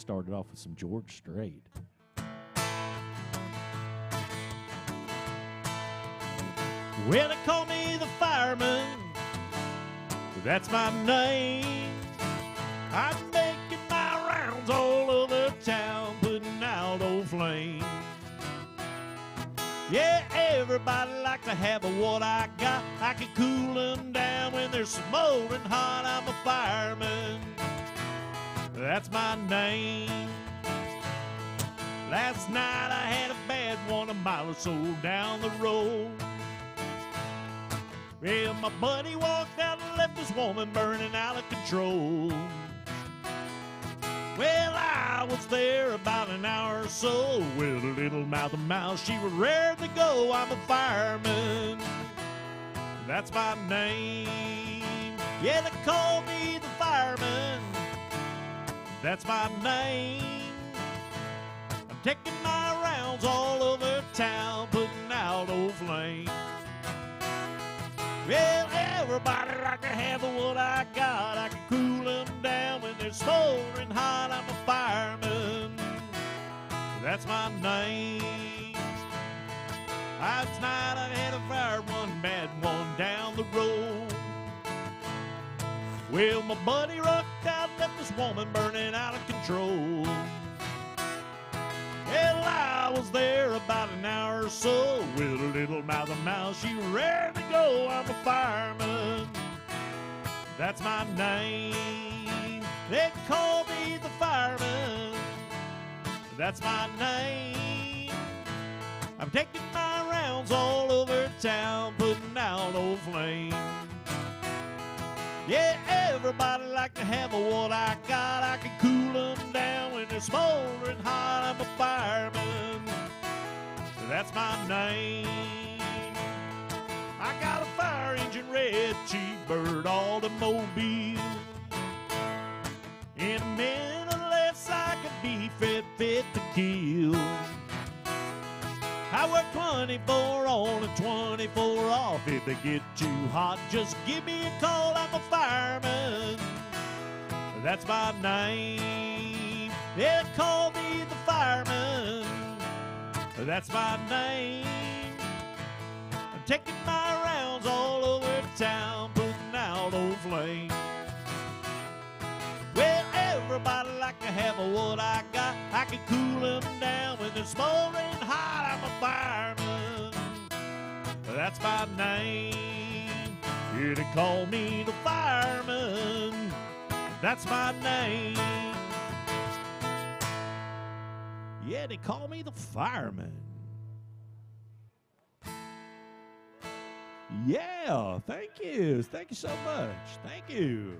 started off with some George Strait. Well, they call me the fireman. That's my name. I'm making my rounds all over town, putting out old flames. Yeah, everybody like to have what I got. I can cool them down when they're smoldering hot. I'm a fireman. That's my name. Last night I had a bad one a mile or so down the road. Well, my buddy walked out and left this woman burning out of control. Well, I was there about an hour or so with a little mouth of mouse. She was raring to go. I'm a fireman. That's my name. Yeah, they call me the fireman. That's my name. I'm taking my rounds all over town, putting out old flames. Well, everybody like to have what I got. I can cool them down when they're smoldering hot. I'm a fireman. That's my name. Last night I had a fire, one bad one down the road. Well, my buddy rocked out, left this woman burning out of control. Well, I was there about an hour or so with a little mouth of mouse. She was ready to go. I'm a fireman. That's my name. They call me the fireman. That's my name. I'm taking my rounds all over town, putting out old flames. Yeah, everybody like to have what I got. I can cool them down when they're smoldering hot. I'm a fireman. That's my name. I got a fire engine, red T-Bird automobile. In a minute less I could be fit to kill. I work 24 on and 24 off. If they get too hot, just give me a call. I'm a fireman. That's my name. They call me the fireman. That's my name. I'm taking my rounds all over town, putting out old flames. Well, everybody like to have what I got. I can cool them down when they're smoldering hot. I'm a fireman. That's my name. Yeah, they call me the fireman. That's my name. Yeah, they call me the fireman. Yeah, thank you. Thank you so much. Thank you.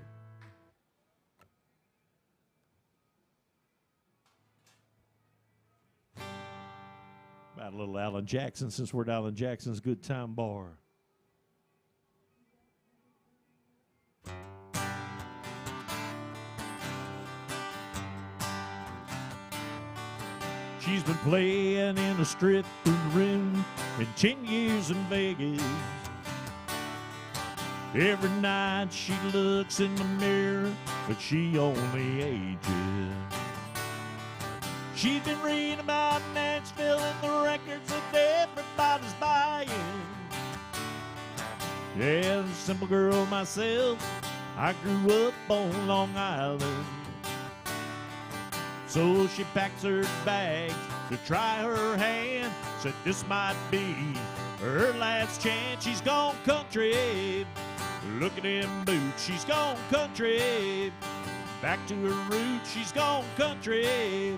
About a little Alan Jackson, since we're at Alan Jackson's Good Time Bar. She's been playing in a stripping room in 10 years in Vegas. Every night she looks in the mirror, but she only ages. She's been reading about Nashville and the records that everybody's buying. Yeah, a simple girl myself, I grew up on Long Island. So she packs her bags to try her hand. Said this might be her last chance. She's gone country. Look at them boots. She's gone country. Back to her roots. She's gone country.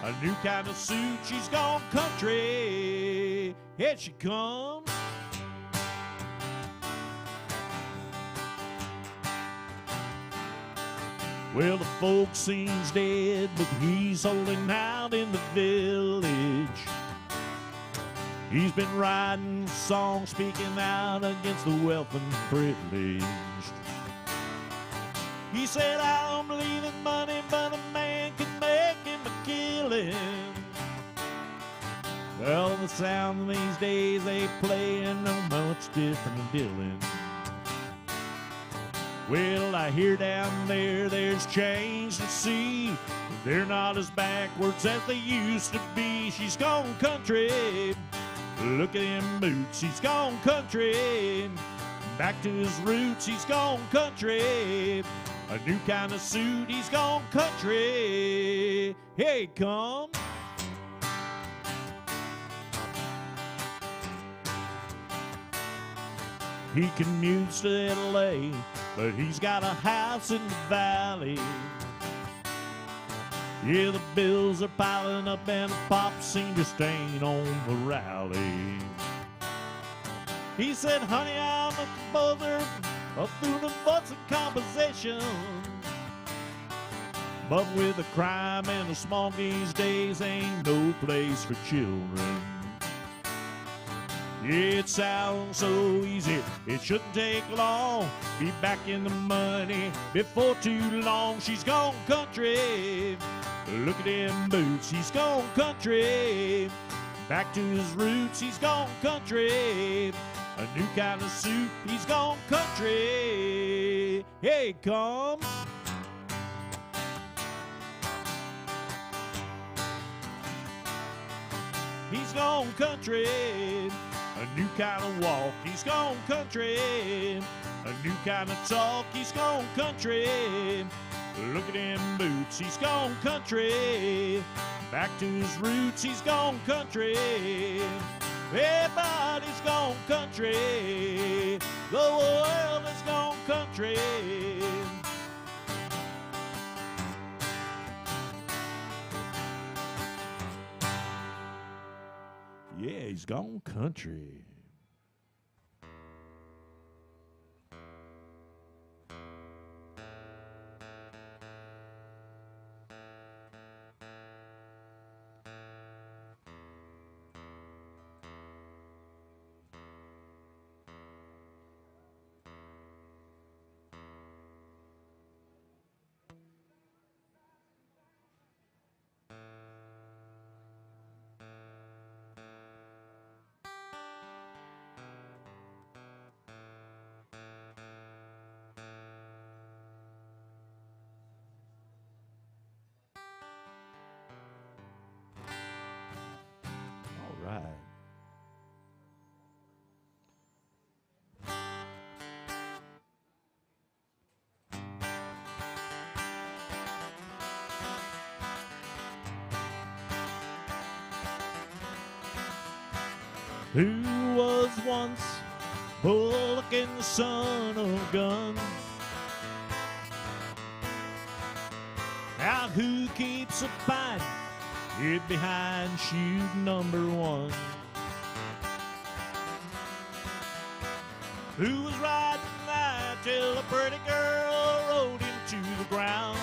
A new kind of suit. She's gone country. Here she comes. Well, the folk seems dead, but he's holding out in the village. He's been writing songs speaking out against the wealth and privilege. He said, I don't believe in money, but a man can make him a killing. Well, the sound these days they play ain't no much different than Dylan. Well, I hear down there there's change to see. They're not as backwards as they used to be. She's gone country. Look at them boots. He's gone country. Back to his roots. He's gone country. A new kind of suit. He's gone country. Hey, come. He commutes to L.A., but he's got a house in the valley. Yeah, the bills are piling up and the pops seem to stain on the rally. He said, honey, I'm a buzzer up through the butts of composition. But with the crime and the smog these days, ain't no place for children. It sounds so easy, it shouldn't take long. Be back in the money before too long. She's gone country. Look at them boots. He's gone country. Back to his roots. He's gone country. A new kind of suit. He's gone country. Hey, come. He's gone country. A new kind of walk, he's gone country. A new kind of talk, he's gone country. Look at them boots, he's gone country. Back to his roots, he's gone country. Everybody's gone country. The world has gone country. Yeah, he's gone country. Right. Who was once Bullock and the son of a gun? Now who keeps a fight? Hid behind shoot number one. Who was riding that till a pretty girl rode him to the ground?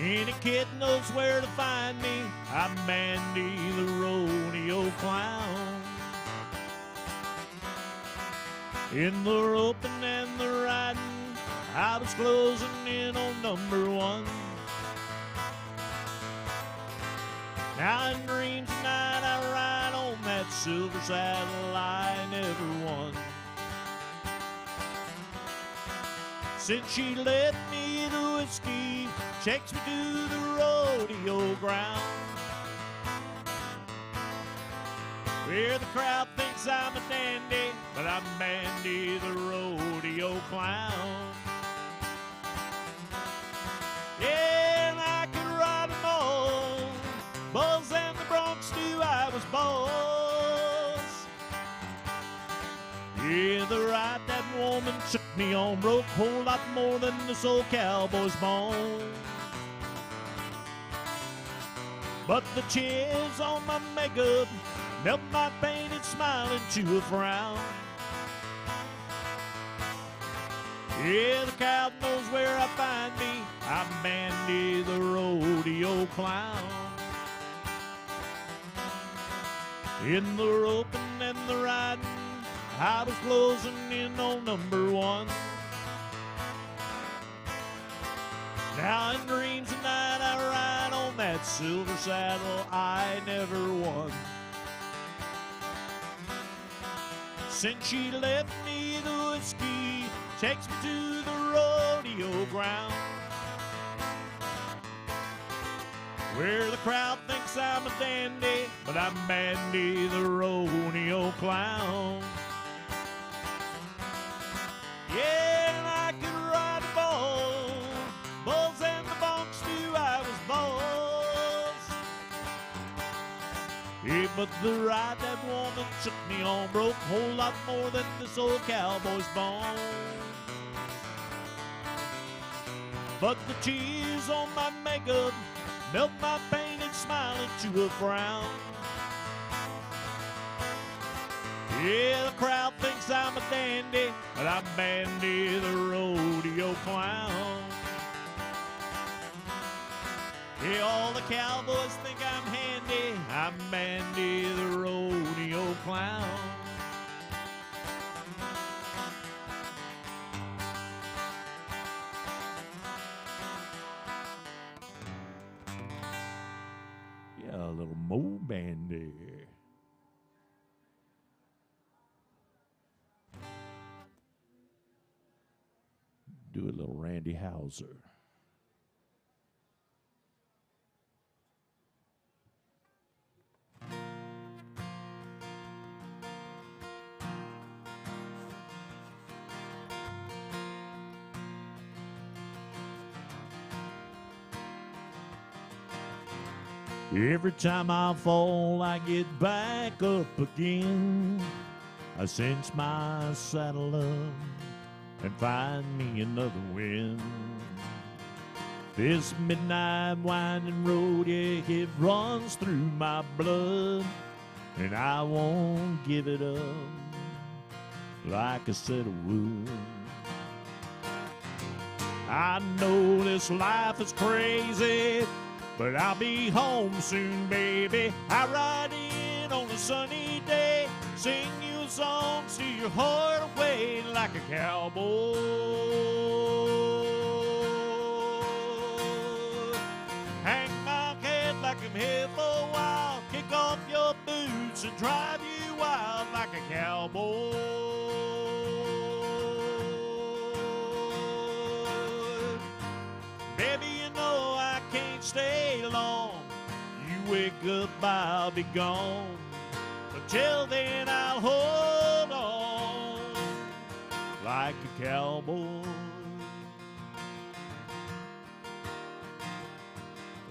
Any kid knows where to find me. I'm Mandy the Rodeo Clown. In the roping and the riding, I was closing in on number one. Now in dreams tonight I ride on that silver saddle I never won. Since she led me to whiskey, takes me to the rodeo ground, where the crowd thinks I'm a dandy, but I'm Mandy the Rodeo Clown. Yeah, and I could ride them all. Bulls and the Bronx knew I was boss. Yeah, the ride that woman took me on broke a whole lot more than this old cowboy's bone. But the tears on my makeup melt my painted smile into a frown. Yeah, the crowd knows where I find me. I'm Mandy the Rodeo Clown. In the roping and the riding, I was closing in on number one. Now in dreams tonight I ride on that silver saddle I never won. Since she left me the whiskey takes me to the rodeo ground, where the crowd thinks I'm a dandy, but I'm Bandy the Rodeo Clown. Yeah, and I could ride the bulls and the bunks knew I was boss. Yeah, but the ride that woman took me on broke a whole lot more than this old cowboy's bone. But the tears on my makeup melt my painted smile into a frown. Yeah, the crowd thinks I'm a dandy, but I'm Bandy the Rodeo Clown. Yeah, all the cowboys think I'm handy, I'm Bandy the Rodeo Clown. Yeah, a little Mo Bandy. Do a little Randy Houser. Every time I fall, I get back up again. I cinch my saddle up and find me another win. This midnight winding road, yeah, it runs through my blood, and I won't give it up like a set of wood. I know this life is crazy, but I'll be home soon, baby. I ride in on a sunny day, sing you songs to your heart away like a cowboy. Hang my head like I'm here for a while, kick off your boots and drive you wild like a cowboy. Baby, you know I can't stay long. You wake up, I'll be gone. Until then, I'll hold on like a cowboy.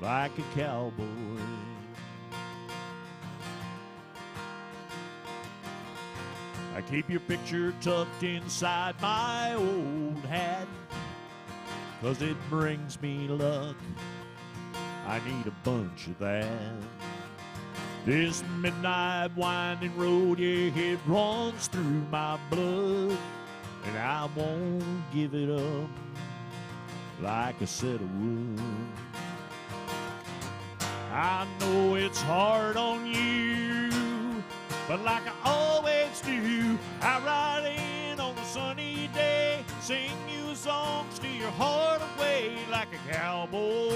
Like a cowboy. I keep your picture tucked inside my old hat, 'cause it brings me luck. I need a bunch of that. This midnight winding road, yeah, it runs through my blood, and I won't give it up like a set of wood. I know it's hard on you, but like I always do, I ride in on a sunny day, sing you songs to your heart away like a cowboy.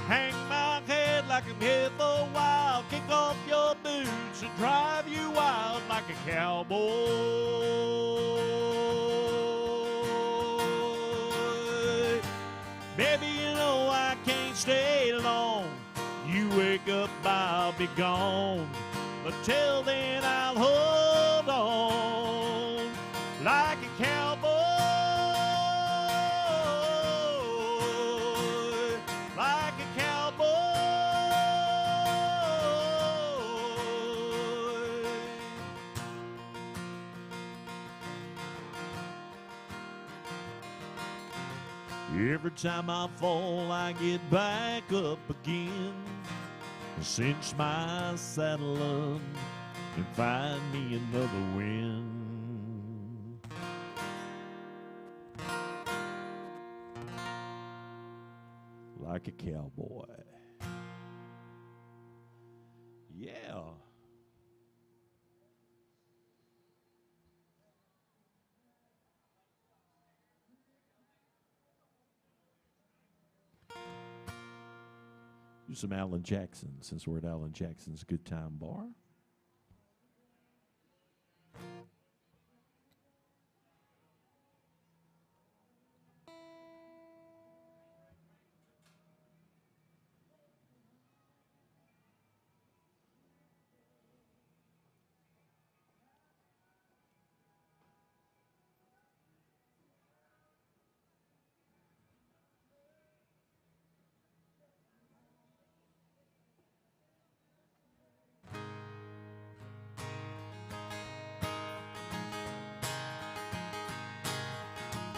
Hang my head like I'm here for a while, kick off your boots and drive you wild like a cowboy. Baby, you know I can't stay long. You wake up, I'll be gone. But till then, I'll hold on like a cowboy. Like a cowboy. Every time I fall, I get back up again. Cinch my saddle up and find me another win. Like a cowboy. Yeah. Do some Alan Jackson, since we're at Alan Jackson's Good Time Bar.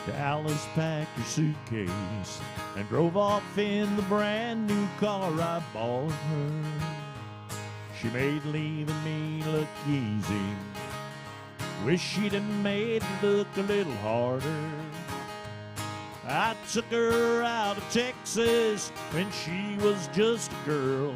Dallas packed her suitcase and drove off in the brand new car I bought her. She made leaving me look easy. Wish she'd have made it look a little harder. I took her out of Texas when she was just a girl.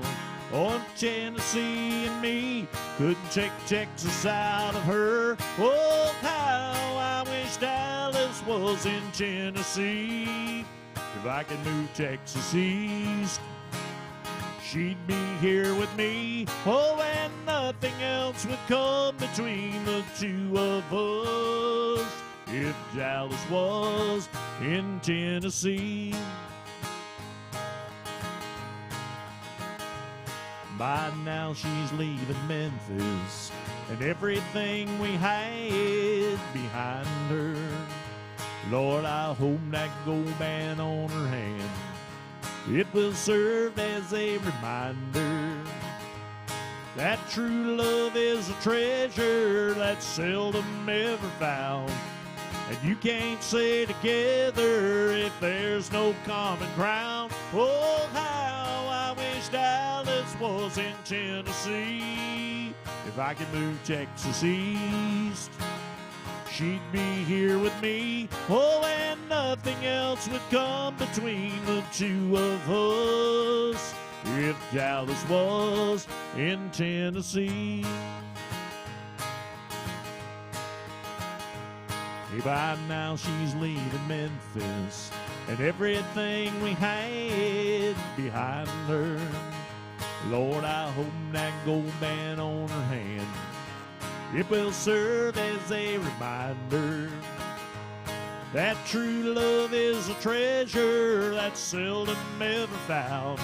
Oh, Tennessee and me couldn't take Texas out of her. Oh, how I wish Dallas was in Tennessee. If I could move Texas east, she'd be here with me. Oh, and nothing else would come between the two of us. If Dallas was in Tennessee. By now she's leaving Memphis and everything we had behind her. Lord, I hope that gold band on her hand, it will serve as a reminder that true love is a treasure that's seldom ever found. And you can't stay together if there's no common ground. Oh, how I wish Dallas was in Tennessee. If I could move Texas east, she'd be here with me. Oh, and nothing else would come between the two of us. If Dallas was in Tennessee. By now she's leaving Memphis and everything we had behind her. Lord, I hope that gold band on her hand, it will serve as a reminder that true love is a treasure that's seldom ever found.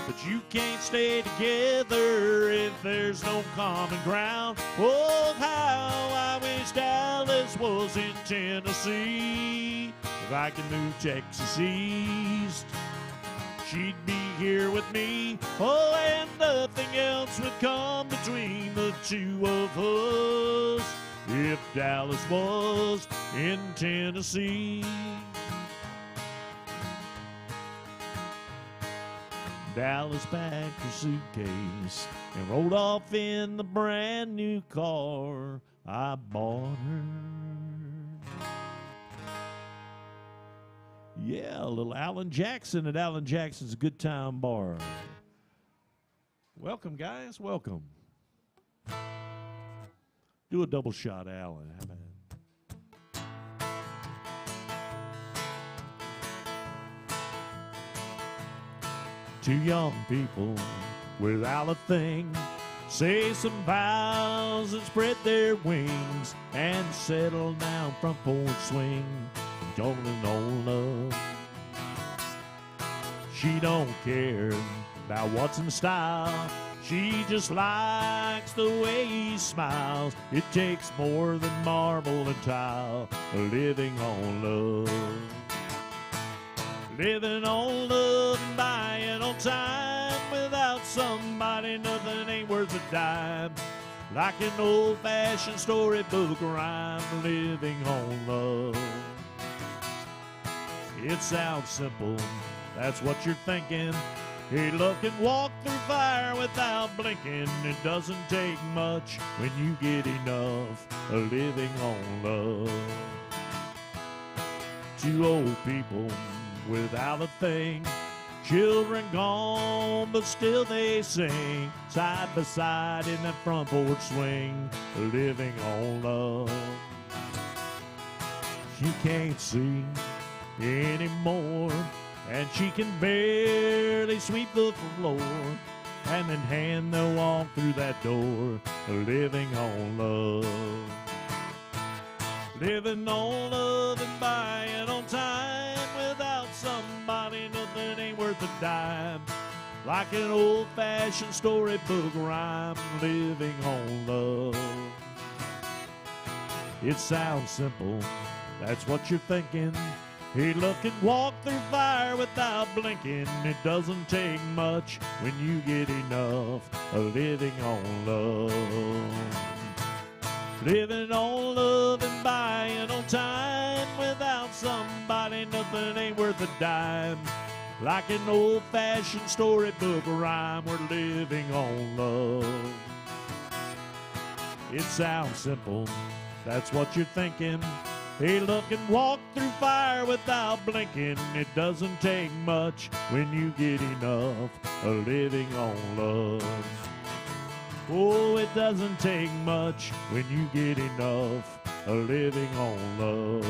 But you can't stay together if there's no common ground. Oh, how I wish Dallas was in Tennessee. If I could move Texas east, she'd be here with me. Oh, and nothing else would come between the two of us. If Dallas was in Tennessee. Dallas packed her suitcase and rode off in the brand new car I bought her. Yeah, a little Alan Jackson at Alan Jackson's Good Time Bar. Welcome, guys. Welcome. Do a double shot, Alan. How about it? Two young people without a thing say some vows and spread their wings and settle down front porch swing, talking on love. She don't care about what's in style. She just likes the way he smiles. It takes more than marble and tile, living on love. Living on love and buying on time. Without somebody, nothing ain't worth a dime. Like an old-fashioned storybook rhyme, living on love. It sounds simple, that's what you're thinking. Hey, love can walk through fire without blinking. It doesn't take much when you get enough of living on love. Two old people without a thing, children gone, but still they sing, side by side in that front porch swing, living on love. She can't see anymore, and she can barely sweep the floor. Hand in hand they'll walk through that door, living on love. Living on love and buying on time. Without somebody, nothing ain't worth a dime. Like an old-fashioned storybook rhyme, living on love. It sounds simple, that's what you're thinking. Hey, look and walk through fire without blinking. It doesn't take much when you get enough of living on love. Living on love and buying on time. without somebody, nothing ain't worth a dime. Like an old-fashioned storybook rhyme, we're living on love. It sounds simple, that's what you're thinking. Hey, look and walk through fire without blinking. It doesn't take much when you get enough of living on love. Oh, it doesn't take much when you get enough of living on love.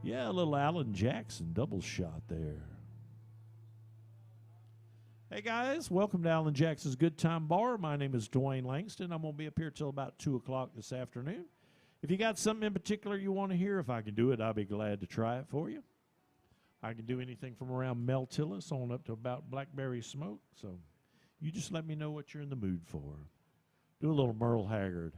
Yeah, a little Alan Jackson double shot there. Hey guys, welcome to Alan Jackson's Good Time Bar. My name is Dwayne Langston. I'm going to be up here till about 2 o'clock this afternoon. If you got something in particular you want to hear, if I can do it, I'll be glad to try it for you. I can do anything from around Mel Tillis on up to about Blackberry Smoke. So you just let me know what you're in the mood for. Do a little Merle Haggard.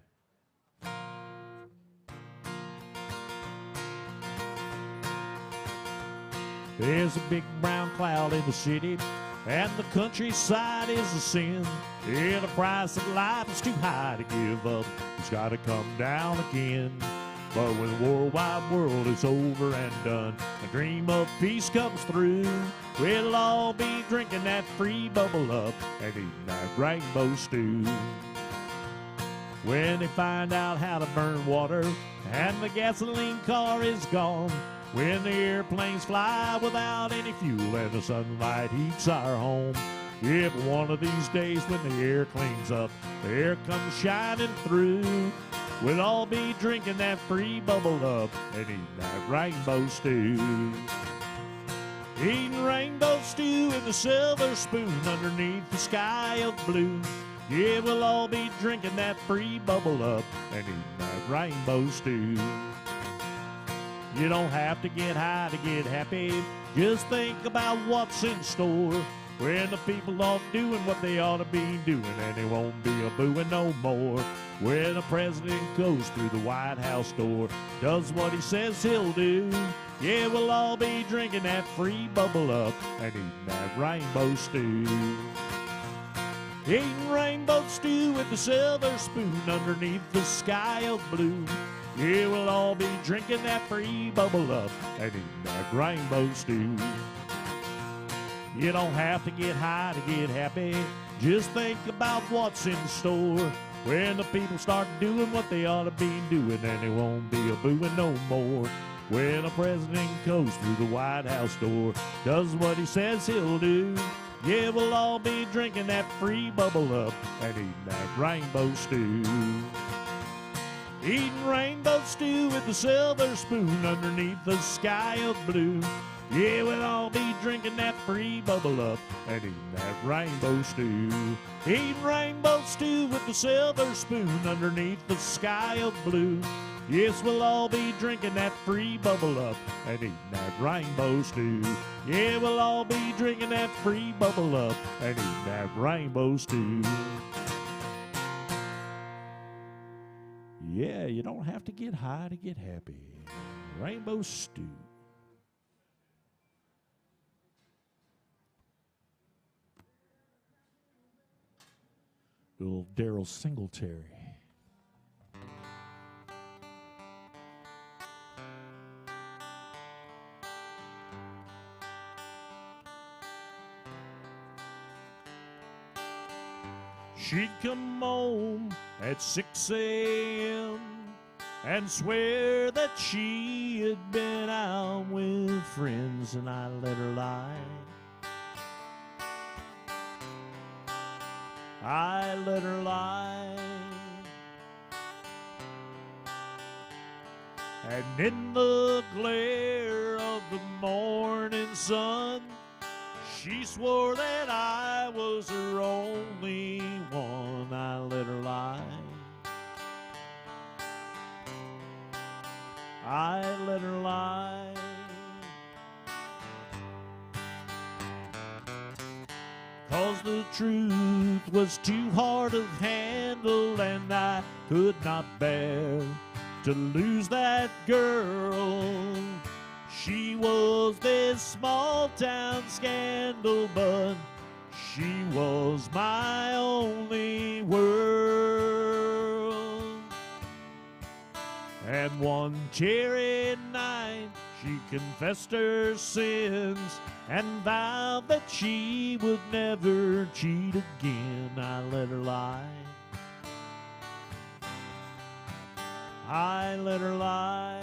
There's a big brown cloud in the city, and the countryside is a sin. Yeah, the price of life is too high to give up. It's got to come down again. But when the worldwide world is over and done, a dream of peace comes through. We'll all be drinking that free bubble up and eating that rainbow stew. When they find out how to burn water and the gasoline car is gone, when the airplanes fly without any fuel and the sunlight heats our home. Yeah, but one of these days when the air cleans up, the air comes shining through. We'll all be drinking that free bubble up and eating that rainbow stew. Eating rainbow stew in the silver spoon underneath the sky of blue. Yeah, we'll all be drinking that free bubble up and eating that rainbow stew. You don't have to get high to get happy. Just think about what's in store. When the people are doing what they ought to be doing, and they won't be a booing no more. When the president goes through the White House door, does what he says he'll do. Yeah, we'll all be drinking that free bubble up and eating that rainbow stew. Eating rainbow stew with the silver spoon underneath the sky of blue. Yeah, we'll all be drinking that free bubble up and eating that rainbow stew. You don't have to get high to get happy. Just think about what's in store. When the people start doing what they ought to be doing, and they won't be a booing no more. When a president goes through the White House door, does what he says he'll do. Yeah, we'll all be drinking that free bubble up and eating that rainbow stew. Eating rainbow stew with the silver spoon underneath the sky of blue. Yeah, we'll all be drinking that free bubble up and eating that rainbow stew. Eating rainbow stew with the silver spoon underneath the sky of blue. Yes, we'll all be drinking that free bubble up and eating that rainbow stew. Yeah, we'll all be drinking that free bubble up and eating that rainbow stew. Yeah, you don't have to get high to get happy. Rainbow stew. Little Daryl Singletary. She'd come home at 6 a.m. and swear that she had been out with friends, and I let her lie. I let her lie. And in the glare of the morning sun, she swore that I was her only one. I let her lie. I let her lie. 'Cause the truth was too hard to handle, and I could not bear to lose that girl. She was this small town scandal, but she was my only world. And one cherry night she confessed her sins and vowed that she would never cheat again. I let her lie. I let her lie.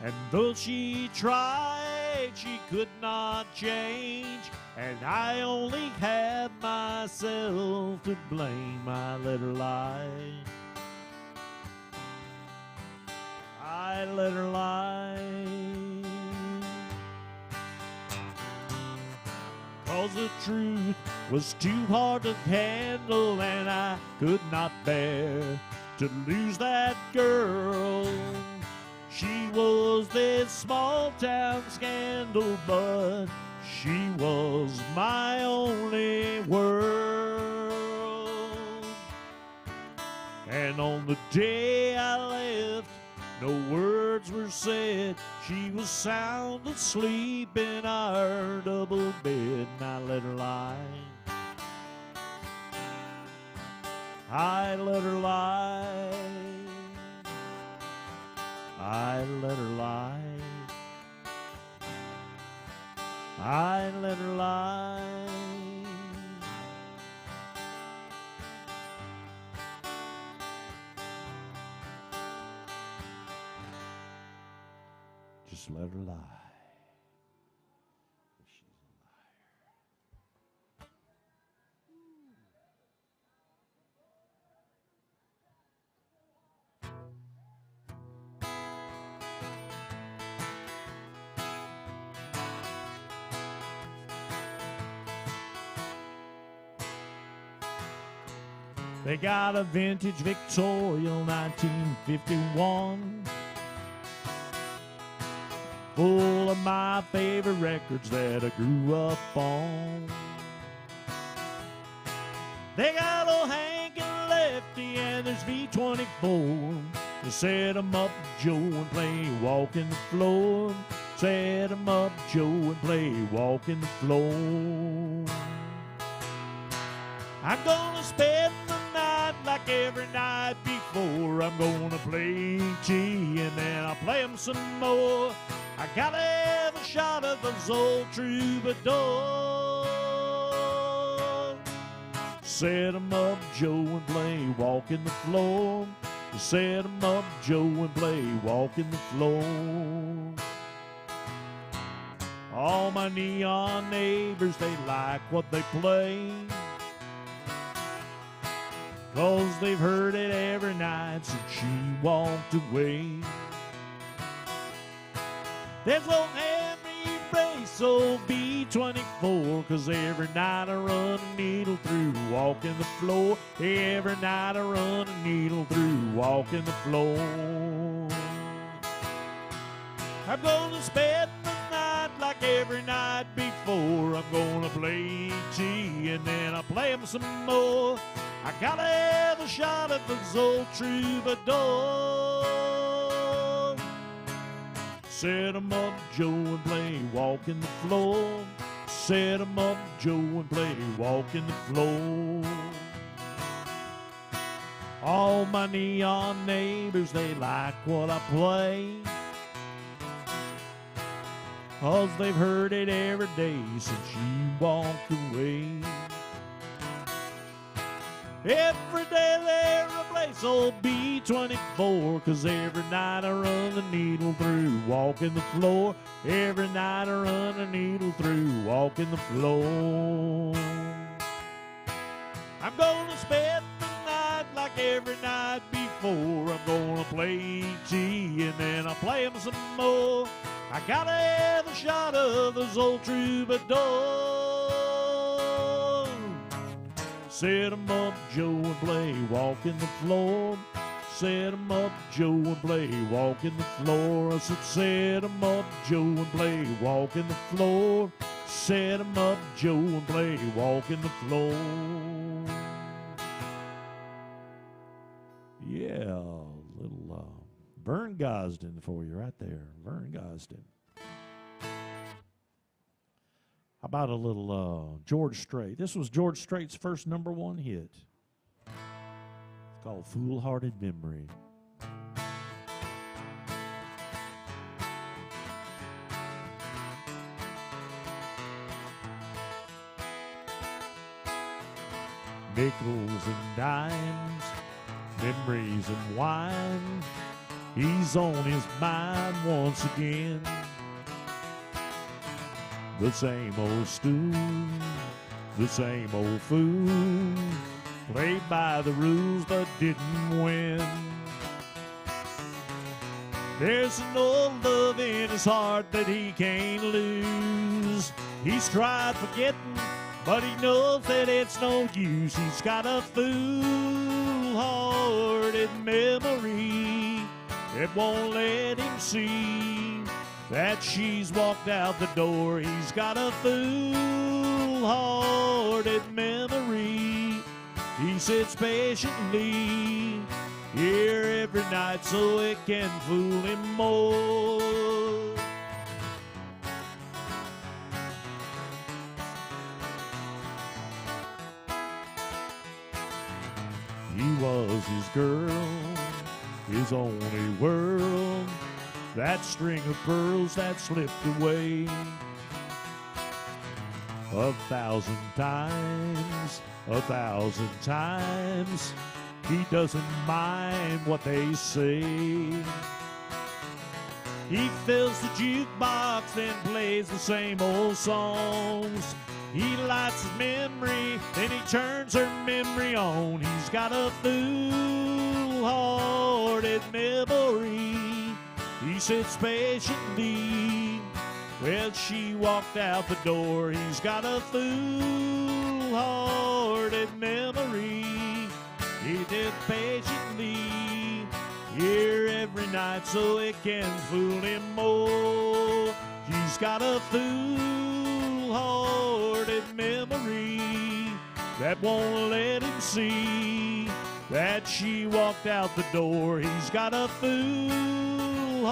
And though she tried, she could not change. And I only had myself to blame. I let her lie. I let her lie. 'Cause the truth was too hard to handle, and I could not bear to lose that girl. She was this small town scandal, but she was my only world. And on the day I left, no words were said. She was sound asleep in our double bed, and I let her lie. I let her lie. I let her lie. I let her lie. Just let her lie. She's a liar. They got a vintage Victoria 1951, full of my favorite records that I grew up on. They got old Hank and Lefty, and there's V24. To set 'em up, Joe, and play Walking the Floor. Set 'em up, Joe, and play Walking the Floor. I'm gonna spend the night like every night before. I'm gonna play G, and then I'll play 'em some more. I gotta have a shot of those old troubadours. Set 'em up, Joe, and play Walking the Floor. Set 'em up, Joe, and play Walking the Floor. All my neon neighbors, they like what they play, 'cause they've heard it every night since she walked away. There's old Henry Brace, old B24, 'cause every night I run a needle through Walking the Floor. Every night I run a needle through Walking the Floor. I'm gonna spend the night like every night before. I'm gonna play G, and then I'll play 'em some more. I gotta have a shot at those old troubadours. Set 'em up, Joe, and play Walking the Floor. Set 'em up, Joe, and play Walking the Floor. All my neon neighbors, they like what I play, 'cause they've heard it every day since she walked away. Every day they replace old B24, 'cause every night I run the needle through Walking the Floor. Every night I run a needle through Walking the Floor. I'm gonna spend the night like every night before. I'm gonna play G, and then I'll play 'em some more. I gotta have a shot of those old troubadours. Set 'em up, Joe, and play Walking the Floor. Set 'em up, Joe, and play Walking the Floor. I said, set 'em up, Joe, and play Walking the Floor. Set 'em up, Joe, and play Walking the Floor. Yeah, little Vern Gosdin for you right there. Vern Gosdin. How about a little George Strait? This was George Strait's first #1 hit. It's called Foolhearted Memory. Nickels and dimes, memories and wine. He's on his mind once again. The same old stew, the same old food. Played by the rules but didn't win. There's an old love in his heart that he can't lose. He's tried forgetting, but he knows that it's no use. He's got a foolhearted memory that won't let him see that she's walked out the door. He's got a foolhearted memory. He sits patiently here every night so it can fool him more. He was his girl, his only world, that string of pearls that slipped away 1,000 times, 1,000 times. He doesn't mind what they say. He fills the jukebox and plays the same old songs. He lights his memory, then he turns her memory on. He's got a foolhearted memory. He sits patiently. Well, she walked out the door. He's got a foolhearted memory. He did patiently here every night so it can fool him more. He's got a foolhearted memory that won't let him see that she walked out the door. He's got a foolhearted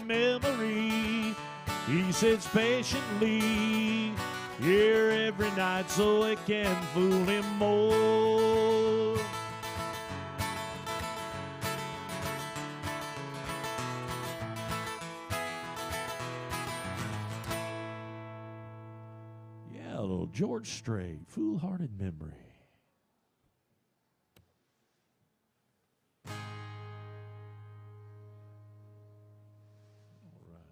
memory. He sits patiently here every night so it can fool him more. Yeah, a little George Strait, Foolhearted Memory. All right.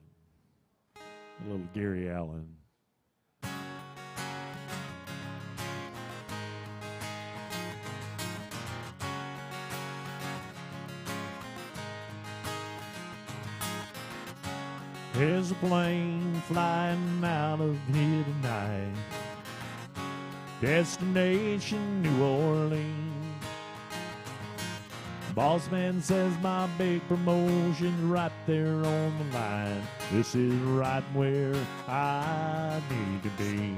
A little Gary Allen. There's a plane flying out of here tonight, destination New Orleans. Boss man says my big promotion's right there on the line. This is right where I need to be.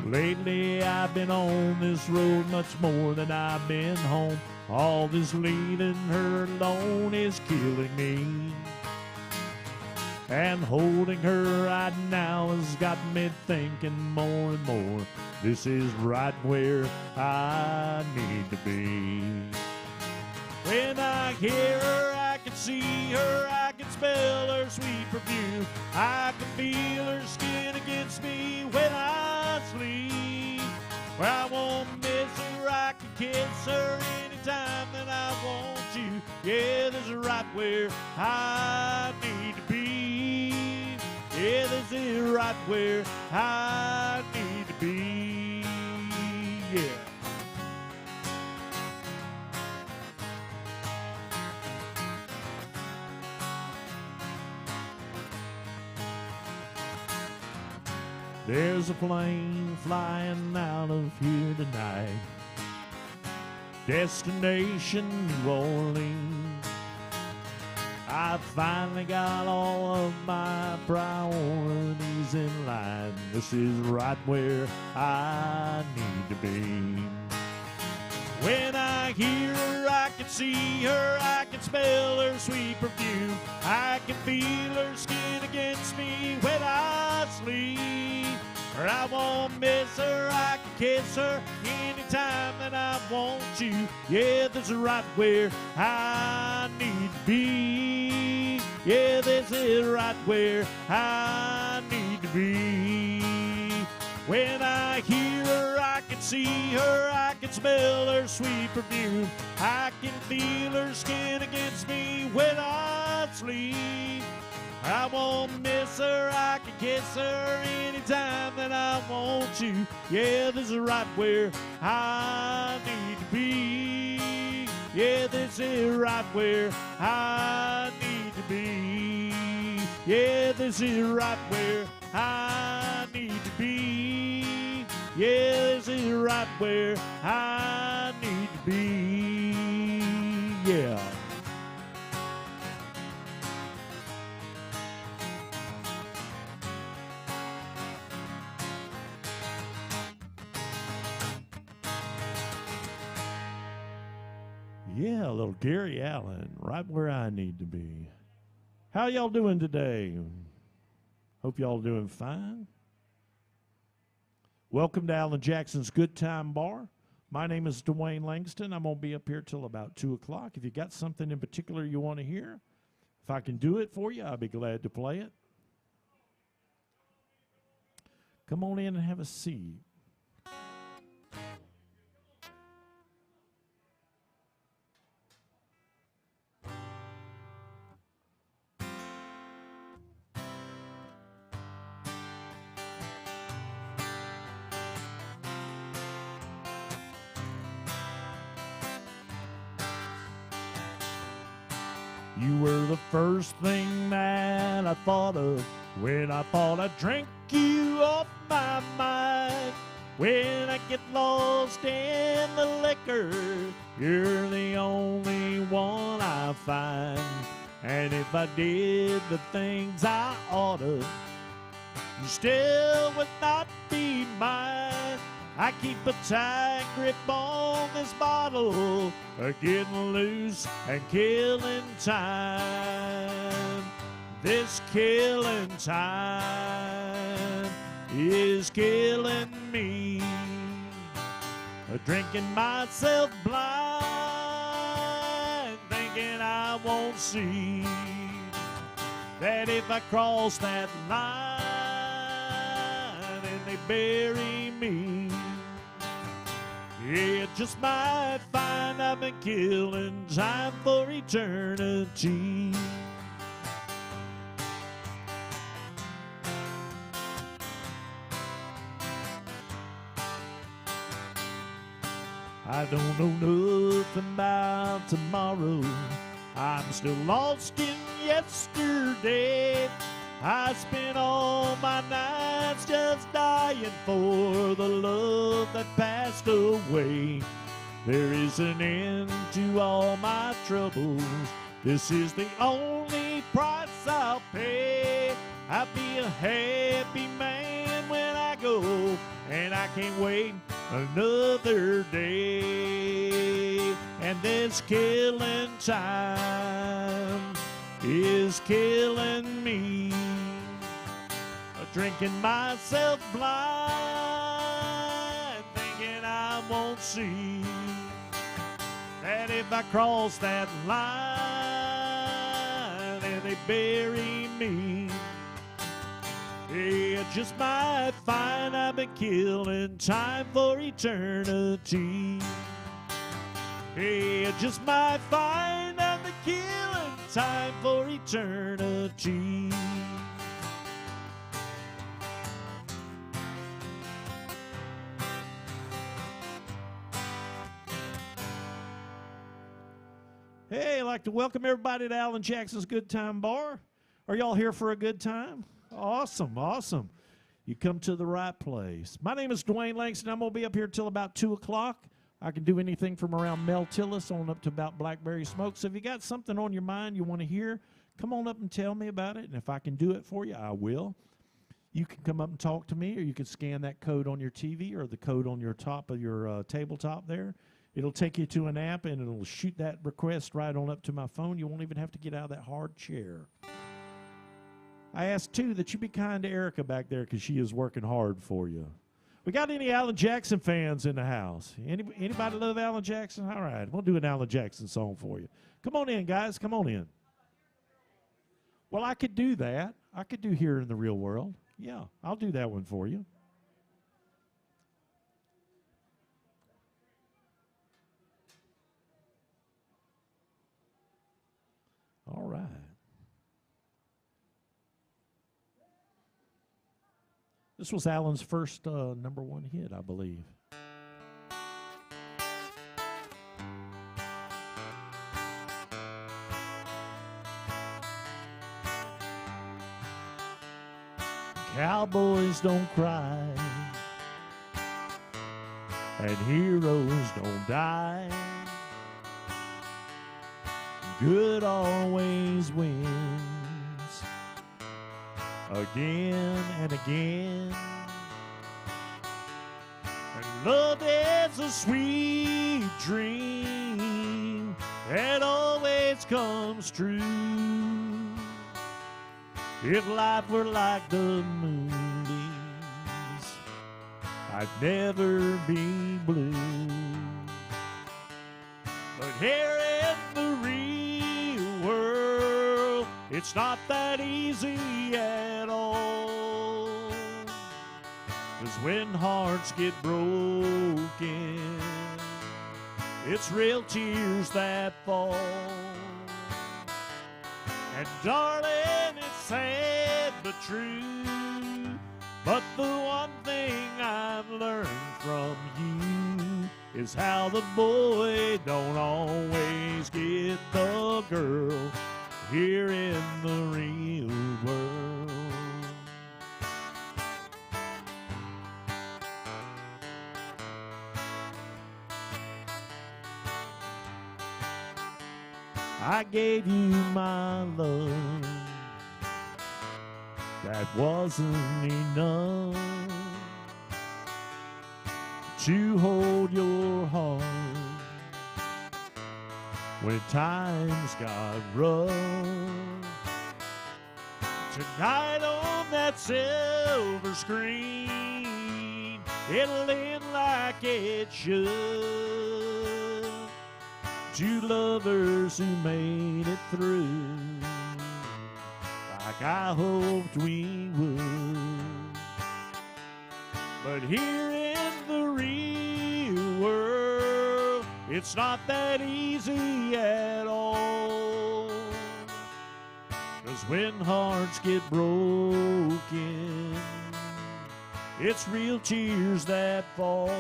Lately I've been on this road much more than I've been home. All this leaving her alone is killing me. And holding her right now has got me thinking more and more. This is right where I need to be. When I hear her, I can see her, I can smell her sweet perfume. I can feel her skin against me when I sleep. Well, I won't miss her, I can kiss her anytime that I want you. Yeah, this is right where I need to be. Yeah, this is right where I need to be. Yeah. There's a plane flying out of here tonight, destination New Orleans. I finally got all of my priorities in line. This is right where I need to be. When I hear her, I can see her, I can smell her sweet perfume. I can feel her skin against me when I sleep. Or I won't miss her, I can kiss her anytime that I want. want you. Yeah, this is right where I need to be. Yeah, this is right where I need to be. When I hear her, I can see her, I can smell her sweet perfume. I can feel her skin against me when I sleep. I won't miss her, I can kiss her anytime that I want to. Yeah, this is right where I need to be. Yeah, this is right where I need to be. Yeah, this is right where I need to be. Yeah, this is right where I need to be. Yeah. Yeah, a little Gary Allen, right where I need to be. How y'all doing today? Hope y'all doing fine. Welcome to Alan Jackson's Good Time Bar. My name is Dwayne Langston. I'm going to be up here till about 2 o'clock. If you got something in particular you want to hear, if I can do it for you, I'll be glad to play it. Come on in and have a seat. You were the first thing that I thought of when I thought I'd drink you off my mind. When I get lost in the liquor, you're the only one I find. And if I did the things I oughta, you still would not be mine. I keep a tight grip on this bottle, getting loose and killing time. This killing time is killing me. Drinking myself blind, thinking I won't see that if I cross that line, then they bury me. Yeah, just might find I've been killing time for eternity. I don't know nothing about tomorrow. I'm still lost in yesterday. I spent all my nights just dying for the love that passed away. There is an end to all my troubles. This is the only price I'll pay. I'll be a happy man when I go, and I can't wait another day. And this killing time is killing me. Drinking myself blind, thinking I won't see that if I cross that line, then they bury me. Yeah, just might find I've been killing time for eternity. Yeah, just might find I've been killing time for eternity. Hey, I'd like to welcome everybody to Alan Jackson's Good Time Bar. Are y'all here for a good time? Awesome, awesome. You come to the right place. My name is Dwayne Langston. I'm going to be up here till about 2 o'clock. I can do anything from around Mel Tillis on up to about Blackberry Smoke. So if you got something on your mind you want to hear, come on up and tell me about it. And if I can do it for you, I will. You can come up and talk to me, or you can scan that code on your TV or the code on your top of your tabletop there. It'll take you to an app, and it'll shoot that request right on up to my phone. You won't even have to get out of that hard chair. I ask, too, that you be kind to Erica back there because she is working hard for you. We got any Alan Jackson fans in the house? Anybody love Alan Jackson? All right, we'll do an Alan Jackson song for you. Come on in, guys. Come on in. Well, I could do that. I could do Here in the Real World. Yeah, I'll do that one for you. All right. This was Alan's first #1 hit, I believe. Cowboys don't cry, and heroes don't die. Good always wins, again and again. And love is a sweet dream that always comes true. If life were like the movies, I'd never be blue. But here in the real world, it's not that easy at all. 'Cause when hearts get broken, it's real tears that fall. And darling, it's sad but true, but the one thing I've learned from you is how the boy don't always get the girl here in the real world. I gave you my love, that wasn't enough to hold your heart when times got rough. Tonight on that silver screen, it'll end like it should. Two lovers who made it through like I hoped we would. But here in the real world, it's not that easy at all. 'Cause when hearts get broken, it's real tears that fall.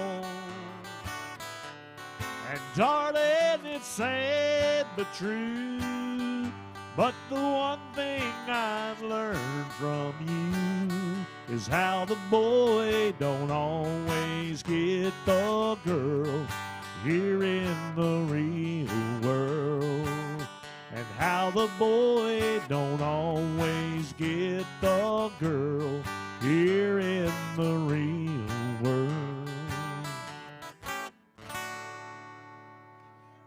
And darling, it's sad but true, but the one thing I've learned from you is how the boy don't always get the girl here in the real world. And how the boy don't always get the girl here in the real world.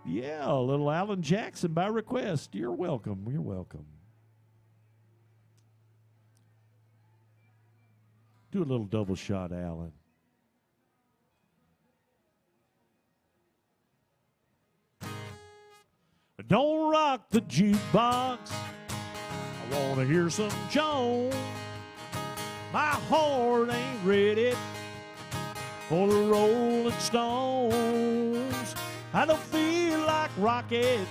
Yeah, a little Alan Jackson by request. You're welcome. You're welcome. Do a little double shot, Alan. Don't rock the jukebox. I want to hear some Jones. My heart ain't ready for the Rolling Stones. I don't feel like rocking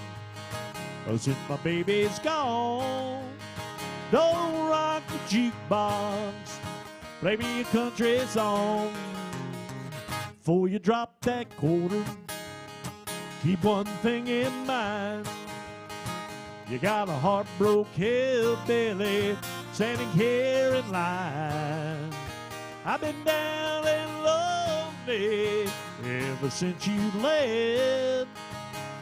since my baby's gone. Don't rock the jukebox. Play me a country song. Before you drop that quarter, keep one thing in mind. You got a heartbroken hillbilly standing here in line. I've been down and lonely ever since you left.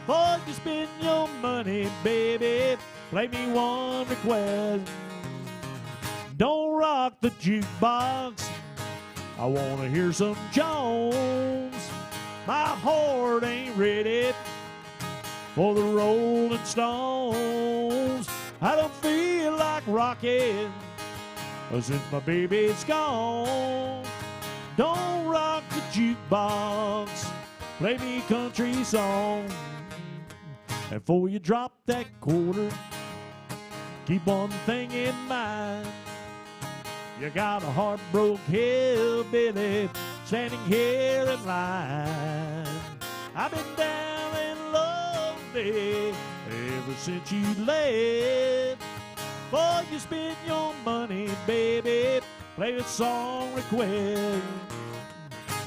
Before you spend your money, baby, play me one request. Don't rock the jukebox. I want to hear some Jones. My heart ain't ready for the Rolling Stones. I don't feel like rocking since my baby's gone. Don't rock the jukebox, play me a country song. And before you drop that quarter, keep one thing in mind. You got a heartbroken hillbilly standing here in line. I've been down and lonely ever since you left. Before you spend your money, baby, play a song request.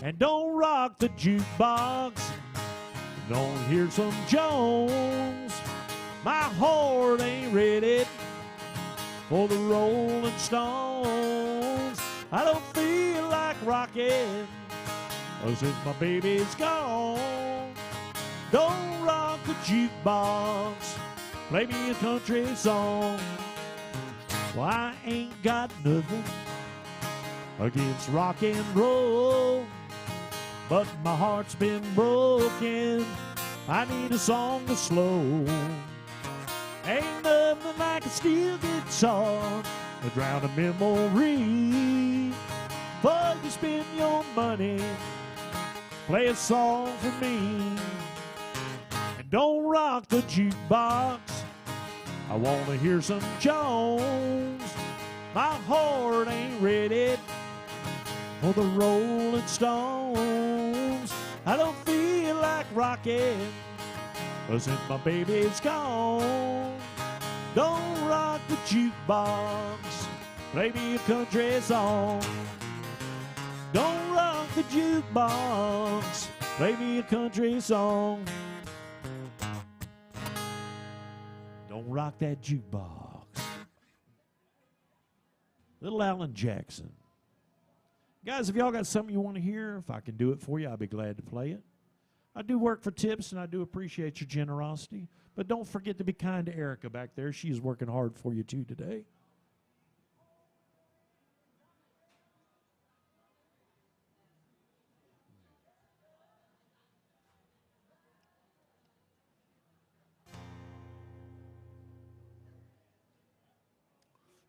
And don't rock the jukebox, don't hear some Jones. My heart ain't ready for the Rolling Stones. I don't feel like rocking since my baby's gone. Don't rock the jukebox, play me a country song. Well, I ain't got nothing against rock and roll, but my heart's been broken. I need a song to slow. Ain't nothing like a steel guitar to drown a memory. But you spend your money, play a song for me. And don't rock the jukebox, I want to hear some Jones. My heart ain't ready for the Rolling Stones. I don't feel like rocking since my baby's gone. Don't rock the jukebox, play me a country song. Don't rock the jukebox, play me a country song. Don't rock that jukebox. Little Alan Jackson. Guys, if y'all got something you want to hear, if I can do it for you, I'll be glad to play it. I do work for tips, and I do appreciate your generosity. But don't forget to be kind to Erica back there. She's working hard for you, too, today.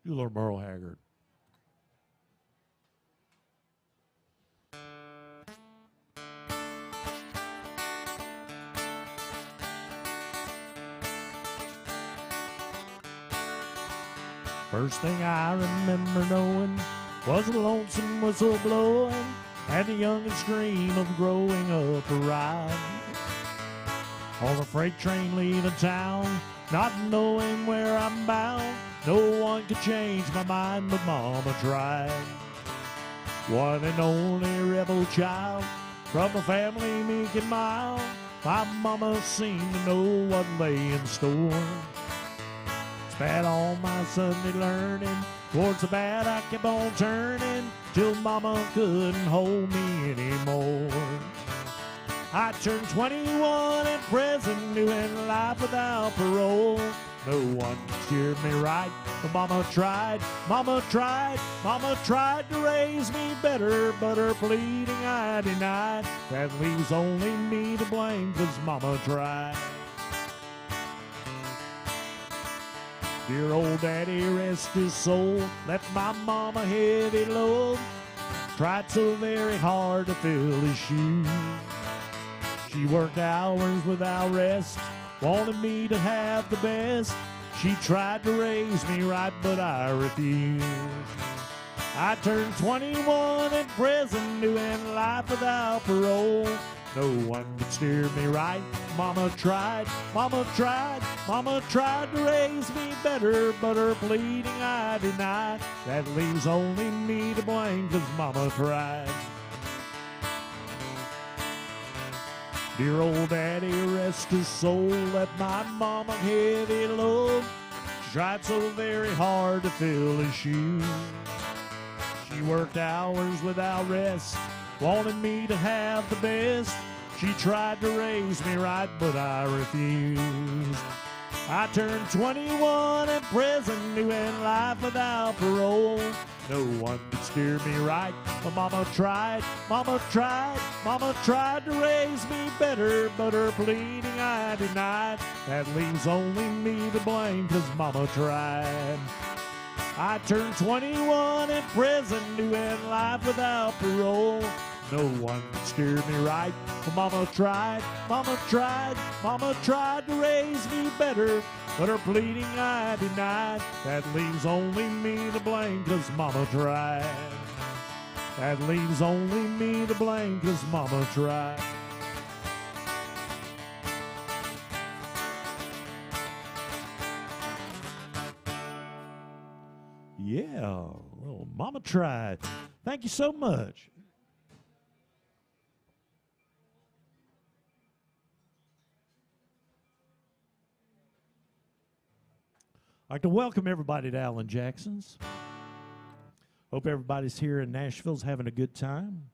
You little Merle Haggard. First thing I remember knowing was a lonesome whistle blowing and the youngest dream of growing up a ride. On a freight train leaving town, not knowing where I'm bound. No one could change my mind, but Mama tried. One and only rebel child from a family meek and mild. My mama seemed to know what lay in store. Spent all my Sunday learning towards the bad I kept on turning till Mama couldn't hold me anymore. I turned 21 in prison, doing life without parole. No one steered me right, but Mama tried, Mama tried, Mama tried to raise me better, but her pleading I denied. That leaves only me to blame, 'cause Mama tried. Dear old daddy, rest his soul, left my mama heavy load. Tried so very hard to fill his shoes. She worked hours without rest, wanted me to have the best. She tried to raise me right, but I refused. I turned 21 in prison, doing life without parole. No one could steer me right. Mama tried, Mama tried, Mama tried to raise me better, but her pleading I denied. That leaves only me to blame, 'cause Mama tried. Dear old daddy, rest his soul, left my mama heavy load. She tried so very hard to fill his shoes. She worked hours without rest, wanted me to have the best. She tried to raise me right, but I refused. I turned 21 in prison, doing life without parole. No one could steer me right, but Mama tried, Mama tried, Mama tried to raise me better, but her pleading I denied. That leaves only me to blame, 'cause Mama tried. I turned 21 in prison, doing life without parole. No one could steer me right, but Mama tried to raise me better, but her pleading I denied. That leaves only me to blame, 'cause Mama tried. That leaves only me to blame, 'cause Mama tried. Yeah, well, Mama tried. Thank you so much. I'd like to welcome everybody to Alan Jackson's. Hope everybody's here in Nashville's having a good time.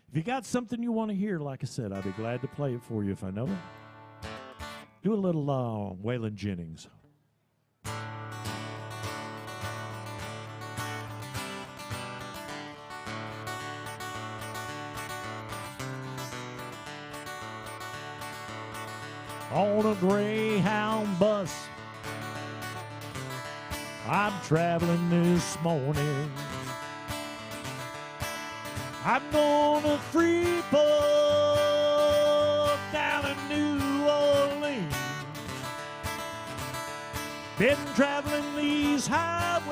If you got something you want to hear, like I said, I'd be glad to play it for you if I know it. Do a little Waylon Jennings. On a Greyhound bus, I'm traveling this morning. I'm gonna Freeport down in New Orleans. Been traveling these highways,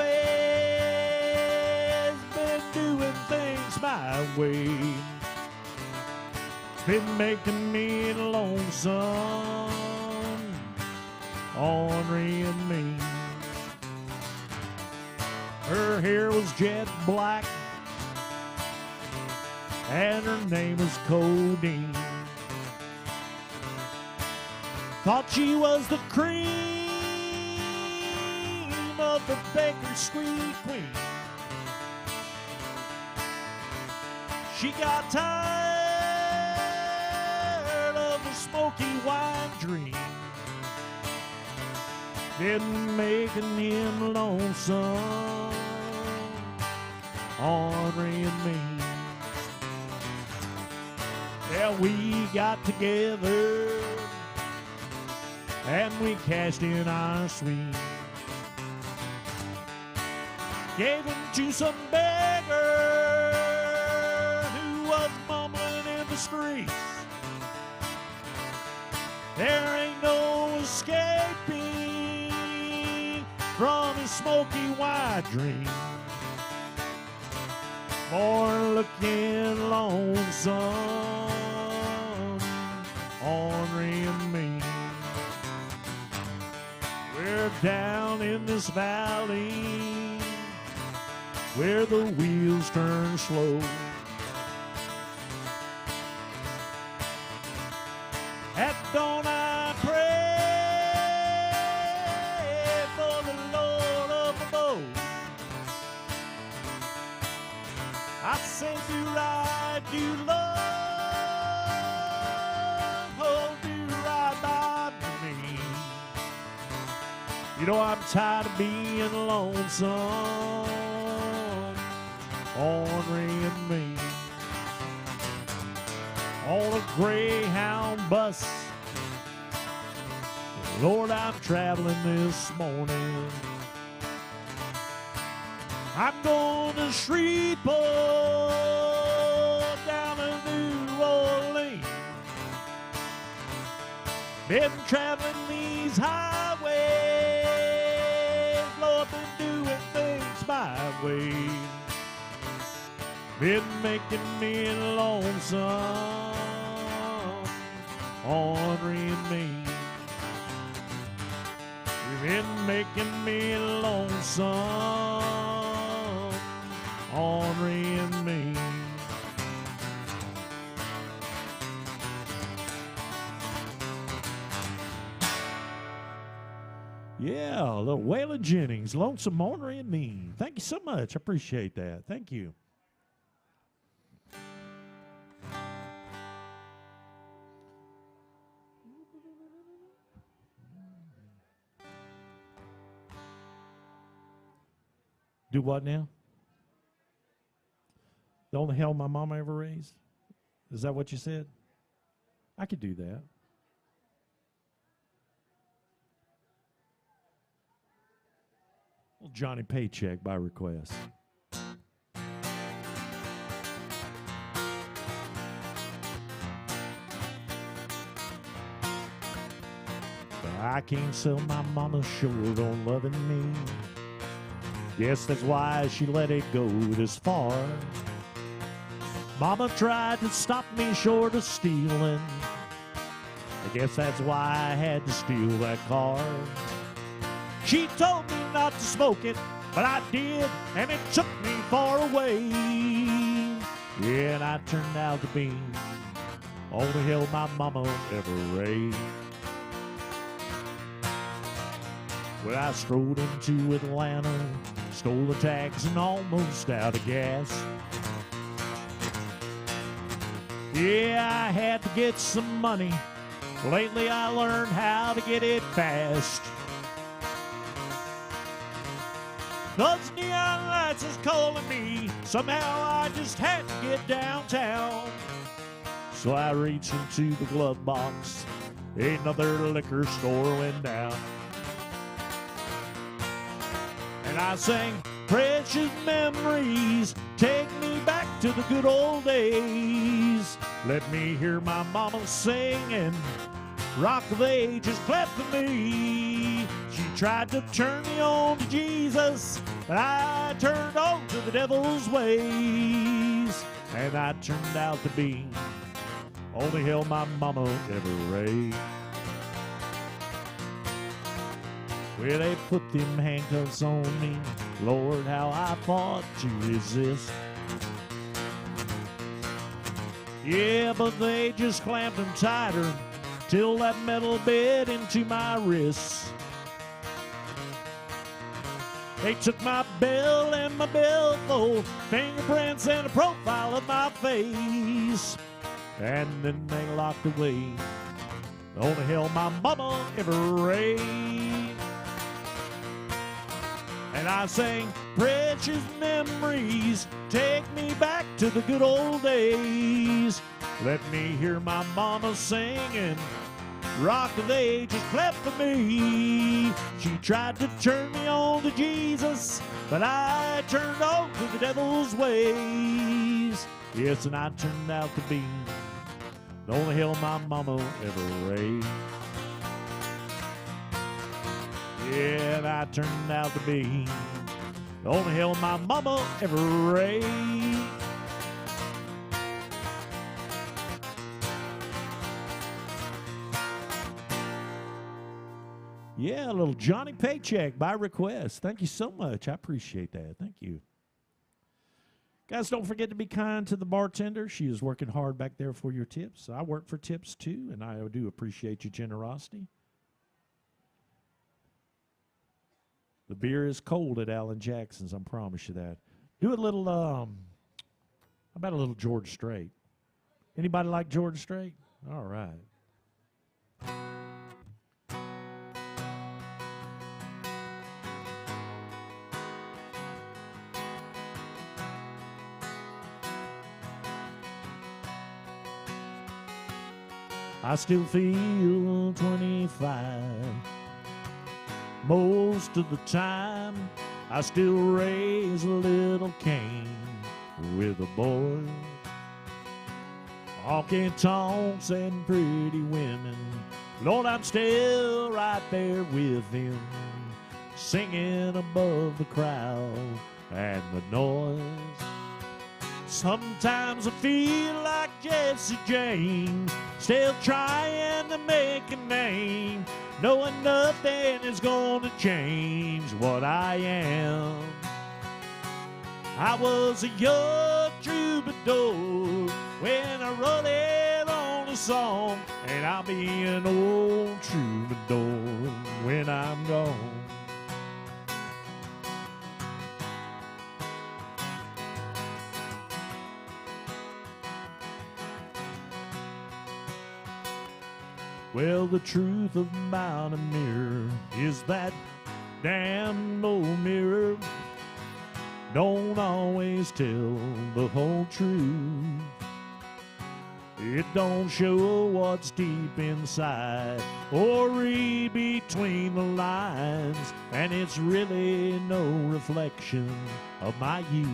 been doing things my way. It's been making me lonesome, ornery and mean. Her hair was jet black, and her name was Codeine. Thought she was the cream of the Baker Street queen. She got tired of the smoky wine dream, been making him lonesome, ornery and mean. Yeah, we got together and we cashed in our suite. Gave him to some beggar who was mumbling in the streets. There ain't no escaping from his smoky wine dream, or looking lonesome, ornery and mean. We're down in this valley where the wheels turn slow. At dawn I pray for the Lord of the boat. I say, do right, do love, oh, do right by me. You know I'm tired of being lonesome, ornery and mean. On a Greyhound bus, Lord, I'm traveling this morning. I'm going to Shreveport down to New Orleans. Been traveling these highways, Lord, been doing things my way. Been making me lonesome, ornery and mean. Been making me lonesome, ornery and mean. Yeah, a little Waylon Jennings, Lonesome, Ornery and Mean. Thank you so much. I appreciate that. Thank you. Do what now? The only hell my mama ever raised? Is that what you said? I could do that. Little Johnny Paycheck by request. I can't sell my mama short on loving me. Guess that's why she let it go this far. Mama tried to stop me short of stealing. I guess that's why I had to steal that car. She told me not to smoke it, but I did, and it took me far away. Yeah, and I turned out to be all the hell my mama ever raised. Well, I strolled into Atlanta, stole the taxi and almost out of gas. Yeah, I had to get some money. Lately I learned how to get it fast. Those neon lights is calling me. Somehow I just had to get downtown. So I reached into the glove box. Another liquor store went down. And I sang, precious memories, take me back to the good old days. Let me hear my mama singing, Rock of Ages, clap for me. She tried to turn me on to Jesus, but I turned on to the devil's ways. And I turned out to be all the hell my mama ever raised. Well, they put them handcuffs on me. Lord, how I fought to resist. Yeah, but they just clamped them tighter till that metal bed into my wrists. They took my bell and my billfold, fingerprints and a profile of my face. And then they locked away all the hell my mama ever raised. And I sang, precious memories, take me back to the good old days. Let me hear my mama singing, Rock of Ages, clap for me. She tried to turn me on to Jesus, but I turned on to the devil's ways. Yes, and I turned out to be the only hell my mama ever raised. Yeah, and I turned out to be the only hell my mama ever raised. Yeah, a little Johnny Paycheck by request. Thank you so much. I appreciate that. Thank you. Guys, don't forget to be kind to the bartender. She is working hard back there for your tips. I work for tips too, and I do appreciate your generosity. The beer is cold at Alan Jackson's, I promise you that. Do a little, how about a little George Strait? Anybody like George Strait? All right. I still feel 25. Most of the time, I still raise a little Cain with a boy. Honky tonks and pretty women. Lord, I'm still right there with him, singing above the crowd and the noise. Sometimes I feel like Jesse James, still trying to make a name, knowing nothing is gonna change what I am. I was a young troubadour when I wrote it on a song, and I'll be an old troubadour when I'm gone. Well, the truth about a mirror is that damn old mirror don't always tell the whole truth. It don't show what's deep inside or read between the lines, and it's really no reflection of my youth.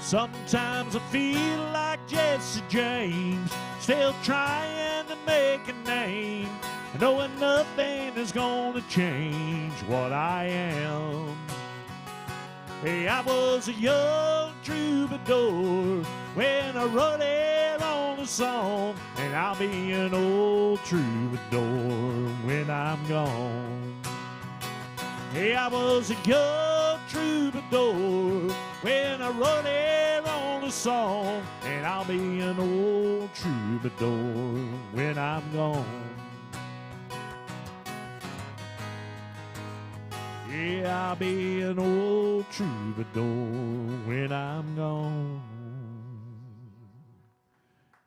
Sometimes I feel like Jesse James, still trying to make a name, knowing nothing is gonna change what I am. Hey, I was a young troubadour when I wrote it on a song, and I'll be an old troubadour when I'm gone. Hey, I was a young troubadour when I wrote it on a song, and I'll be an old troubadour when I'm gone. Yeah, I'll be an old troubadour when I'm gone.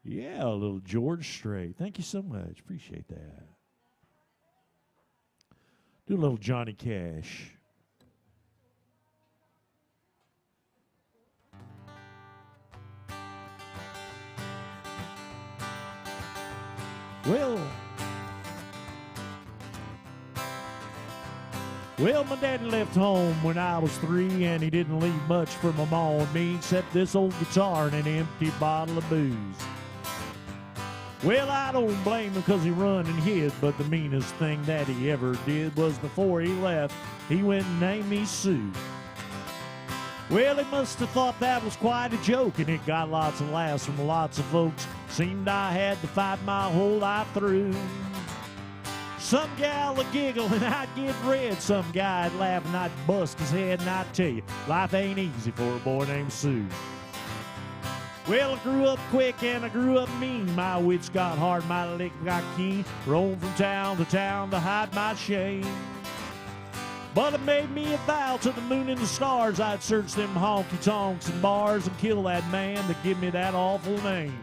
Yeah, a little George Strait. Thank you so much. Appreciate that. Do a little Johnny Cash. Well, my daddy left home when I was 3, and he didn't leave much for my mom and me except this old guitar and an empty bottle of booze. Well, I don't blame him because he run and hid, but the meanest thing that he ever did was before he left, he went and named me Sue. Well, he must have thought that was quite a joke, and it got lots of laughs from lots of folks. Seemed I had to fight my whole life through. Some gal would giggle and I'd get red. Some guy'd laugh and I'd bust his head. And I'd tell you, life ain't easy for a boy named Sue. Well, I grew up quick and I grew up mean. My wits got hard, my lick got keen. Roamed from town to hide my shame. But it made me a vow to the moon and the stars. I'd search them honky-tonks and bars and kill that man that give me that awful name.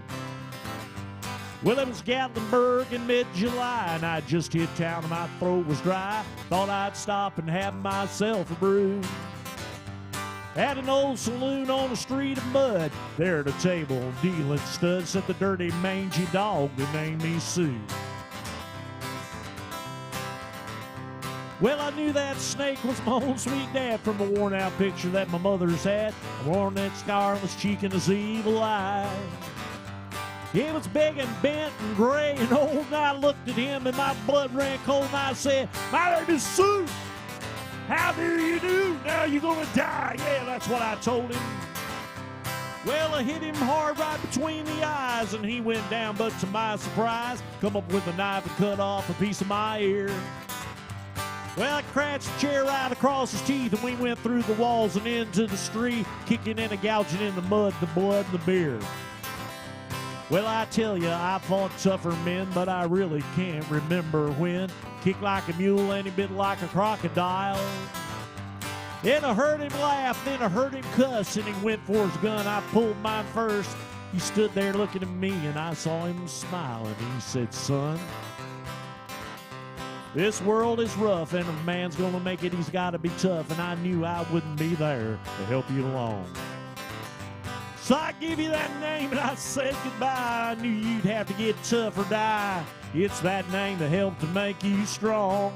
Well, it was Gatlinburg in mid-July, and I just hit town and my throat was dry. Thought I'd stop and have myself a brew. At an old saloon on a street of mud, there at a table dealing studs, sat the dirty, mangy dog that named me Sue. Well, I knew that snake was my own sweet dad from a worn-out picture that my mother's had. A worn that scarless cheek and his evil eye. He was big and bent and gray and old, and I looked at him and my blood ran cold, and I said, "My name is Sue. How do you do? Now you're gonna die." Yeah, that's what I told him. Well, I hit him hard right between the eyes, and he went down, but to my surprise, come up with a knife and cut off a piece of my ear. Well, I crashed the chair right across his teeth, and we went through the walls and into the street, kicking and gouging in the mud, the blood, and the beer. Well, I tell you, I fought tougher men, but I really can't remember when. Kicked like a mule and he bit like a crocodile. Then I heard him laugh, then I heard him cuss, and he went for his gun. I pulled mine first. He stood there looking at me, and I saw him smile, and he said, "Son, this world is rough, and if a man's gonna make it, he's gotta be tough." And I knew I wouldn't be there to help you along. So I give you that name and I said goodbye. I knew you'd have to get tough or die. It's that name that helped to make you strong.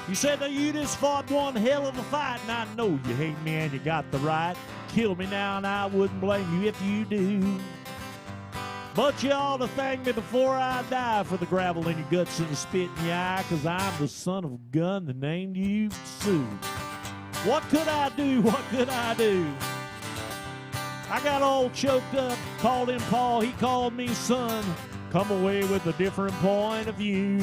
You said that you just fought one hell of a fight, and I know you hate me and you got the right. Kill me now and I wouldn't blame you if you do. But you ought to thank me before I die for the gravel in your guts and the spit in your eye, 'cause I'm the son of a gun that named you Sue. What could I do? What could I do? I got all choked up, called him Paul, he called me son. Come away with a different point of view.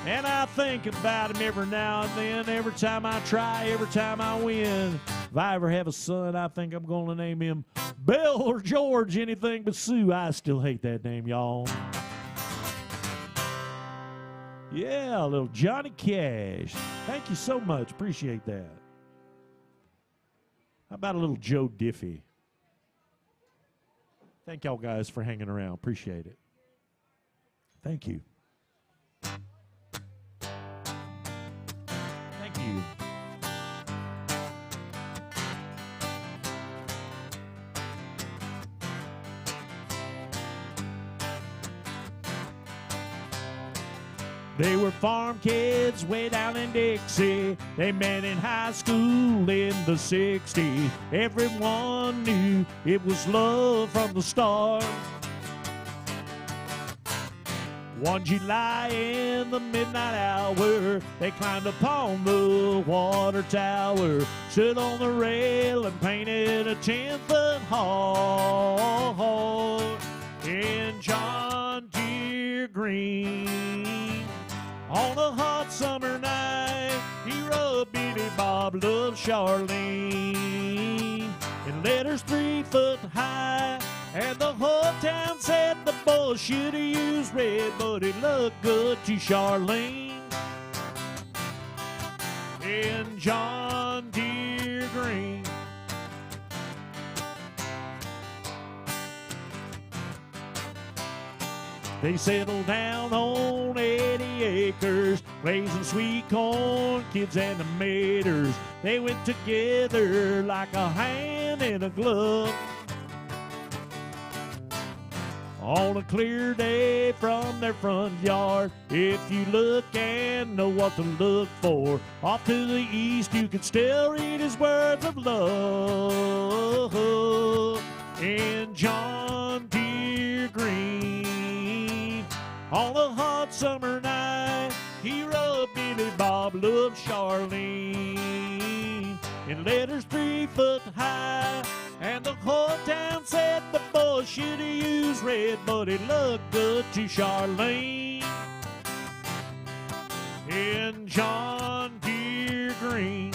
And I think about him every now and then, every time I try, every time I win. If I ever have a son, I think I'm going to name him Bill or George, anything but Sue. I still hate that name, y'all. Yeah, a little Johnny Cash. Thank you so much. Appreciate that. How about a little Joe Diffie? Thank y'all guys for hanging around. Appreciate it. Thank you. Thank you. They were farm kids way down in Dixie. They met in high school in the 60s. Everyone knew it was love from the start. One July in the midnight hour, they climbed upon the water tower, stood on the rail and painted a 10-foot heart in John Deere green. On a hot summer night, he wrote Billy Bob loved Charlene in letters 3 foot high. And the whole town said the boy should have used red, but it looked good to Charlene in John Deere green. They settled down on 80 acres, raising sweet corn, kids and the maters. They went together like a hand in a glove. On a clear day from their front yard, if you look and know what to look for, off to the east you can still read his words of love in John Deere green. On a hot summer night, he wrote Billy Bob loved Charlene in letters 3 foot high. And the whole town said the boy should have used red, but it looked good to Charlene in John Deere green.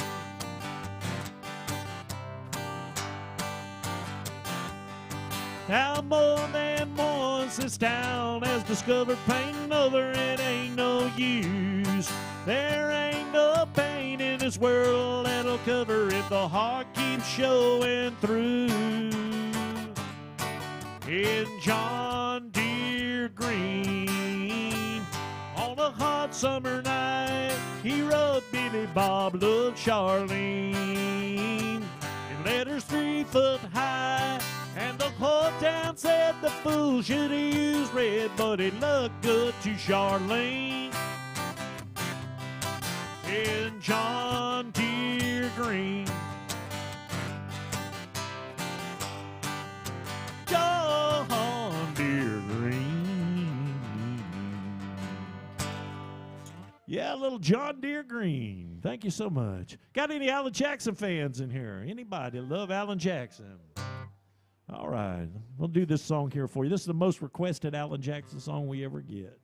Now more than once this town has discovered pain, another it ain't no use. There ain't no pain in this world that'll cover if the heart keeps showing through. In John Deere green, on a hot summer night, he wrote Billy Bob loved Charlene in letters 3 foot high. And the whole town said the fool should have used red, but it looked good to Charlene in John Deere green. John Deere green. Yeah, a little John Deere green. Thank you so much. Got any Alan Jackson fans in here? Anybody love Alan Jackson? All right, we'll do this song here for you. This is the most requested Alan Jackson song we ever get.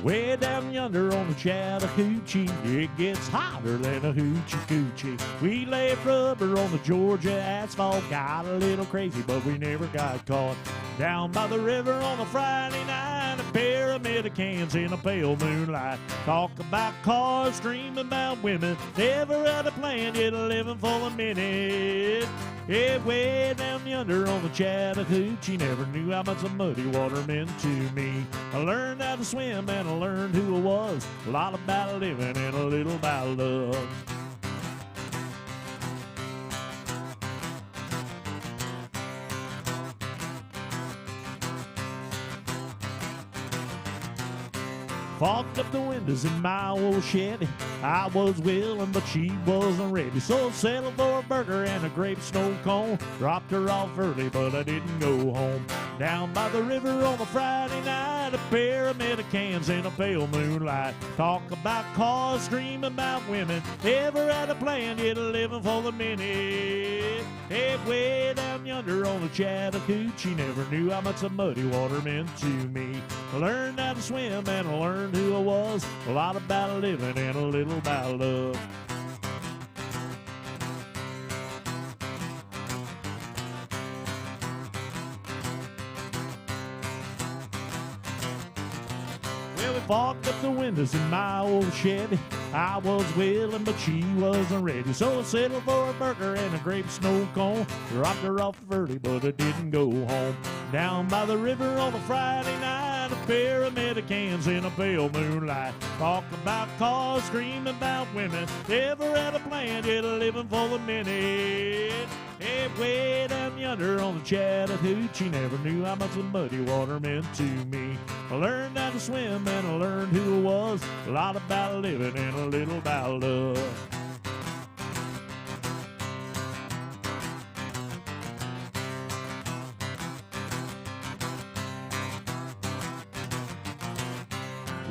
Way down yonder on the Chattahoochee, it gets hotter than a hoochie coochie. We laid rubber on the Georgia asphalt, got a little crazy, but we never got caught. Down by the river on a Friday night, a pair of Medicans in a pale moonlight. Talk about cars, dream about women, never had a plan, yet living for the minute. Yeah, way down yonder on the Chattahoochee, never knew how much the muddy water meant to me. I learned how to swim and I learned who I was, a lot about living and a little about love. Fogged up the windows in my old Chevy. I was willing, but she wasn't ready. So I settled for a burger and a grape snow cone. Dropped her off early, but I didn't go home. Down by the river on a Friday night, a pair of Medicans in a pale moonlight. Talk about cars, dream about women. Never had a plan, yet living for the minute. Hey, way down yonder on the Chattahoochee, never knew how much the muddy water meant to me. I learned how to swim and I learned who I was, a lot about living and a little about love. Well, we fogged up the windows in my old Chevy. I was willing, but she wasn't ready. So I settled for a burger and a grape snow cone. Dropped her off early, but I didn't go home. Down by the river on a Friday night, night, a pair of Americans in a pale moonlight. Talk about cars, scream about women. Never had a plan, yet a living for the minute. Hey, way down yonder on the Chattahoochee, never knew how much the muddy water meant to me. I learned how to swim and I learned who I was. A lot about living and a little about love.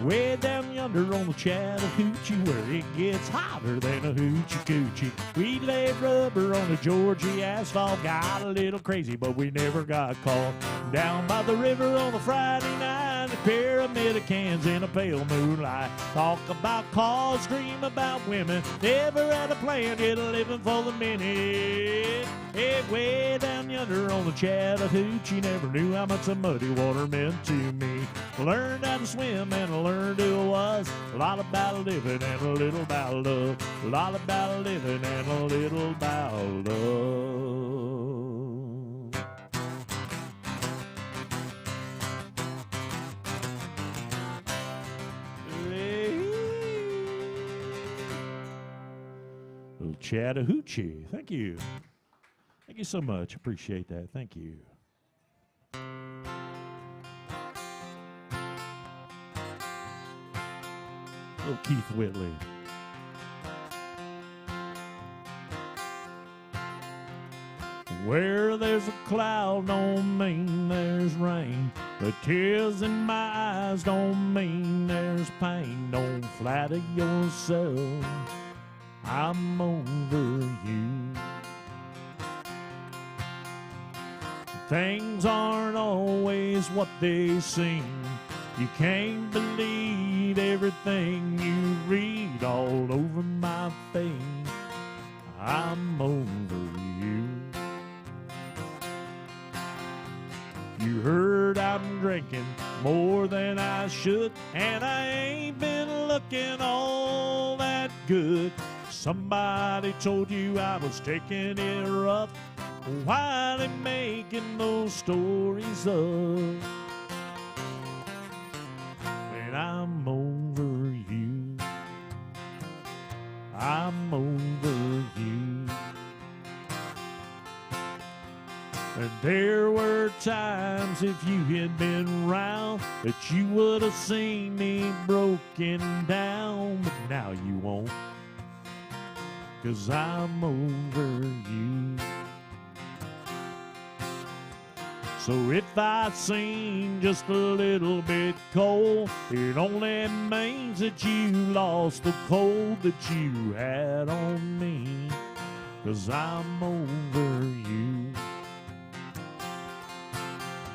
Way down yonder on the Chattahoochee, where it gets hotter than a hoochie coochie. We laid rubber on the Georgia asphalt, got a little crazy, but we never got caught. Down by the river on a Friday night, a pair of Americans in a pale moonlight. Talk about cars, scream about women. Never had a plan, yet a living for the minute. Hey, way down yonder on the Chattahoochee, never knew how much the muddy water meant to me. Learned how to swim and I learned who I was. A lot about living and a little about love. A lot about living and a little about love. Little Chattahoochee. Thank you. Thank you so much. Appreciate that. Thank you. Little Keith Whitley. Where there's a cloud don't mean there's rain. The tears in my eyes don't mean there's pain. Don't flatter yourself, I'm over you. Things aren't always what they seem. You can't believe everything you read all over my face. I'm over you. You heard I'm drinking more than I should, and I ain't been looking all that good. Somebody told you I was taking it rough. Why they making those stories up? And I'm over you. I'm over you. And there were times if you had been around that you would have seen me broken down, but now you won't, 'cause I'm over you. So if I seem just a little bit cold, it only means that you lost the cold that you had on me, 'cause I'm over you.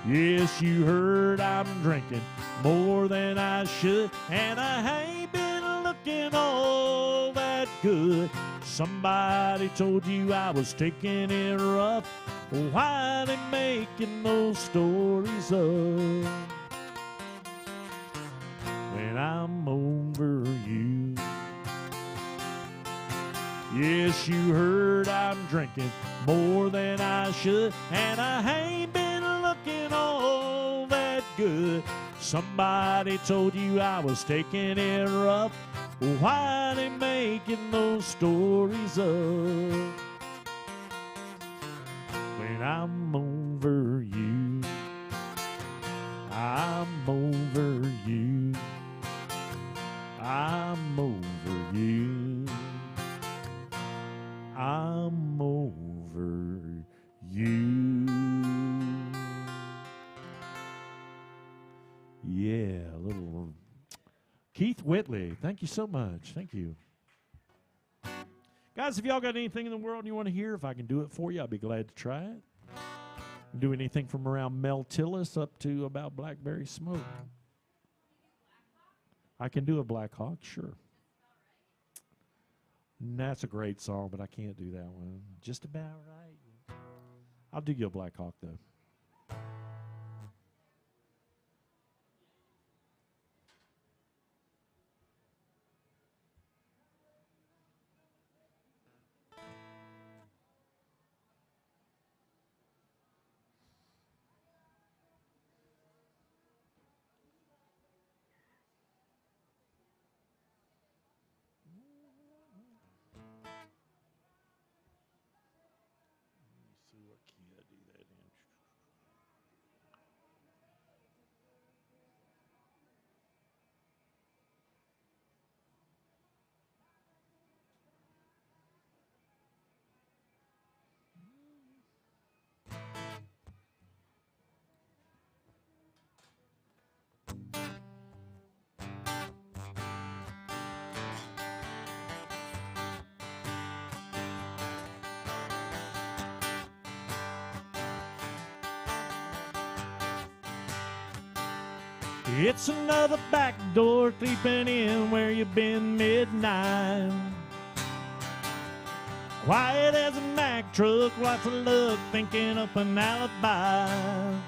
Yes, you heard I'm drinking more than I should, and I ain't been looking all that good. Somebody told you I was taking it rough. Why they making those stories up? When I'm over you. Yes, you heard I'm drinking more than I should, and I ain't been looking all that good. Somebody told you I was taking it rough. Why they making those stories up? When I'm over you, I'm over you, I'm over you, I'm over you. Yeah, a little Keith Whitley. Thank you so much. Thank you. Guys, if y'all got anything in the world you want to hear, if I can do it for you, I'll be glad to try it. Do anything from around Mel Tillis up to about Blackberry Smoke. I can do a Black Hawk, sure. That's a great song, but I can't do that one. Just about right. I'll do you a Black Hawk, though. It's another back door creeping in where you've been midnight. Quiet as a Mack truck, lots of luck, thinking up an alibi.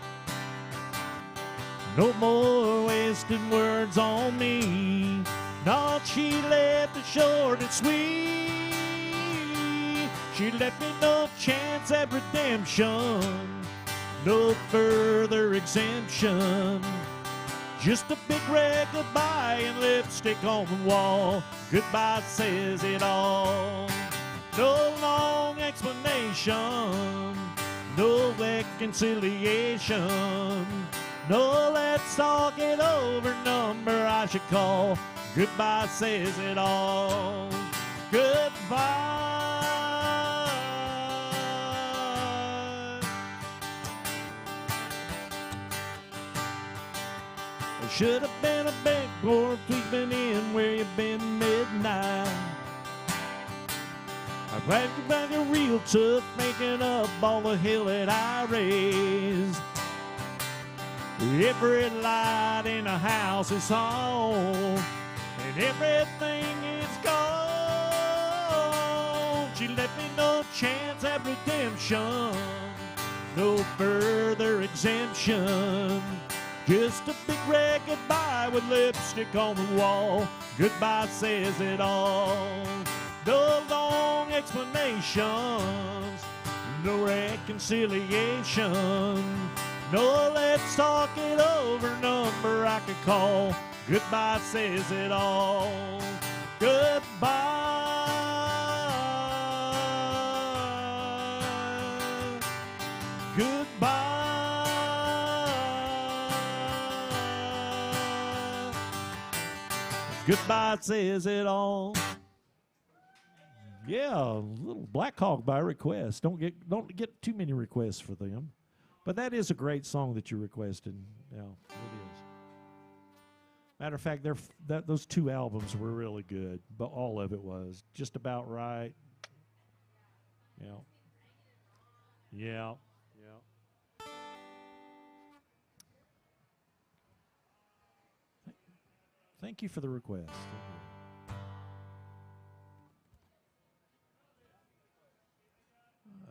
No more wasted words on me. No, she left it short and sweet. She left me no chance at redemption, no further exemption. Just a big red goodbye and lipstick on the wall. Goodbye says it all. No long explanation, no reconciliation. No, let's talk it over, number I should call. Goodbye says it all. Goodbye. There should have been a big door creeping in where you've been midnight. I'm glad you're back a real tough, making up all the hell that I raised. Every light in the house is on, and everything is gone. She left me no chance at redemption, no further exemption. Just a big red goodbye with lipstick on the wall. Goodbye says it all. No long explanations, no reconciliation. No, let's talk it over, number I could call. Goodbye says it all. Goodbye. Goodbye. Goodbye says it all. Yeah, a little Black Hawk by request. Don't get too many requests for them. But that is a great song that you requested. Yeah, it is. Matter of fact, those two albums were really good, but all of it was just about right. Yeah. Yeah. Yeah. Thank you for the request.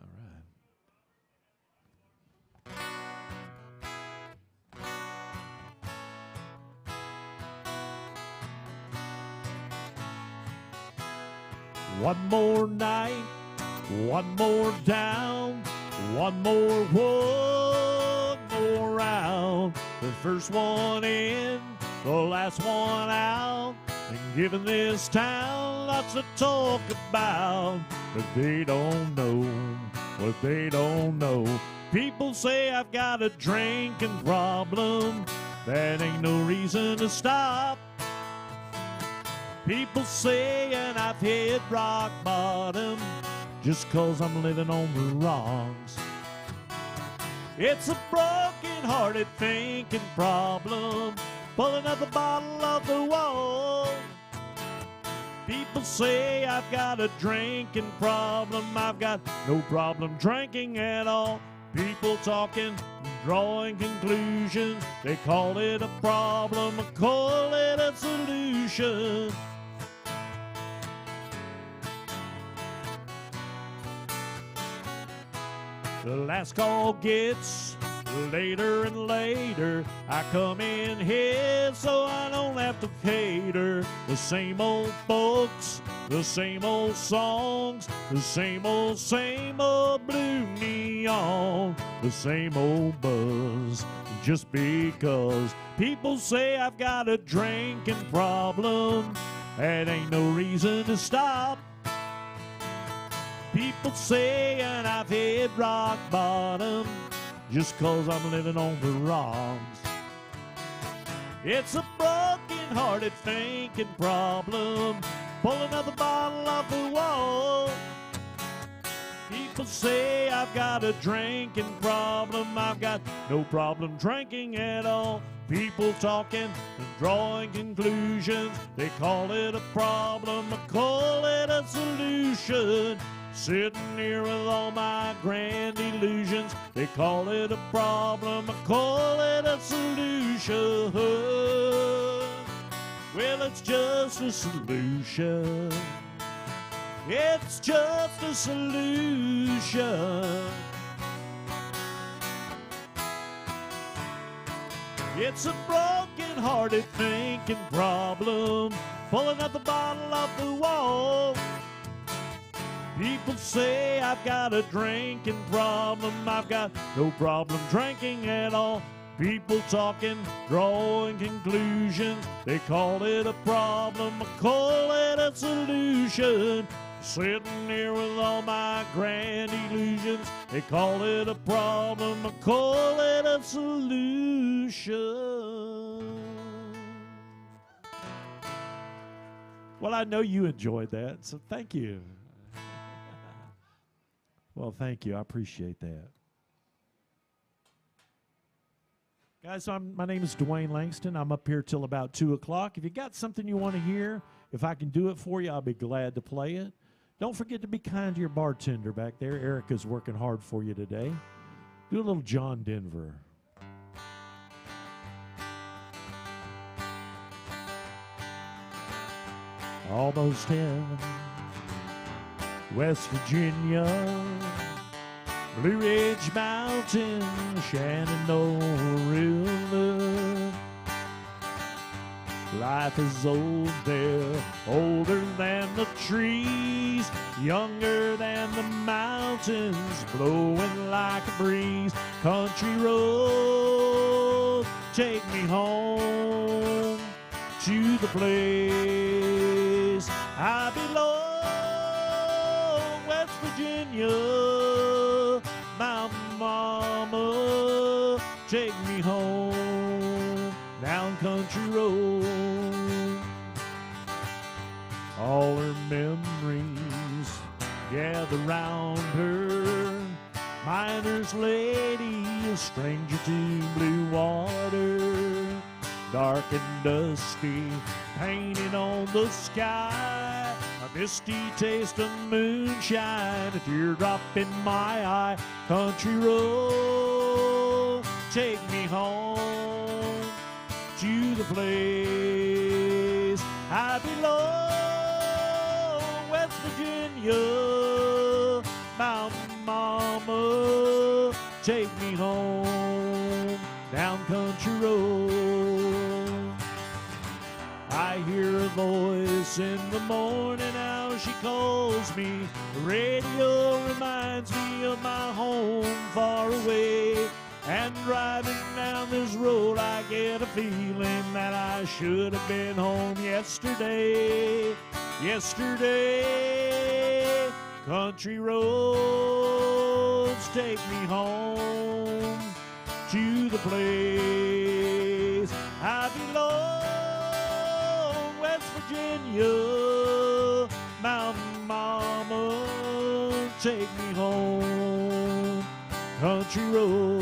All right. One more night, one more down, one more round. The first one in, the last one out. And giving this town lots to talk about. But they don't know what they don't know. People say I've got a drinking problem. That ain't no reason to stop. People saying I've hit rock bottom just 'cause I'm living on the wrongs. It's a broken-hearted thinking problem, pulling up the bottle off the wall. People say I've got a drinking problem. I've got no problem drinking at all. People talking, drawing conclusions. They call it a problem, I call it a solution. The last call gets later and later. I come in here so I don't have to cater. The same old folks, the same old songs, the same old blue neon, the same old buzz. Just because people say I've got a drinking problem, that ain't no reason to stop. People saying I've hit rock bottom just 'cause I'm living on the wrongs. It's a broken-hearted thinking problem, pulling another bottle off the wall. People say I've got a drinking problem. I've got no problem drinking at all. People talking and drawing conclusions. They call it a problem, I call it a solution. Sitting here with all my grand illusions. They call it a problem, I call it a solution. Well, it's just a solution. It's just a solution. It's a broken-hearted thinking problem, pulling up the bottle off the wall. People say I've got a drinking problem. I've got no problem drinking at all. People talking, drawing conclusions. They call it a problem, I call it a solution. Sitting here with all my grand illusions. They call it a problem, I call it a solution. Well, I know you enjoyed that, so thank you. Well, thank you. I appreciate that. Guys, my name is Dwayne Langston. I'm up here till about 2 o'clock. If you got something you want to hear, if I can do it for you, I'll be glad to play it. Don't forget to be kind to your bartender back there. Erica's working hard for you today. Do a little John Denver. Almost heaven, West Virginia, Blue Ridge Mountain, Shenandoah River. Life is old there, older than the trees, younger than the mountains, blowing like a breeze. Country road, take me home to the place I belong. West Virginia, Mountain Mama, take me home down country road. All her memories gather round her. Miner's lady, a stranger to blue water. Dark and dusty, painted on the sky. A misty taste of moonshine, a teardrop in my eye. Country road, take me home to the place I belong. West Virginia, Mountain Mama, take me home down country road. I hear a voice in the morning, how she calls me. The radio reminds me of my home far away. And driving down this road, I get a feeling that I should have been home yesterday. Yesterday, country roads take me home to the place I belong. West Virginia, Mountain Mama, take me home, country road.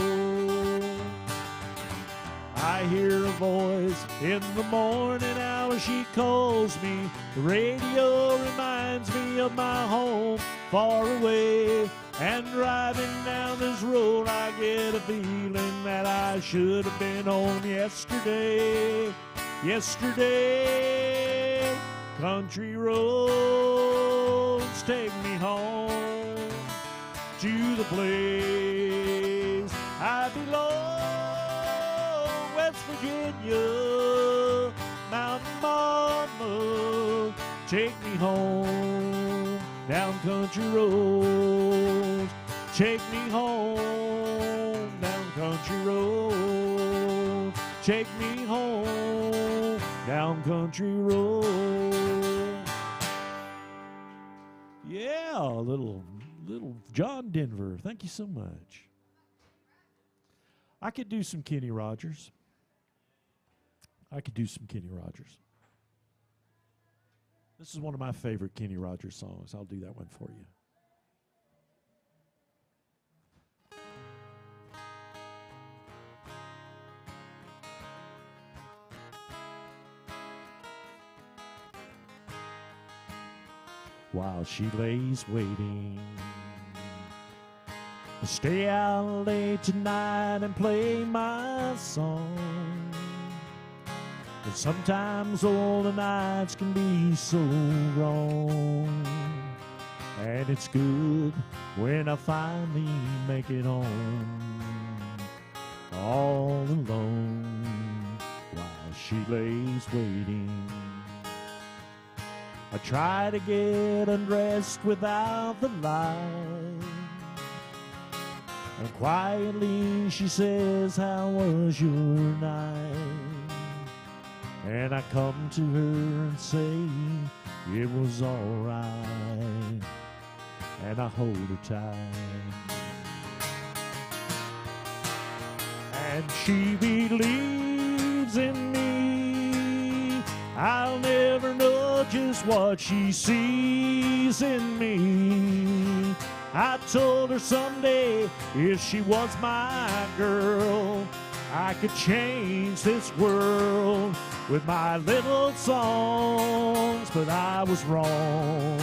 I hear a voice in the morning, how she calls me. The radio reminds me of my home far away. And driving down this road, I get a feeling that I should have been home yesterday. Yesterday, country roads take me home to the place I belong. West Virginia, Mountain Mama, take me home down country roads. Take me home down country roads. Take me home down country road. Yeah, a little John Denver. Thank you so much. I could do some Kenny Rogers. This is one of my favorite Kenny Rogers songs. I'll do that one for you. while she lays waiting. Stay out late tonight and play my song. And sometimes all the nights can be so wrong. And it's good when I finally make it home, all alone while she lays waiting. I try to get undressed without the light, and quietly she says, how was your night? And I come to her and say, it was alright, and I hold her tight. And she believes in me. I'll never know just what she sees in me. I told her someday if she was my girl, I could change this world with my little songs, but I was wrong.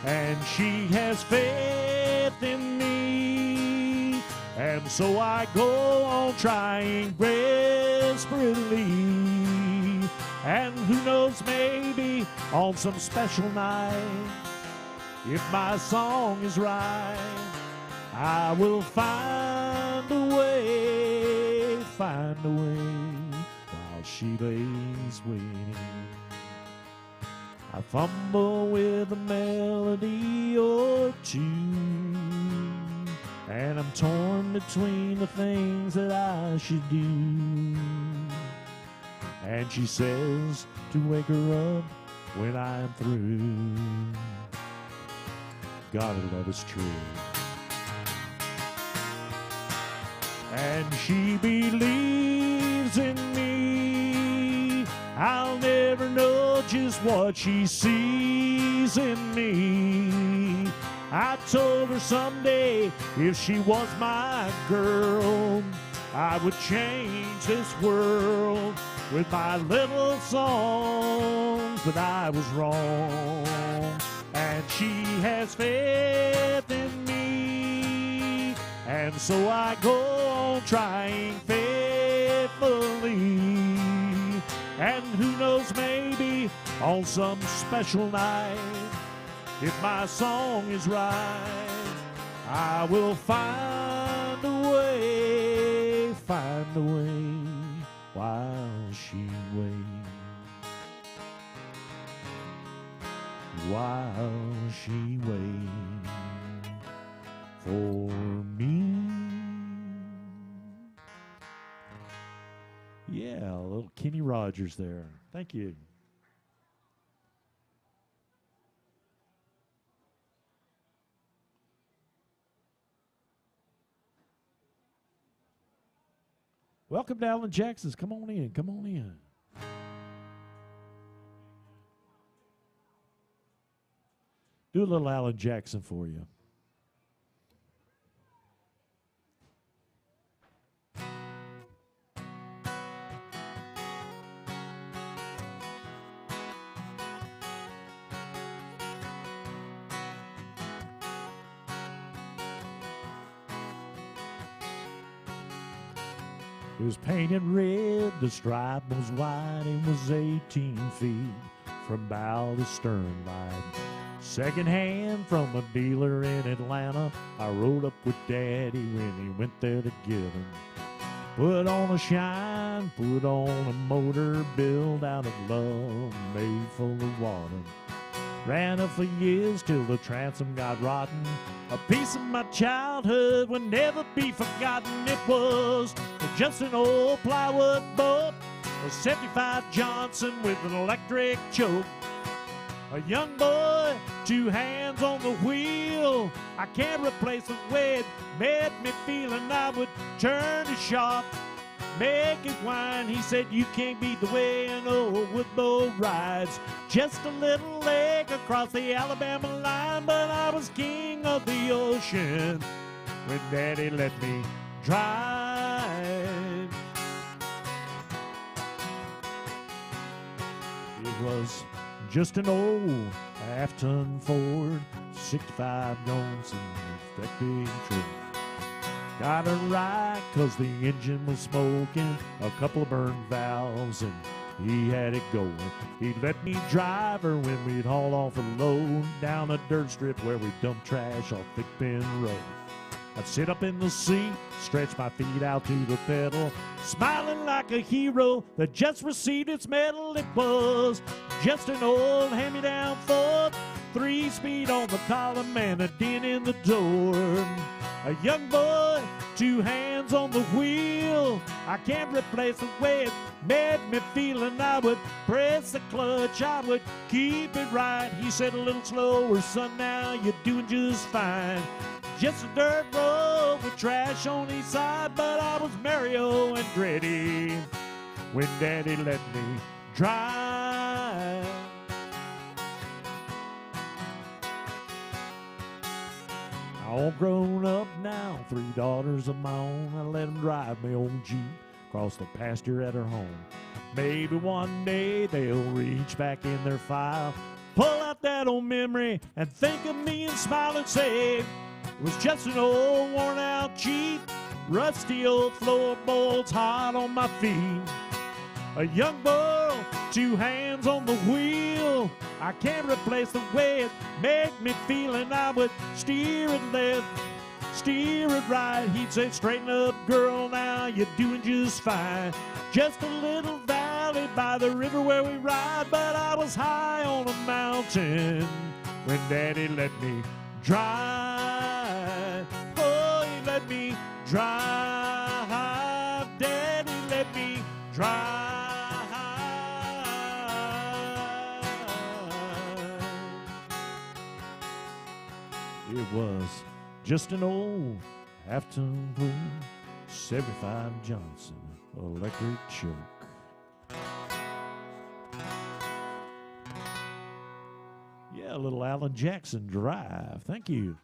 And she has faith in me, and so I go on trying desperately. And who knows, maybe on some special night, if my song is right, I will find a way, while she lays waiting. I fumble with a melody or two, and I'm torn between the things that I should do. And she says to wake her up when I'm through. Gotta love is true. And she believes in me. I'll never know just what she sees in me. I told her someday if she was my girl, I would change this world with my little songs, but I was wrong. And she has faith in me, and so I go on trying faithfully. And who knows, maybe on some special night, if my song is right, I will find a way, while she waits, while she waits for me. Yeah, a little Kenny Rogers there. Thank you. Welcome to Alan Jackson's. Come on in. Come on in. Do a little Alan Jackson for you. It was painted red, the stripe was white, it was 18 feet from bow to stern line. Second hand from a dealer in Atlanta, I rode up with Daddy when he went there to get him. Put on a shine, put on a motor, built out of love, made full of water. Ran her for years till the transom got rotten. A piece of my childhood will never be forgotten. It was just an old plywood boat, a 75 Johnson with an electric choke. A young boy, 2 hands on the wheel. I can't replace the way it made me feel, and I would turn the shop, make it whine. He said, you can't beat the way an old woodboat rides. Just a little lake across the Alabama line, but I was king of the ocean when Daddy let me drive. It was just an old half-ton Ford, 65 Johnson, that big truck. Got it right 'cause the engine was smoking, a couple of burned valves, and he had it going. He'd let me drive her when we'd haul off a load down a dirt strip where we'd dump trash off Thick Bend Road. I'd sit up in the seat, stretch my feet out to the pedal, smiling like a hero that just received its medal. It was just an old hand-me-down Ford, 3-speed on the column and a dent in the door. A young boy, 2 hands on the wheel. I can't replace the way it made me feel, and I would press the clutch, I would keep it right. He said, a little slower, son, now you're doing just fine. Just a dirt road with trash on each side, but I was Mario Andretti when Daddy let me drive. All grown up now, 3 daughters of my own. I let them drive my old Jeep across the pasture at her home. Maybe one day they'll reach back in their file, pull out that old memory and think of me and smile and say, it was just an old worn out Jeep, rusty old floorboards hot on my feet. A young boy, 2 hands on the wheel. I can't replace the way it made me feel, and I would steer it left, steer it right. He'd say, straighten up, girl, now you're doing just fine. Just a little valley by the river where we ride, but I was high on a mountain when Daddy let me drive. Oh, he let me drive. Daddy let me drive. It was just an old half-ton blue 75 Johnson electric choke. Yeah, a little Alan Jackson Drive. Thank you.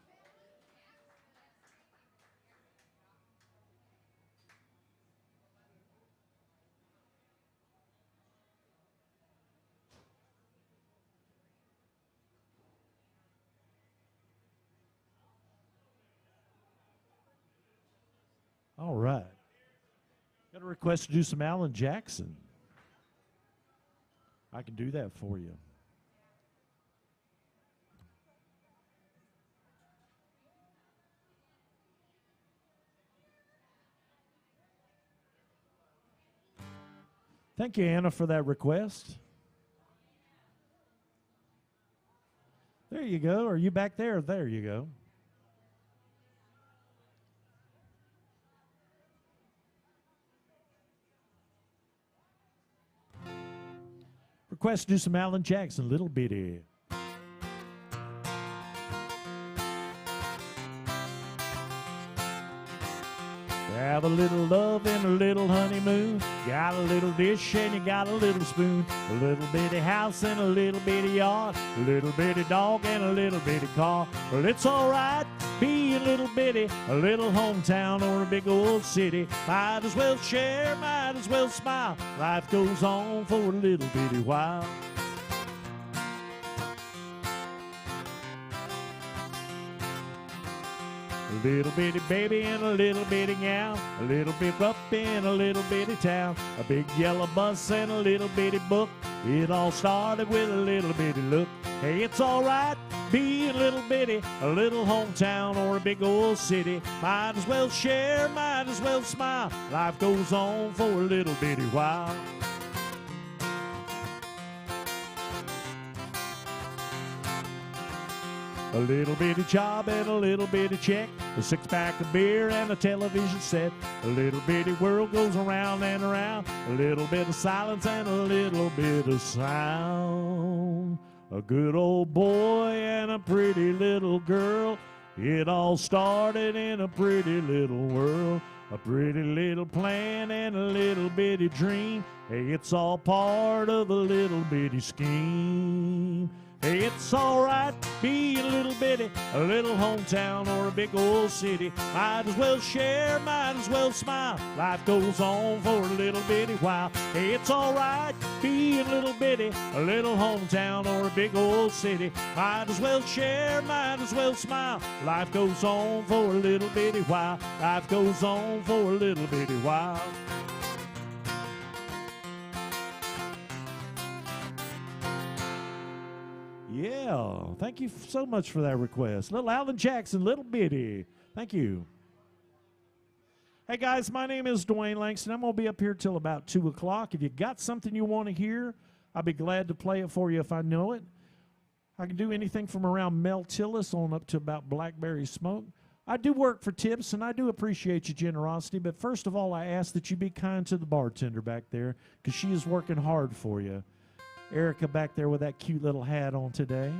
All right. Got a request to do some Alan Jackson. I can do that for you. Thank you, Anna, for that request. There you go. Are you back there? There you go. Request to do some Alan Jackson, Little Bitty. Have a little love and a little honeymoon. Got a little dish and you got a little spoon. A little bitty house and a little bitty yard. A little bitty dog and a little bitty car. Well, it's all right, be a little bitty. A little hometown or a big old city. Might as well share, might as well smile. Life goes on for a little bitty while. A little bitty baby and a little bitty gal, a little bit up in a little bitty town, a big yellow bus and a little bitty book. It all started with a little bitty look. Hey, it's all right, be a little bitty, a little hometown or a big old city. Might as well share, might as well smile. Life goes on for a little bitty while. A little bitty job and a little bitty check, a 6-pack of beer and a television set. A little bitty world goes around and around, a little bit of silence and a little bit of sound. A good old boy and a pretty little girl, it all started in a pretty little world. A pretty little plan and a little bitty dream, hey, it's all part of a little bitty scheme. Hey, it's alright, be a little bitty, a little hometown or a big old city. Might as well share, might as well smile. Life goes on for a little bitty while. Hey, it's alright, be a little bitty, a little hometown or a big old city. Might as well share, might as well smile. Life goes on for a little bitty while. Life goes on for a little bitty while. Yeah, thank you so much for that request. Little Alvin Jackson, Little Bitty. Thank you. Hey guys, my name is Dwayne Langston. I'm going to be up here till about 2 o'clock. If you got something you want to hear, I'll be glad to play it for you if I know it. I can do anything from around Mel Tillis on up to about Blackberry Smoke. I do work for tips, and I do appreciate your generosity, but first of all, I ask that you be kind to the bartender back there because she is working hard for you. Erica back there with that cute little hat on today.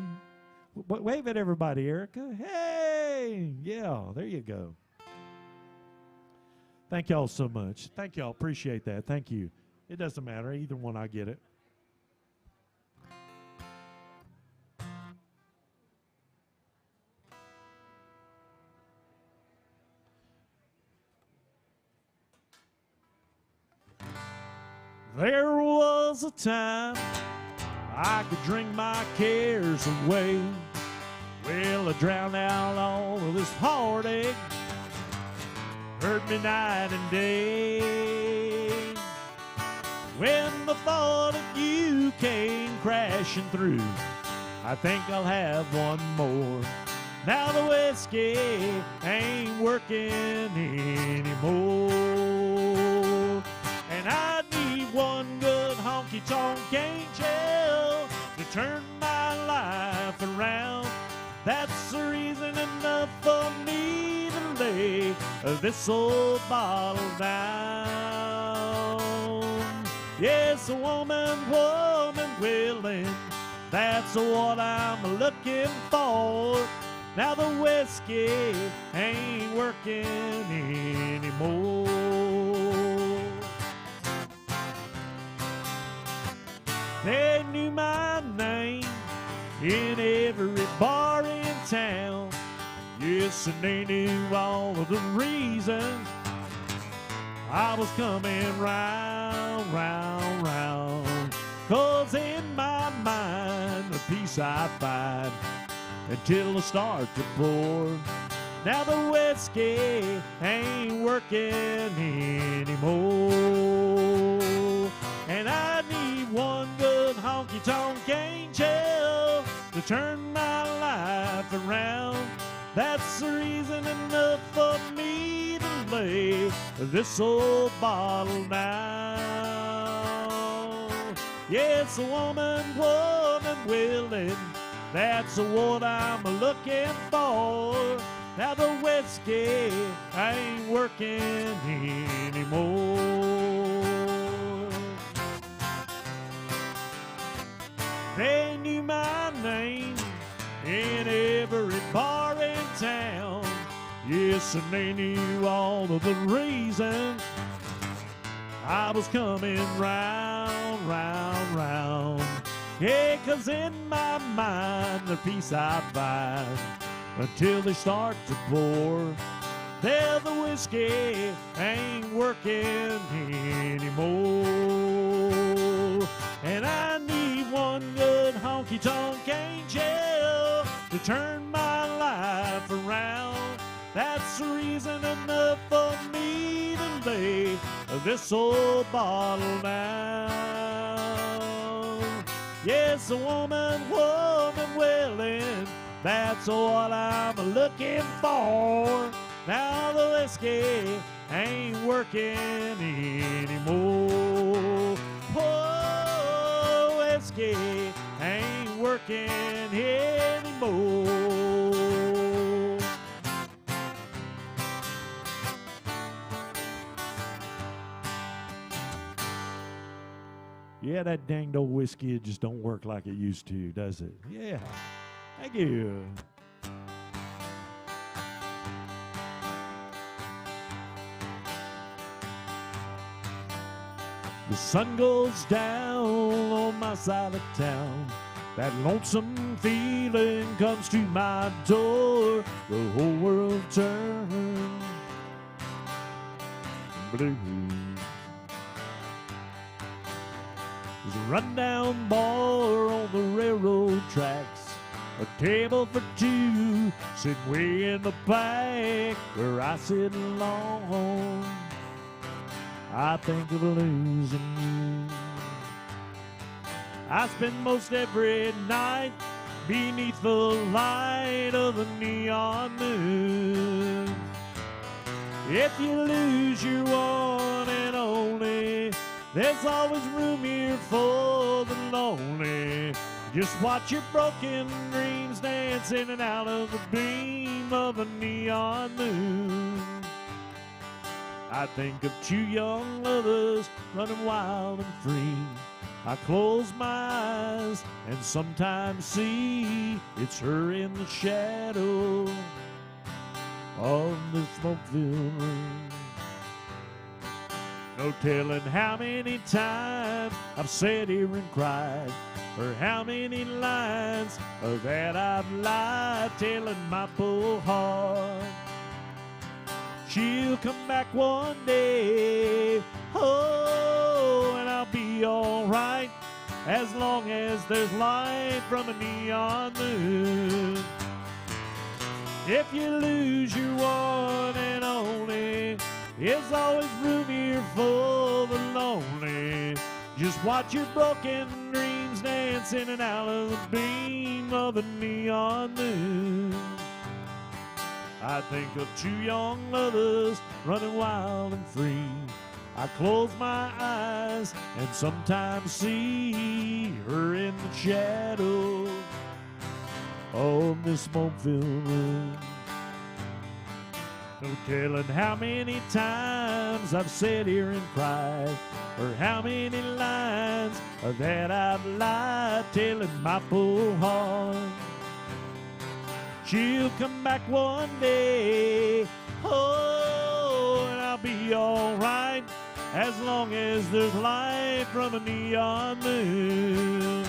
Wave at everybody, Erica. Hey! Yeah, there you go. Thank y'all so much. Thank y'all. Appreciate that. Thank you. It doesn't matter. Either one, I get it. There was a time I could drink my cares away. Well, I drowned out all of this heartache, hurt me night and day. When the thought of you came crashing through, I think I'll have one more. Now the whiskey ain't working anymore, and I need one good honky-tonk angel to turn my life around. That's the reason enough for me to lay this old bottle down. Yes, a woman willing, that's what I'm looking for. Now the whiskey ain't working anymore. They knew my name in every bar in town. Yes, and they knew all of the reasons I was coming round, round, round. 'Cause in my mind, the peace I find until I start to pour. Now the whiskey ain't working anymore, and I need one good honky-tonk angel to turn my life around. That's the reason enough for me to lay this old bottle down. Yes, a woman willing, that's what I'm looking for. Now the whiskey ain't working anymore. They knew my name in every bar in town. Yes, and they knew all of the reasons I was coming round, round, round. Yeah, 'cause in my mind, the peace I find until they start to pour. There, the whiskey ain't working anymore, and I need one good honky-tonk angel to turn my life around. That's the reason enough for me to lay this old bottle down. Yes, a woman willing, that's what I'm looking for. Now the whiskey ain't working anymore. Oh, whiskey ain't working anymore. Yeah, that danged old whiskey, it just don't work like it used to, does it? Yeah. Thank you. The sun goes down on my side of town. That lonesome feeling comes to my door. The whole world turns blue. There's a rundown bar on the railroad tracks, a table for two, sitting way in the back where I sit alone. I think of losing you. I spend most every night beneath the light of the neon moon. If you lose your one and only, there's always room here for the lonely. Just watch your broken dreams dance in and out of the beam of a neon moon. I think of two young lovers running wild and free. I close my eyes and sometimes see it's her in the shadow of the smoke-filled room. No telling how many times I've sat here and cried, or how many lines that I've lied, telling my poor heart she'll come back one day. Oh, and I'll be alright as long as there's light from a neon moon. If you lose your one and only, there's always room here for the lonely. Just watch your broken dreams dance in and out of the beam of a neon moon. I think of two young lovers running wild and free. I close my eyes and sometimes see her in the shadow of this smoke-filled room. No telling how many times I've sat here and cried, or how many lines that I've lied, telling my poor heart she'll come back one day. Oh, and I'll be alright as long as there's light from a neon moon.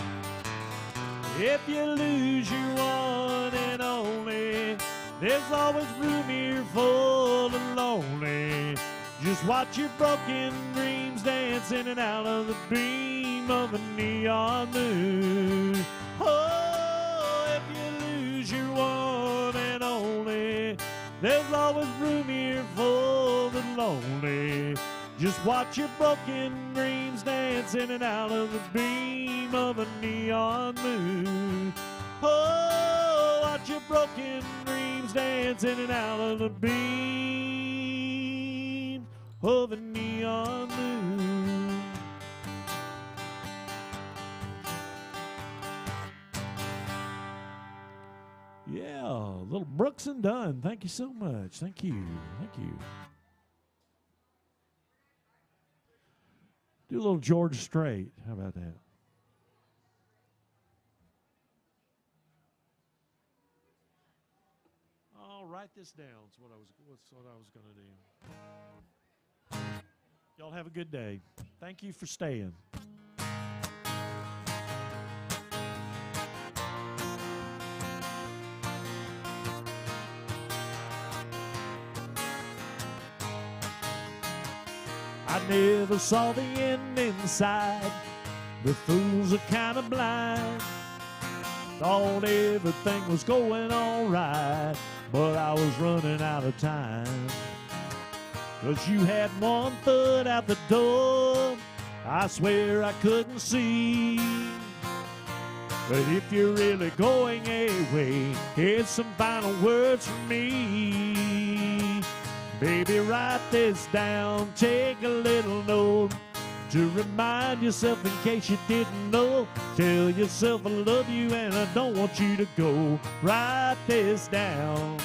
If you lose your one and only, there's always room here for the lonely. Just watch your broken dreams dance in and out of the beam of a neon moon. Oh, if you lose your one and only, there's always room here for the lonely. Just watch your broken dreams dance in and out of the beam of a neon moon. Oh, watch your broken dreams dance in and out of the beam of a neon moon. Yeah, little Brooks and Dunn. Thank you so much. Thank you. Thank you. Do a little George Strait. How about that? I'll write this down. That's what I was going to do. Y'all have a good day. Thank you for staying. I never saw the end inside. The fools are kind of blind. Thought everything was going all right, but I was running out of time. 'Cause you had one foot out the door, I swear I couldn't see. But if you're really going away, here's some final words from me. Baby, write this down, take a little note to remind yourself in case you didn't know. Tell yourself I love you and I don't want you to go. Write this down.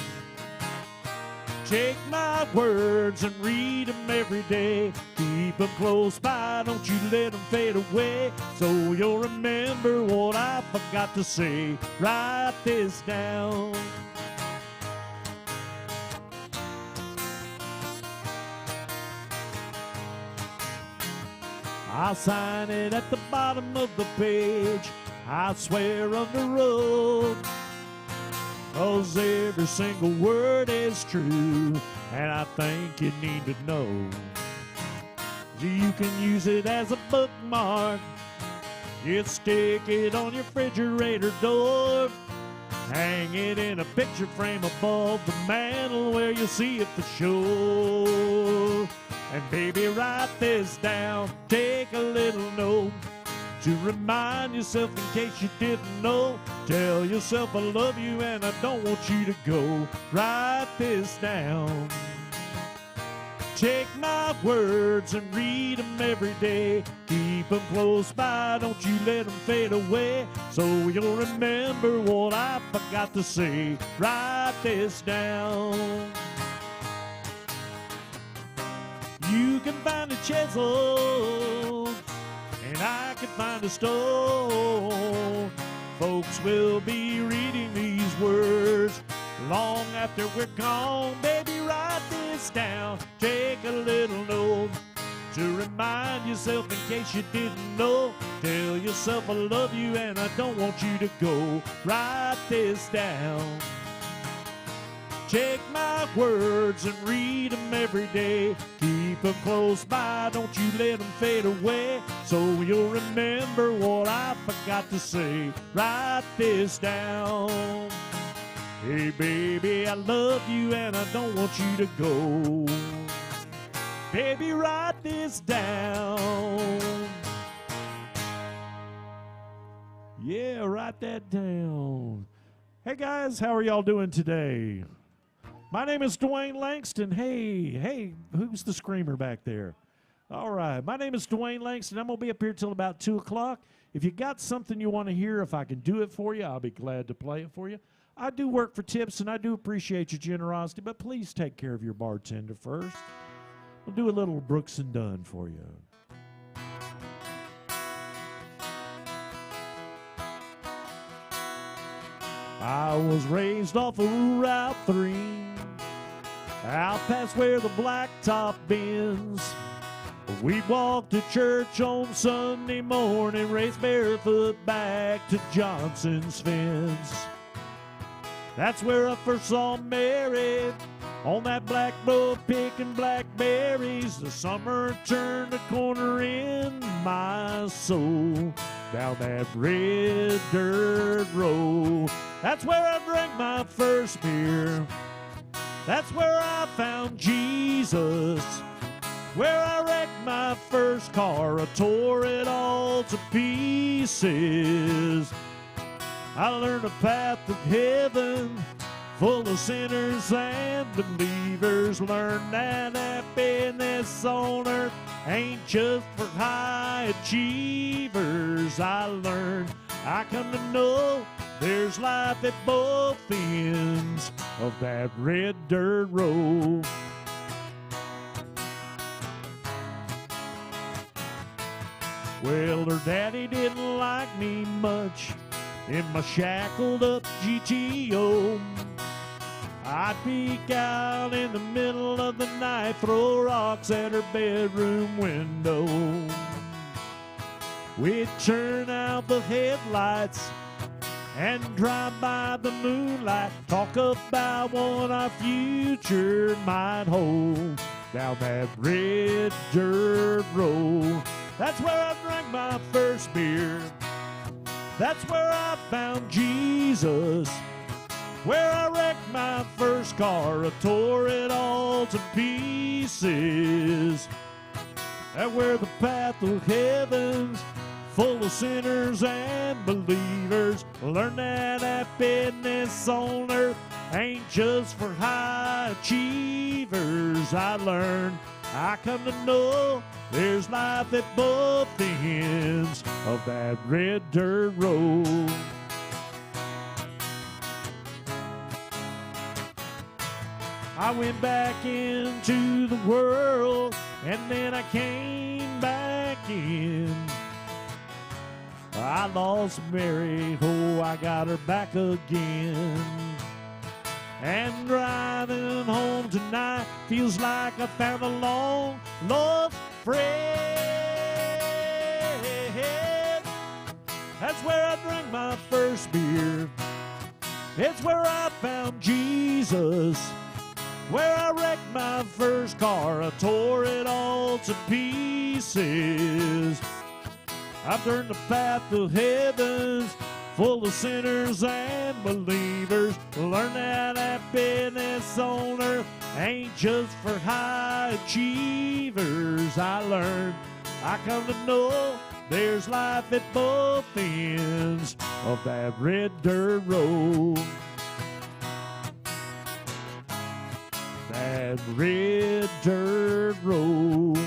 Take my words and read them every day. Keep them close by, don't you let them fade away. So you'll remember what I forgot to say. Write this down. I'll sign it at the bottom of the page. I swear on the road, 'cause every single word is true, and I think you need to know. You can use it as a bookmark. You stick it on your refrigerator door. Hang it in a picture frame above the mantel where you see it for sure. And baby, write this down. Take a little note to remind yourself in case you didn't know. Tell yourself I love you and I don't want you to go. Write this down. Take my words and read them every day. Keep them close by, don't you let them fade away. So you'll remember what I forgot to say. Write this down. You can find a chisel, and I can find a stone. Folks will be reading these words long after we're gone. Baby, write this down. Take a little note to remind yourself in case you didn't know. Tell yourself I love you and I don't want you to go. Write this down. Take my words and read them every day. Keep them close by, don't you let them fade away. So you'll remember what I forgot to say. Write this down. Hey baby, I love you and I don't want you to go. Baby, write this down. Yeah, write that down. Hey guys, how are y'all doing today? My name is Dwayne Langston. Hey, who's the screamer back there? All right, my name is Dwayne Langston. I'm going to be up here till about 2 o'clock. If you got something you want to hear, if I can do it for you, I'll be glad to play it for you. I do work for tips, and I do appreciate your generosity, but please take care of your bartender first. We'll do a little Brooks and Dunn for you. I was raised off of Route 3, out past where the blacktop bends. We'd walk to church on Sunday morning, race barefoot back to Johnson's fence. That's where I first saw Mary, on that black road picking blackberries. The summer turned a corner in my soul, down that red dirt road. That's where I drank my first beer. That's where I found Jesus. Where I wrecked my first car, I tore it all to pieces. I learned a path of heaven, full of sinners and believers. Learned that happiness on earth ain't just for high achievers. I learned, I come to know, there's life at both ends of that red dirt road. Well, her daddy didn't like me much in my shackled up GTO. I'd peek out in the middle of the night, throw rocks at her bedroom window. We'd turn out the headlights and drive by the moonlight, talk about what our future might hold down that red dirt road. That's where I drank my first beer. That's where I found Jesus. Where I wrecked my first car, I tore it all to pieces. That's where the path of heaven's full of sinners and believers. Learn that happiness on earth ain't just for high achievers. I learned, I come to know, there's life at both ends of that red dirt road. I went back into the world and then I came back in. I lost Mary, oh, I got her back again. And driving home tonight feels like I found a long lost friend. That's where I drank my first beer. It's where I found Jesus. Where I wrecked my first car, I tore it all to pieces. I've turned the path of heavens full of sinners and believers. Learn that happiness on earth ain't just for high achievers. I learned, I come to know there's life at both ends of that red dirt road. That red dirt road.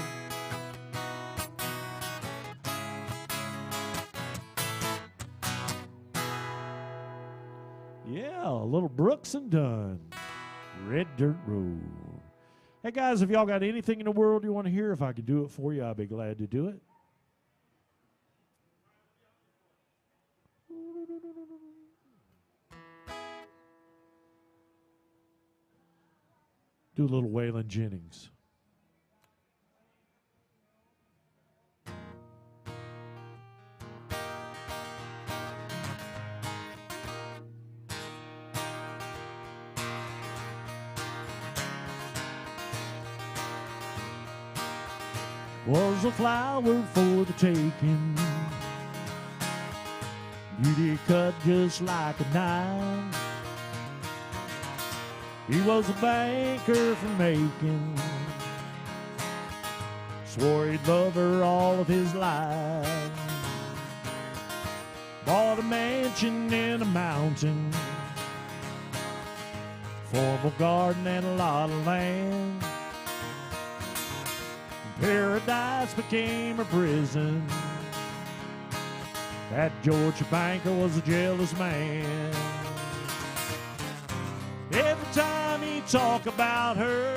Yeah, a little Brooks and Dunn. Red dirt road. Hey guys, if y'all got anything in the world you want to hear, if I could do it for you, I'd be glad to do it. Do a little Waylon Jennings. Was a flower for the taking, beauty cut just like a knife. He was a banker for making, swore he'd love her all of his life. Bought a mansion in a mountain, formal garden and a lot of land. Paradise became a prison. That Georgia banker was a jealous man. Every time he talked about her,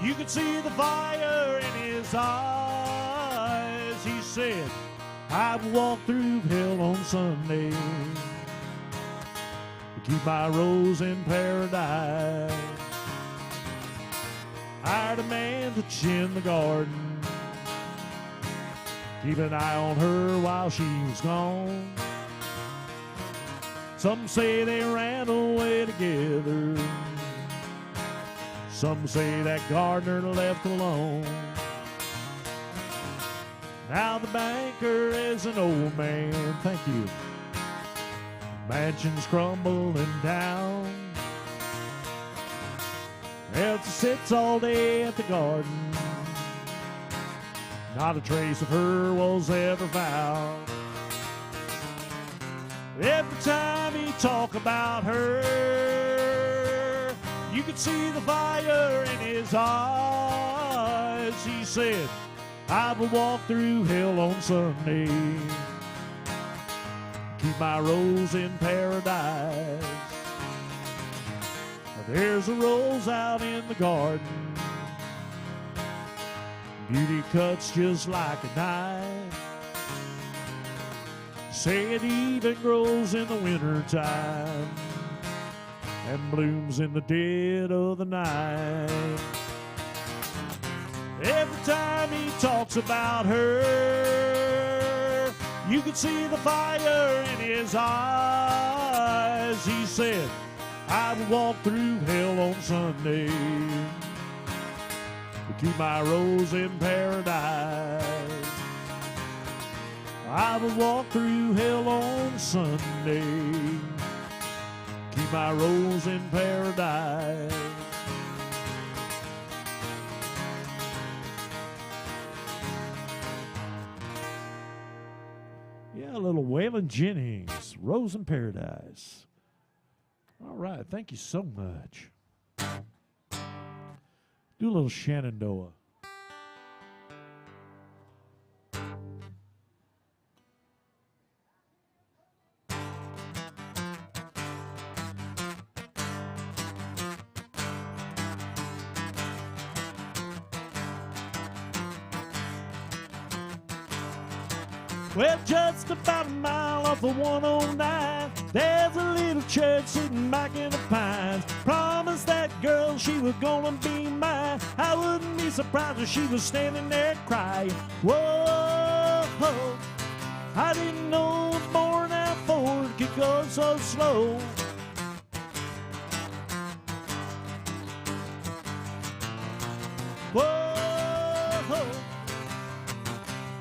you could see the fire in his eyes. He said, I would walk through hell on Sunday to keep my rose in paradise. Hired a man to tend the garden, keep an eye on her while she was gone. Some say they ran away together, some say that gardener left alone. Now the banker is an old man, thank you. Mansion's crumbling down. Elsa sits all day at the garden, not a trace of her was ever found. Every time he talked about her, you could see the fire in his eyes. He said, I will walk through hell on Sunday, keep my rose in paradise. There's a rose out in the garden, beauty cuts just like a knife. Say it even grows in the wintertime and blooms in the dead of the night. Every time he talks about her, you can see the fire in his eyes. He said, I would walk through hell on Sunday to keep my rose in paradise. I would walk through hell on Sunday, keep my rose in paradise. Yeah, a little Waylon Jennings, Rose in Paradise. All right, thank you so much. Do a little Shenandoah. Well, just about a mile off of 109, there's a little church sitting back in the pines. Promised that girl she was gonna be mine. I wouldn't be surprised if she was standing there crying. Whoa, whoa. I didn't know a worn out Ford could go so slow. Whoa,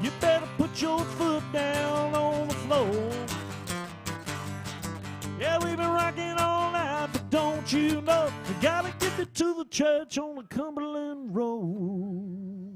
you better put your foot down on the floor. Yeah, we've been rocking all night, but don't you know we gotta get me to the church on the Cumberland Road.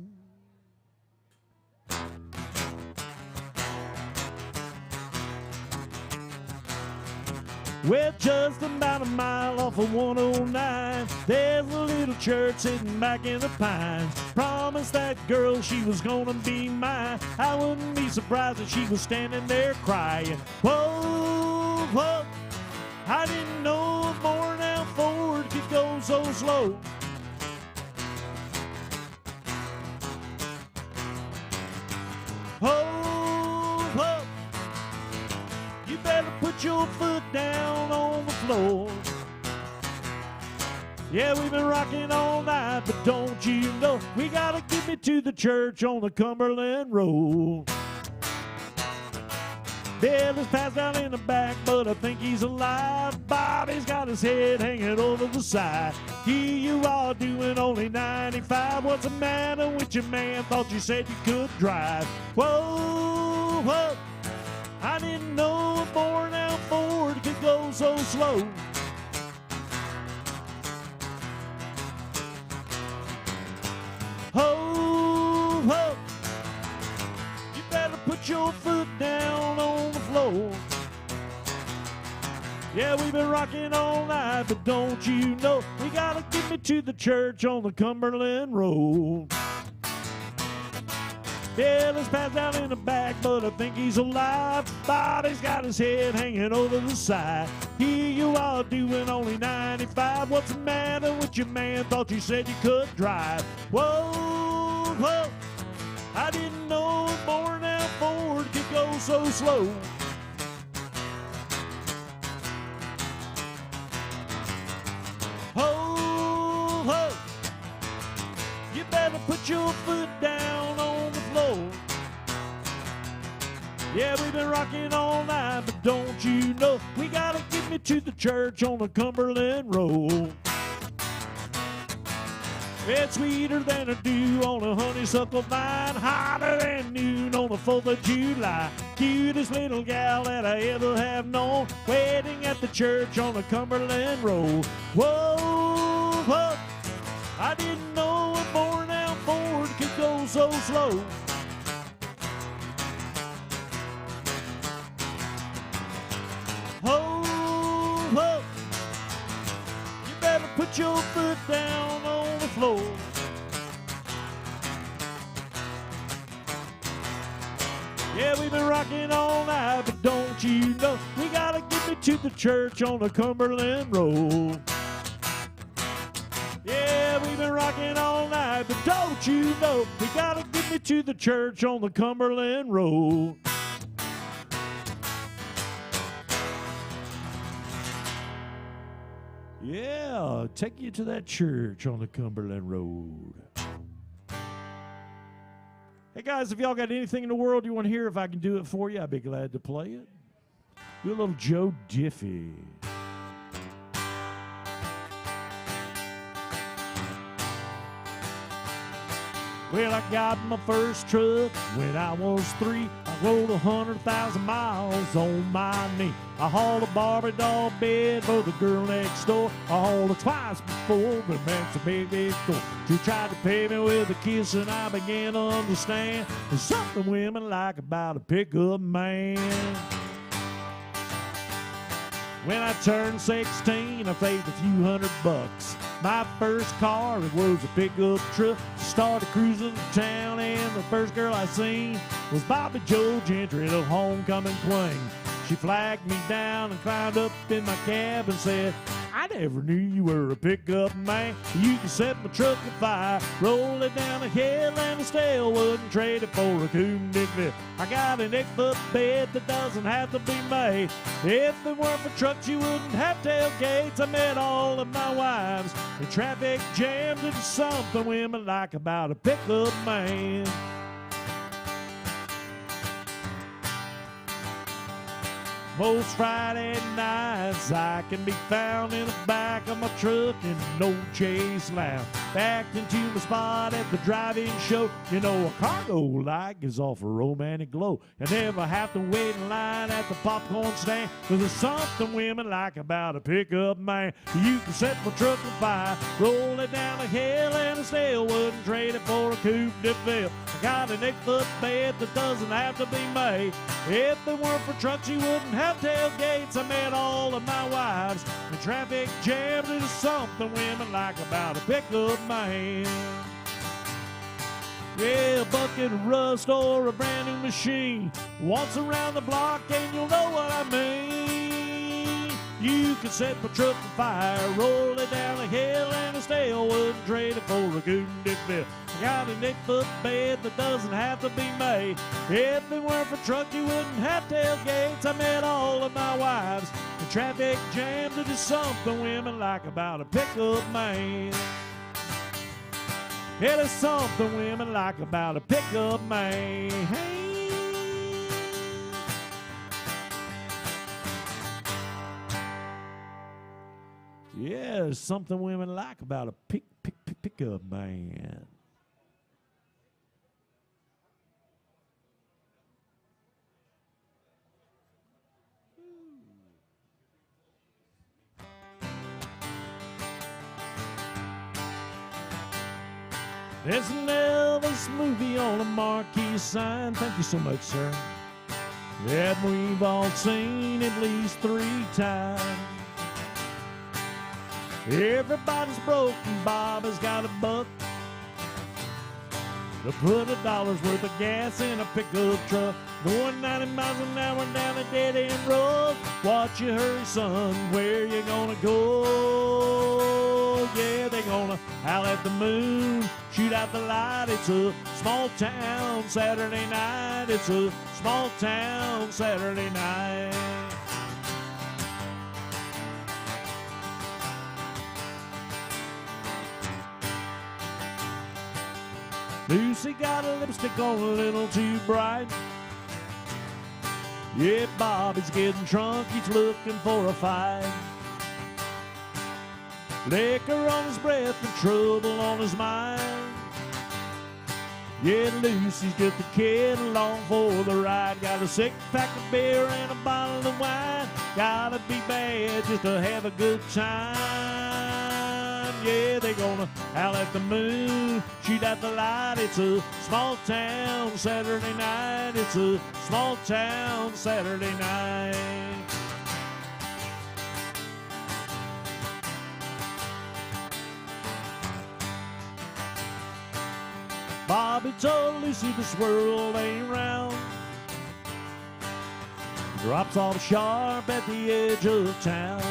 Well, just about a mile off of 109, there's a little church sitting back in the pines. Promised that girl she was gonna be mine. I wouldn't be surprised if she was standing there crying. Whoa, whoa, I didn't know a worn out Ford could go so slow. Ho, ho, you better put your foot down on the floor. Yeah, we've been rocking all night, but don't you know we gotta get me to the church on the Cumberland Road. Billy's passed out in the back, but I think he's alive. Bobby's got his head hanging over the side. Here you are doing only 95. What's the matter with you, man? Thought you said you could drive. Whoa, whoa, I didn't know a worn out Ford could go so slow. Ho, ho, you better put your foot down on the floor. Yeah, we've been rocking all night, but don't you know we gotta get me to the church on the Cumberland Road. Billy's passed out in the back, but I think he's alive. Bobby's got his head hanging over the side. Here you are doing only 95. What's the matter with you, man? Thought you said you could drive. Whoa, whoa, I didn't know a worn out Ford could go so slow. Ho, ho, you better put your foot down on the floor. Yeah, we've been rocking all night, but don't you know we gotta get me to the church on the Cumberland Road. It's sweeter than a dew on a honeysuckle vine, hotter than noon on the 4th of July. Cutest little gal that I ever have known, waiting at the church on the Cumberland Road. Whoa, whoa, I didn't know a worn out Ford could go so slow. Ho, ho, you better put your foot down on the floor. Yeah, we've been rocking all night, but don't you know we gotta get me to the church on the Cumberland Road. Yeah, we've been rocking all night, but don't you know we gotta get me to the church on the Cumberland Road. Yeah, take you to that church on the Cumberland Road. Hey guys, if y'all got anything in the world you want to hear, if I can do it for you, I'd be glad to play it. Do a little Joe Diffie. Well, I got my first truck when I was 3. I rode 100,000 miles on my knee. I hauled a Barbie doll bed for the girl next door. I hauled her twice before, but that's a big, big score. She tried to pay me with a kiss, and I began to understand there's something women like about a pickup man. When I turned 16, I saved a few $100. My first car, it was a pickup truck. Started cruising to town, and the first girl I seen was Bobby Joe Gentry, the homecoming queen. She flagged me down and climbed up in my cab and said, I never knew you were a pickup man. You can set my truck afire, roll it down the hill, and I still wouldn't trade it for a coon dick fit. I got an 8-foot bed that doesn't have to be made. If it weren't for trucks, you wouldn't have tailgates. I met all of my wives in traffic jams. It's something women like about a pickup man. Most Friday nights I can be found in the back of my truck in an old Chase Lounge. Backed into my spot at the drive-in show. You know, a cargo light gives off a romantic glow. You never have to wait in line at the popcorn stand. 'Cause there's something women like about a pickup man. You can set my truck on fire, roll it down a hill, and I still wouldn't trade it for a coupe de ville. I got an 8-foot bed that doesn't have to be made. If it weren't for trucks, you wouldn't have tailgates. I met all of my wives in traffic jams. There's something women like about a pickup man. Yeah, a bucket of rust or a brand new machine. Once around the block and you'll know what I mean. You can set my truck on fire, roll it down a hill, and I still wouldn't trade it for a Goody Bill. I got an 8-foot bed that doesn't have to be made. If it weren't for truck, you wouldn't have tailgates. I met all of my wives in traffic jams. There's just something women like about a pickup man. Yeah, there's something women like about a pickup man. Hey. Yeah, there's something women like about a pickup man. There's an Elvis movie on a marquee sign. Thank you so much, sir. That we've all seen at least 3 times. Everybody's broken. Bob has got a buck to put $1 worth of gas in a pickup truck. Going 90 miles an hour down a dead-end road. Watch you hurry, son. Where you gonna go? Yeah, they gonna howl at the moon, shoot out the light. It's a small town Saturday night. It's a small town Saturday night. Lucy got a lipstick on a little too bright. Yeah, Bobby's getting drunk, he's looking for a fight. Liquor on his breath and trouble on his mind. Yeah, Lucy's just a kid along for the ride. Got a 6-pack of beer and a bottle of wine. Gotta be bad just to have a good time. Yeah, they gonna howl at the moon, shoot out the light. It's a small town Saturday night. It's a small town Saturday night. Bobby told Lucy this world ain't round. Drops off sharp at the edge of town.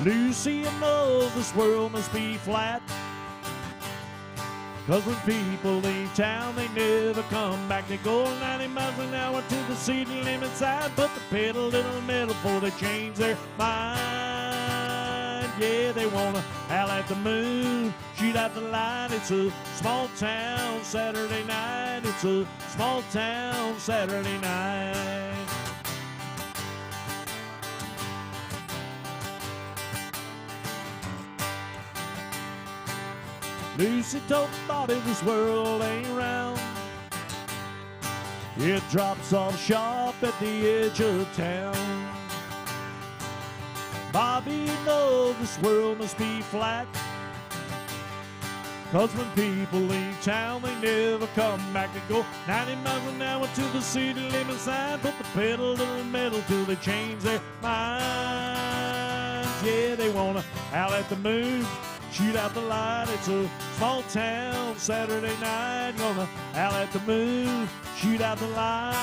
Lucy, you know this world must be flat. 'Cause when people leave town, they never come back. They go 90 miles an hour to the city limit side, put the pedal to the metal before they change their mind. Yeah, they wanna howl at the moon, shoot out the light. It's a small town Saturday night. It's a small town Saturday night. Lucy told Bobby this world ain't round. It drops off sharp at the edge of town. Bobby, you know this world must be flat. 'Cause when people leave town, they never come back. They go 90 miles an hour to the city limit sign, put the pedal to the metal till they change their minds. Yeah, they wanna howl at the moon, shoot out the light. It's a small town Saturday night. Gonna howl at the moon, shoot out the lights.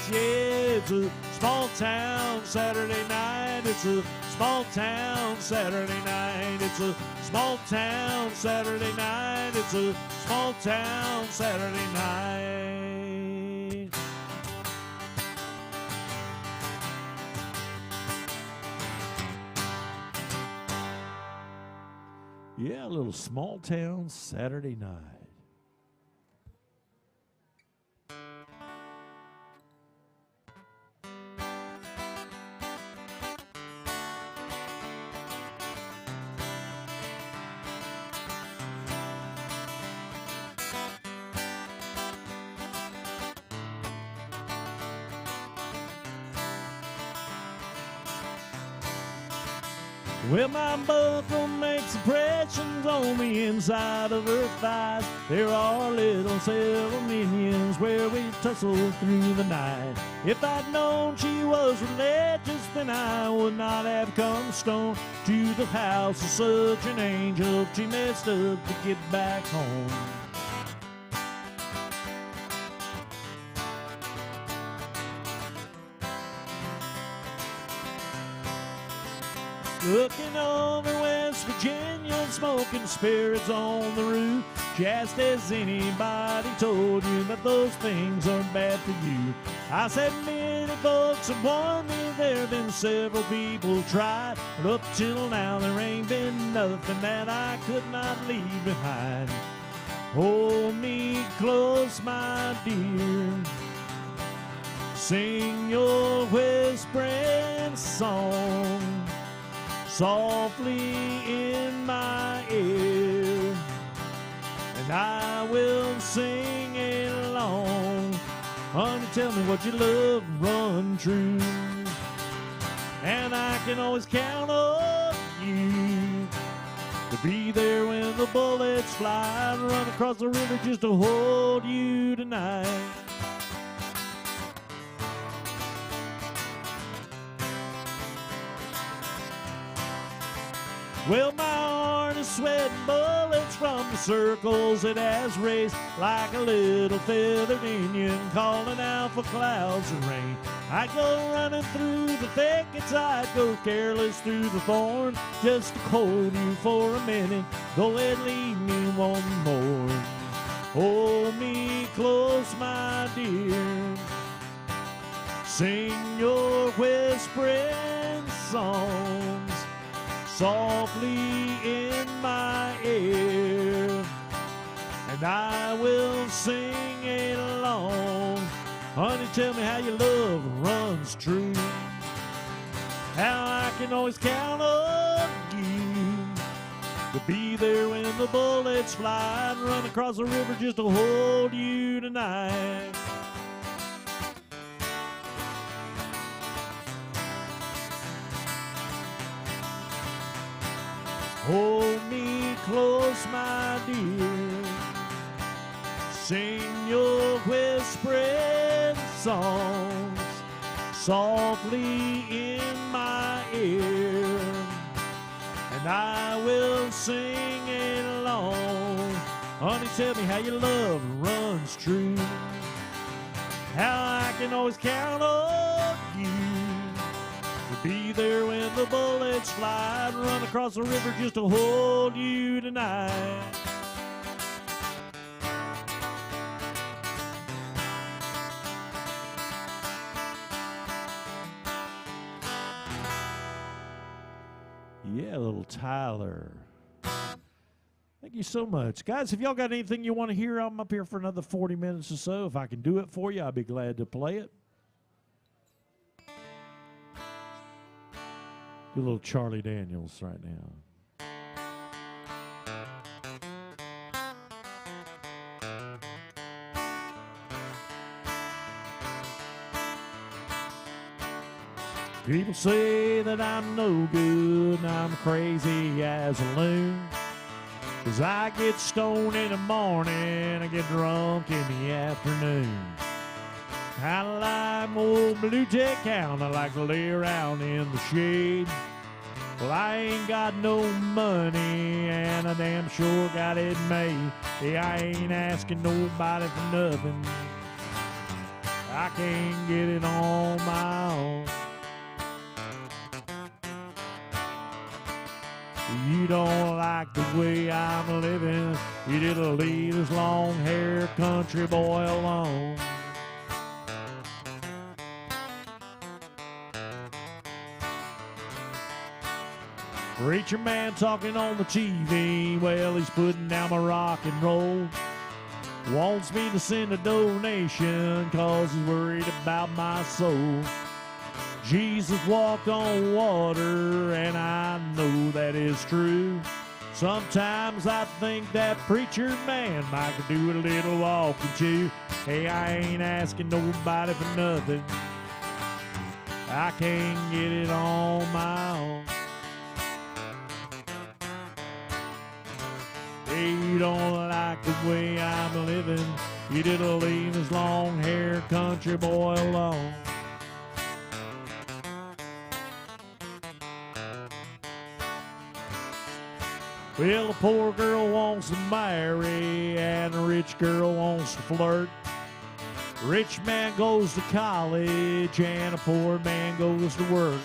Yeah, it's a small town Saturday night. It's a small town Saturday night. It's a small town Saturday night. It's a small town Saturday night. Yeah, a little small town Saturday night. Well, my buckle makes impressions on the inside of her thighs. There are little silver minions where we tussle through the night. If I'd known she was religious, then I would not have come stone to the house of such an angel. She messed up to get back home. Looking over West Virginia and smoking spirits on the roof. Just as anybody told you that those things aren't bad for you. I said many folks have warned me, there have been several people tried, but up till now there ain't been nothing that I could not leave behind. Hold me close, my dear, sing your whispering song softly in my ear, and I will sing along. Honey, tell me what you love, run true, and I can always count on you to be there when the bullets fly and run across the river just to hold you tonight. Well, my heart is sweating bullets from the circles it has raced, like a little feathered Indian calling out for clouds and rain. I go running through the thickets, I go careless through the thorn, just to hold you for a minute. Go ahead, leave me one more. Hold me close, my dear, sing your whispering songs softly in my ear, and I will sing along. Honey, tell me how your love runs true, how I can always count on you to be there when the bullets fly and run across the river just to hold you tonight. Hold me close, my dear, sing your whispering songs softly in my ear, and I will sing along. Honey, tell me how your love runs true, how I can always count on you to be there when the bullets fly and run across the river just to hold you tonight. Yeah, little Tyler. Thank you so much. Guys, if y'all got anything you want to hear, I'm up here for another 40 minutes or so. If I can do it for you, I'll be glad to play it. Do a little Charlie Daniels right now. People say that I'm no good and I'm crazy as a loon, 'cause I get stoned in the morning, I get drunk in the afternoon. Kinda like old Blue Jay Count, I like to lay around in the shade. Well, I ain't got no money, and I damn sure got it made. Hey, I ain't asking nobody for nothing, I can't get it on my own. You don't like the way I'm living, you didn't leave this long-haired country boy alone. Preacher man talking on the TV, well, he's putting down my rock and roll. Wants me to send a donation, 'cause he's worried about my soul. Jesus walked on water, and I know that is true. Sometimes I think that preacher man might could do a little walking too. Hey, I ain't asking nobody for nothing, I can't get it on my own. like the way I'm living, you didn't leave this long-haired country boy alone. Well, a poor girl wants to marry and a rich girl wants to flirt. Rich man goes to college and a poor man goes to work.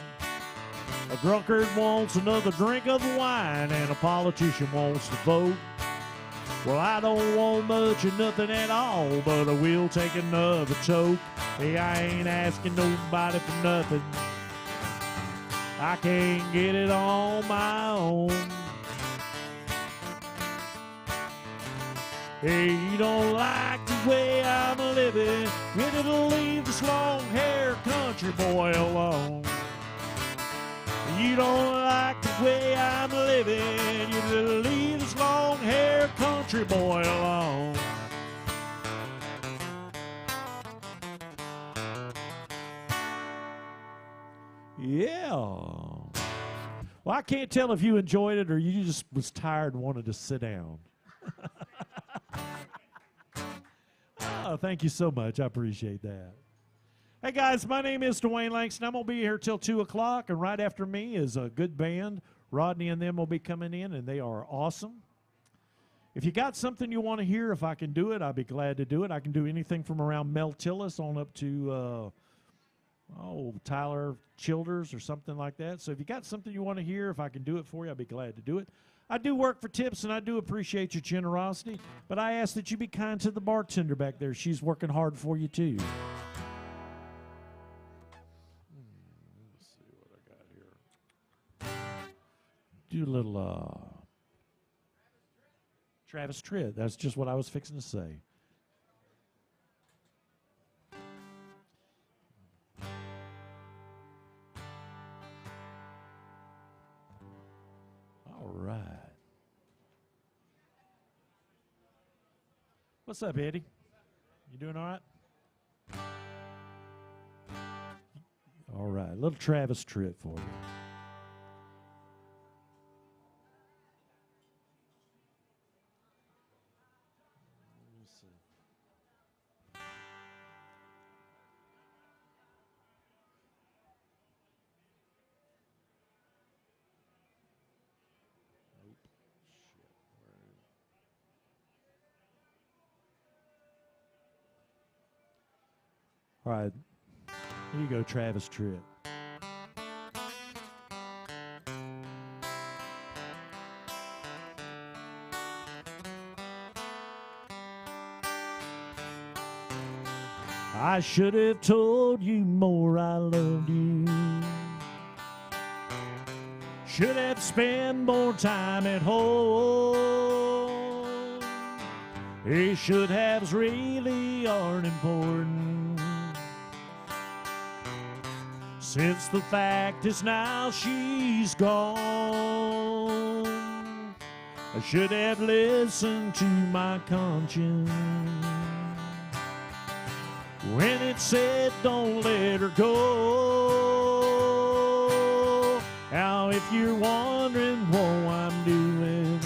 A drunkard wants another drink of wine and a politician wants to vote. Well, I don't want much of nothing at all, but I will take another toke. Hey, I ain't asking nobody for nothing. I can't get it on my own. Hey, you don't like the way I'm living, and it'll leave this long-haired country boy alone. You don't like the way I'm living, you'll leave this long-haired country boy alone. Yeah. Well, I can't tell if you enjoyed it or you just was tired and wanted to sit down. Oh, thank you so much. I appreciate that. Hey, guys, my name is Dwayne Langston. I'm going to be here till 2 o'clock, and right after me is a good band. Rodney and them will be coming in, and they are awesome. If you got something you want to hear, if I can do it, I'll be glad to do it. I can do anything from around Mel Tillis on up to, Tyler Childers or something like that. So if you got something you want to hear, if I can do it for you, I'll be glad to do it. I do work for tips, and I do appreciate your generosity, but I ask that you be kind to the bartender back there. She's working hard for you, too. Let's see what I got here. Do a little Travis Tritt. That's just what I was fixing to say. All right. What's up, Eddie? You doing all right? All right. A little Travis Tritt for you. Let's see. All right, here you go, Travis Tritt. I should have told you more I loved you. Should have spent more time at home. It should have's really aren't important. Since the fact is now she's gone, I should have listened to my conscience when it said don't let her go. Now if you're wondering what I'm doing,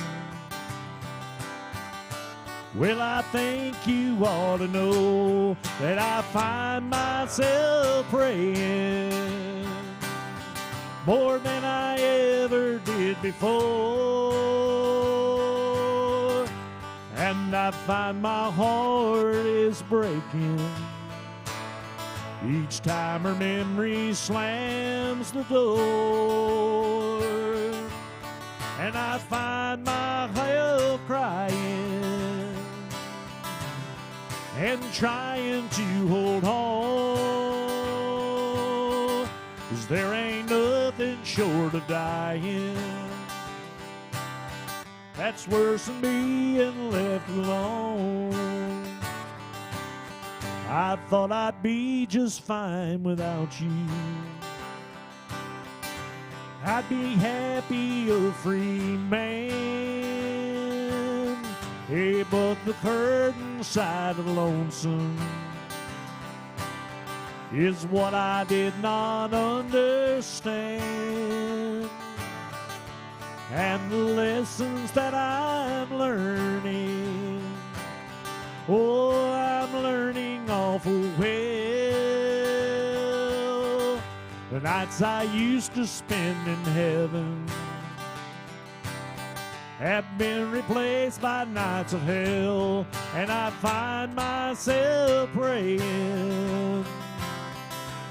well, I think you ought to know that I find myself praying more than I ever did before. And I find my heart is breaking each time her memory slams the door. And I find myself crying and trying to hold on, 'cause there ain't nothing short of dying that's worse than being left alone. I thought I'd be just fine without you. I'd be happy a free man. Hey, but the curtain side of Lonesome is what I did not understand. And the lessons that I'm learning Oh, I'm learning awful well the nights I used to spend in heaven have been replaced by nights of hell, and I find myself praying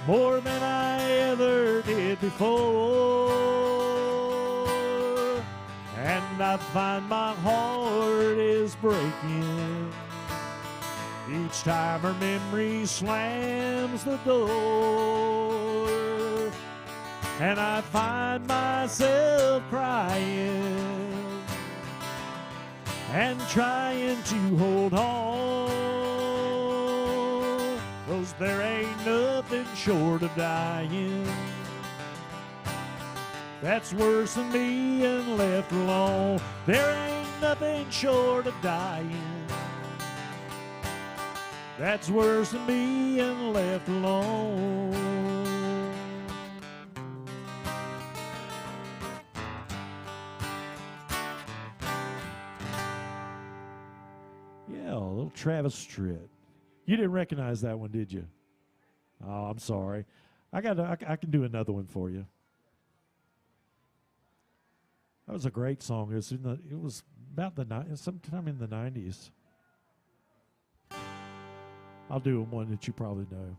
more than I ever did before, and I find my heart is breaking each time her memory slams the door, and I find myself crying and trying to hold on, 'cause there ain't nothing short of dying that's worse than being left alone. There ain't nothing short of dying that's worse than being left alone. Yeah, a little Travis Tritt. You didn't recognize that one, did you? Oh, I'm sorry. I can do another one for you. That was a great song. It was about sometime in the 90s. I'll do one that you probably know.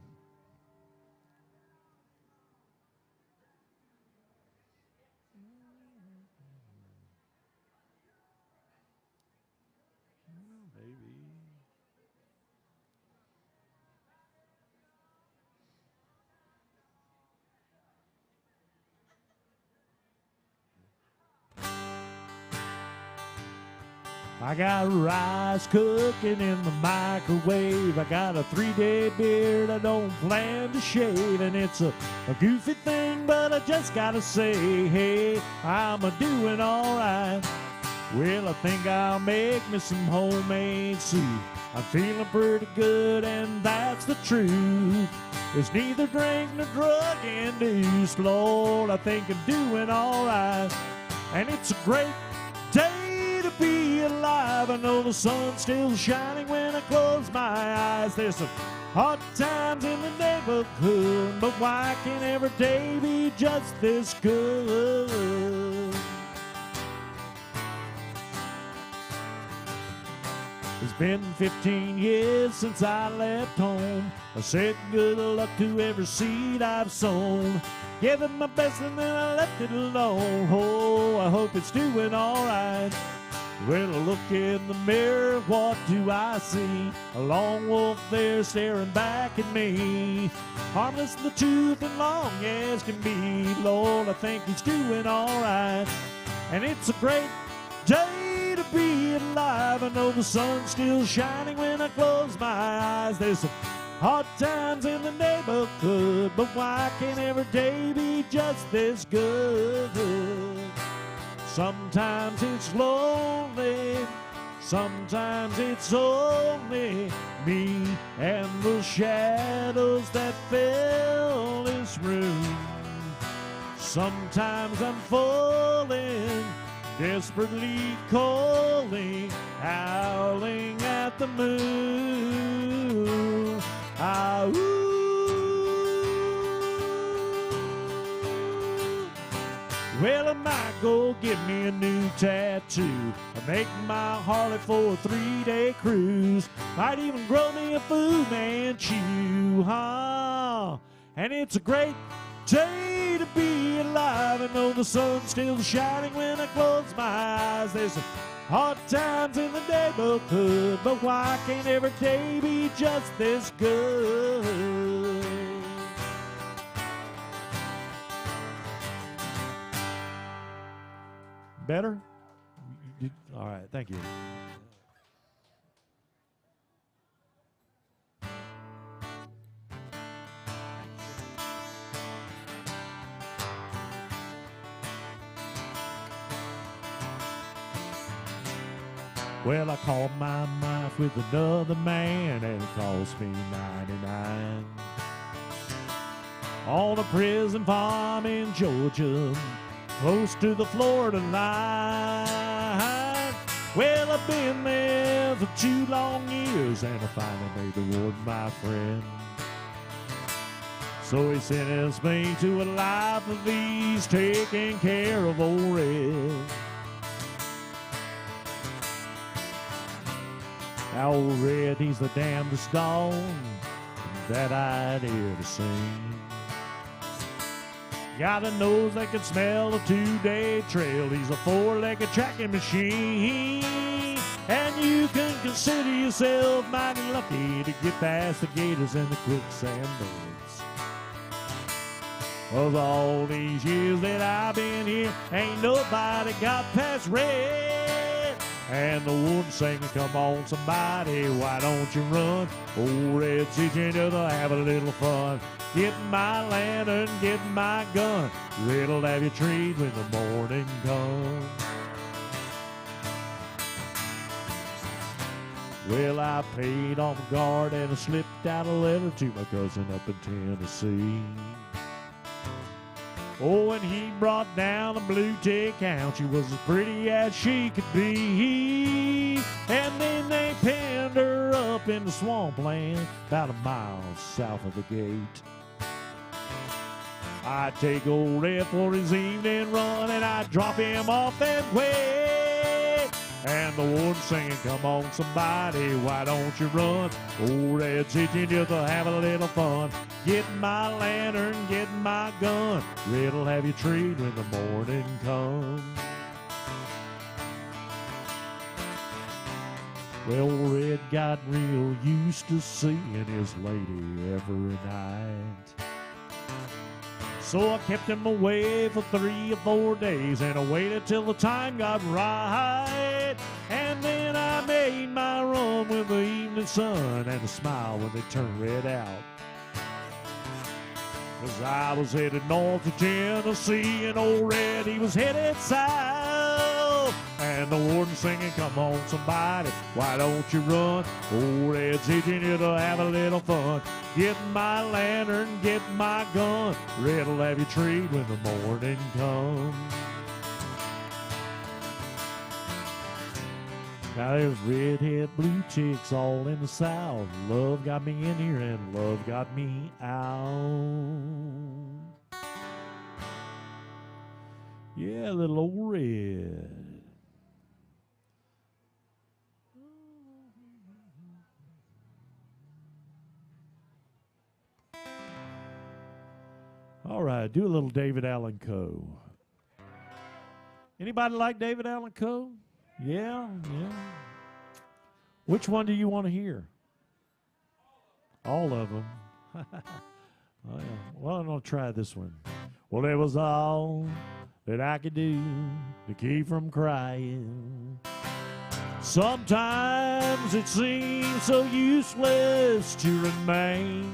I got rice cooking in the microwave. I got a 3-day beard I don't plan to shave. And it's a goofy thing, but I just gotta say, hey, I'm a-doing alright. Well, I think I'll make me some homemade soup. I'm feeling pretty good, and that's the truth. It's neither drink nor drug induced, Lord. I think I'm doing alright. And it's a great day to be alive. I know the sun's still shining when I close my eyes. There's some hard times in the neighborhood, but why can't every day be just this good? It's been 15 years since I left home. I said good luck to every seed I've sown. Gave it my best and then I left it alone. Oh, I hope it's doing alright. Well, I look in the mirror, what do I see? A lone wolf there staring back at me. Harmless in the tooth and long as can be. Lord, I think he's doing alright. And it's a great day to be alive. I know the sun's still shining when I close my eyes. There's some hard times in the neighborhood, but why can't every day be just this good? Sometimes it's lonely, sometimes it's only me and the shadows that fill this room. Sometimes I'm falling, desperately calling, howling at the moon. Well, I might go get me a new tattoo, or make my Harley for a 3-day cruise. Might even grow me a Fu Manchu, huh? And it's a great day to be alive. I know the sun's still shining when I close my eyes. There's some hard times in the neighborhood, but why can't every day be just this good? Better? All right, thank you. Well, I caught my knife with another man, and it cost me 99. On a prison farm in Georgia, close to the Florida line. Well, I've been there there for 2 long years, and I finally made the warden my friend. So he sentenced me to a life of ease, taking care of old Red. Now old Red, he's the damnedest dog that I'd ever seen. Got a nose that can smell a 2-day trail. He's a 4-legged tracking machine. And you can consider yourself mighty lucky to get past the gators and the quicksand beds. Of all these years that I've been here, ain't nobody got past Red. And the warden singing, come on somebody, why don't you run? Old Red's teaching you to have a little fun. Get my lantern, get my gun. Red'll have you treed when the morning comes. Well, I paid off guard and I slipped out a letter to my cousin up in Tennessee. Oh, and he brought down a blue tick hound. She was as pretty as she could be. And then they penned her up in the swampland about a mile south of the gate. I'd take old Red for his evening run, and I'd drop him off that way. And the warden singing, come on somebody, why don't you run? Old Red's teaching you to have a little fun. Get my lantern, get my gun. Red'll have you treed when the morning comes. Well, Red got real used to seeing his lady every night. So I kept him away for 3 or 4 days, and I waited till the time got right. And then I made my run with the evening sun and a smile when they turned Red out. 'Cause I was headed north to Tennessee, and old Red, he was headed south. And the warden singing, come on somebody, why don't you run? Old Red's teaching you to have a little fun. Get my lantern, get my gun. Red'll have you treed when the morning comes. Now there's redhead blue chicks all in the south. Love got me in here and love got me out. Yeah, little old Red. All right, do a little David Allan Coe. Anybody like David Allan Coe? Yeah. Which one do you want to hear? All of them. Oh, yeah. Well, I'm going to try this one. Well, it was all that I could do to keep from crying. Sometimes it seems so useless to remain.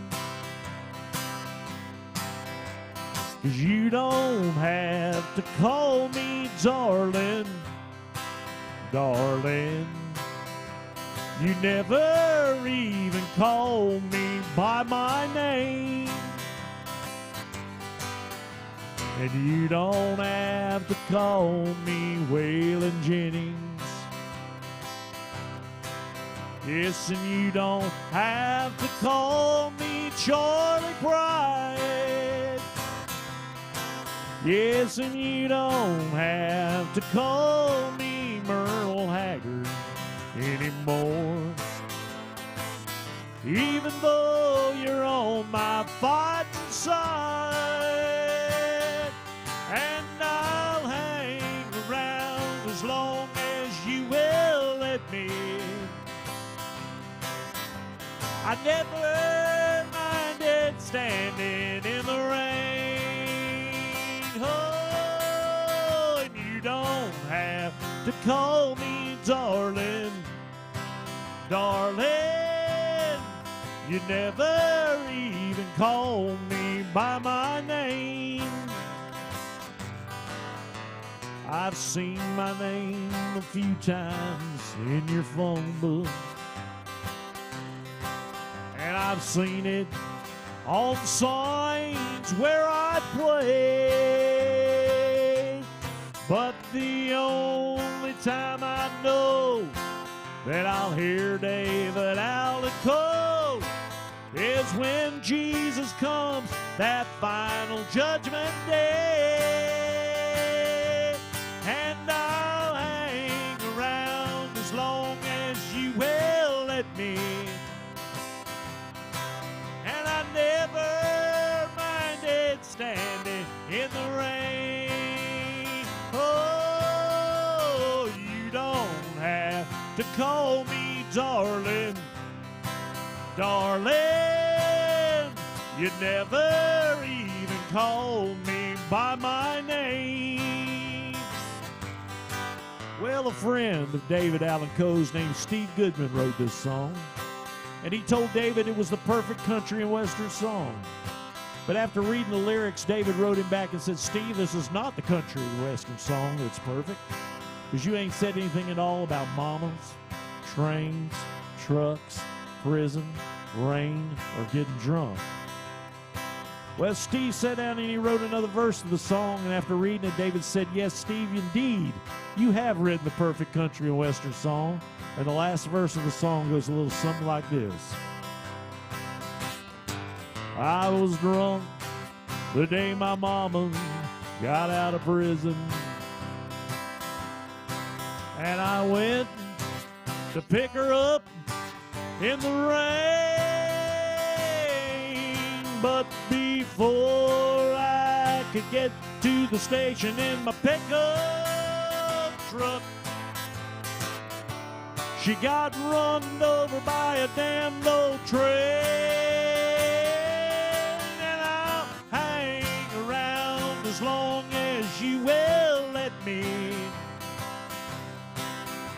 'Cause you don't have to call me darling, darling. You never even call me by my name. And you don't have to call me Waylon Jennings. Yes, and you don't have to call me Charlie Pride. Yes, and you don't have to call me Merle Haggard anymore. Even though you're on my fighting side, and I'll hang around as long as you will let me. I never minded standing in the rain. Oh, and you don't have to call me darling, darling. You never even call me by my name. I've seen my name a few times in your phone book, and I've seen it on signs where I play. But the only time I know that I'll hear David Allen quote is when Jesus comes that final judgment day. And I'll hang around as long as you will let me. And I never minded standing in the rain. Oh, you don't have to call me darling, darling. You never even called me by my name. Well, a friend of David Allen Coe's named Steve Goodman wrote this song, and he told David it was the perfect country and western song. But after reading the lyrics, David wrote him back and said, Steve, this is not the country and western song that's perfect, because you ain't said anything at all about mamas, trains, trucks, prison, rain, or getting drunk. Well, Steve sat down and he wrote another verse of the song, and after reading it, David said, yes, Steve, indeed, you have written the perfect country and western song. And the last verse of the song goes a little something like this. I was drunk the day my mama got out of prison, and I went to pick her up in the rain. But before I could get to the station in my pickup truck, she got run over by a damned old train. And I'll hang around as long as you will let me.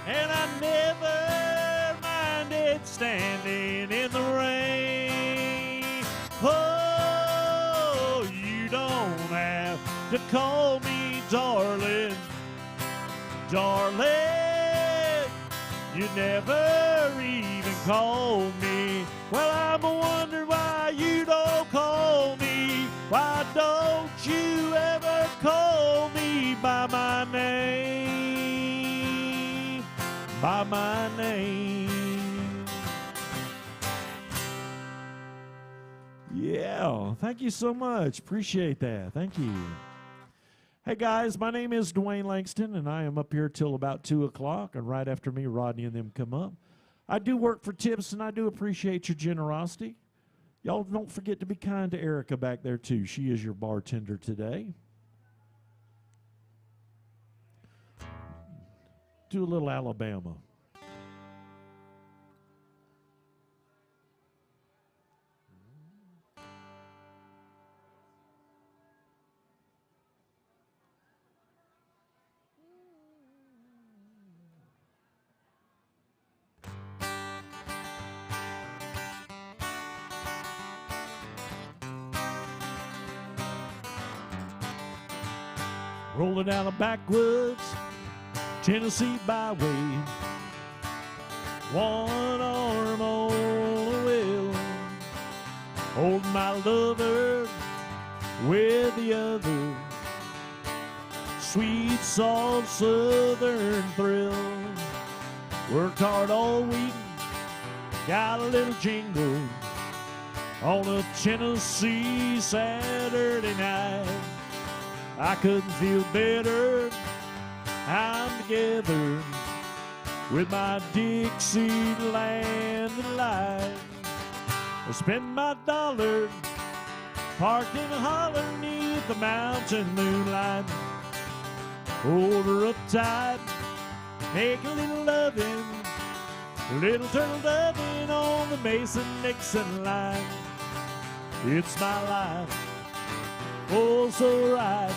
And I never minded standing in the rain. Oh, you don't have to call me darling, darling. You never even called me. Well, I'm wondering why you don't call me. Why don't you ever call me by my name? By my name. Yeah, thank you so much. Appreciate that. Thank you. Hey guys, my name is Dwayne Langston, and I am up here till about 2 o'clock, and right after me, Rodney and them come up. I do work for tips, and I do appreciate your generosity. Y'all don't forget to be kind to Erica back there, too. She is your bartender today. Do a little Alabama. Rolling down the backwoods Tennessee byway, one arm on the wheel, holding my lover with the other. Sweet, soft, southern thrill. Worked hard all week, got a little jingle on a Tennessee Saturday night. I couldn't feel better. I'm together with my Dixieland delight. I spend my dollar parked in a holler neath the mountain moonlight. Hold her up tight, make a little loving, little turtle doving on the Mason-Dixon line. It's my life, oh so right,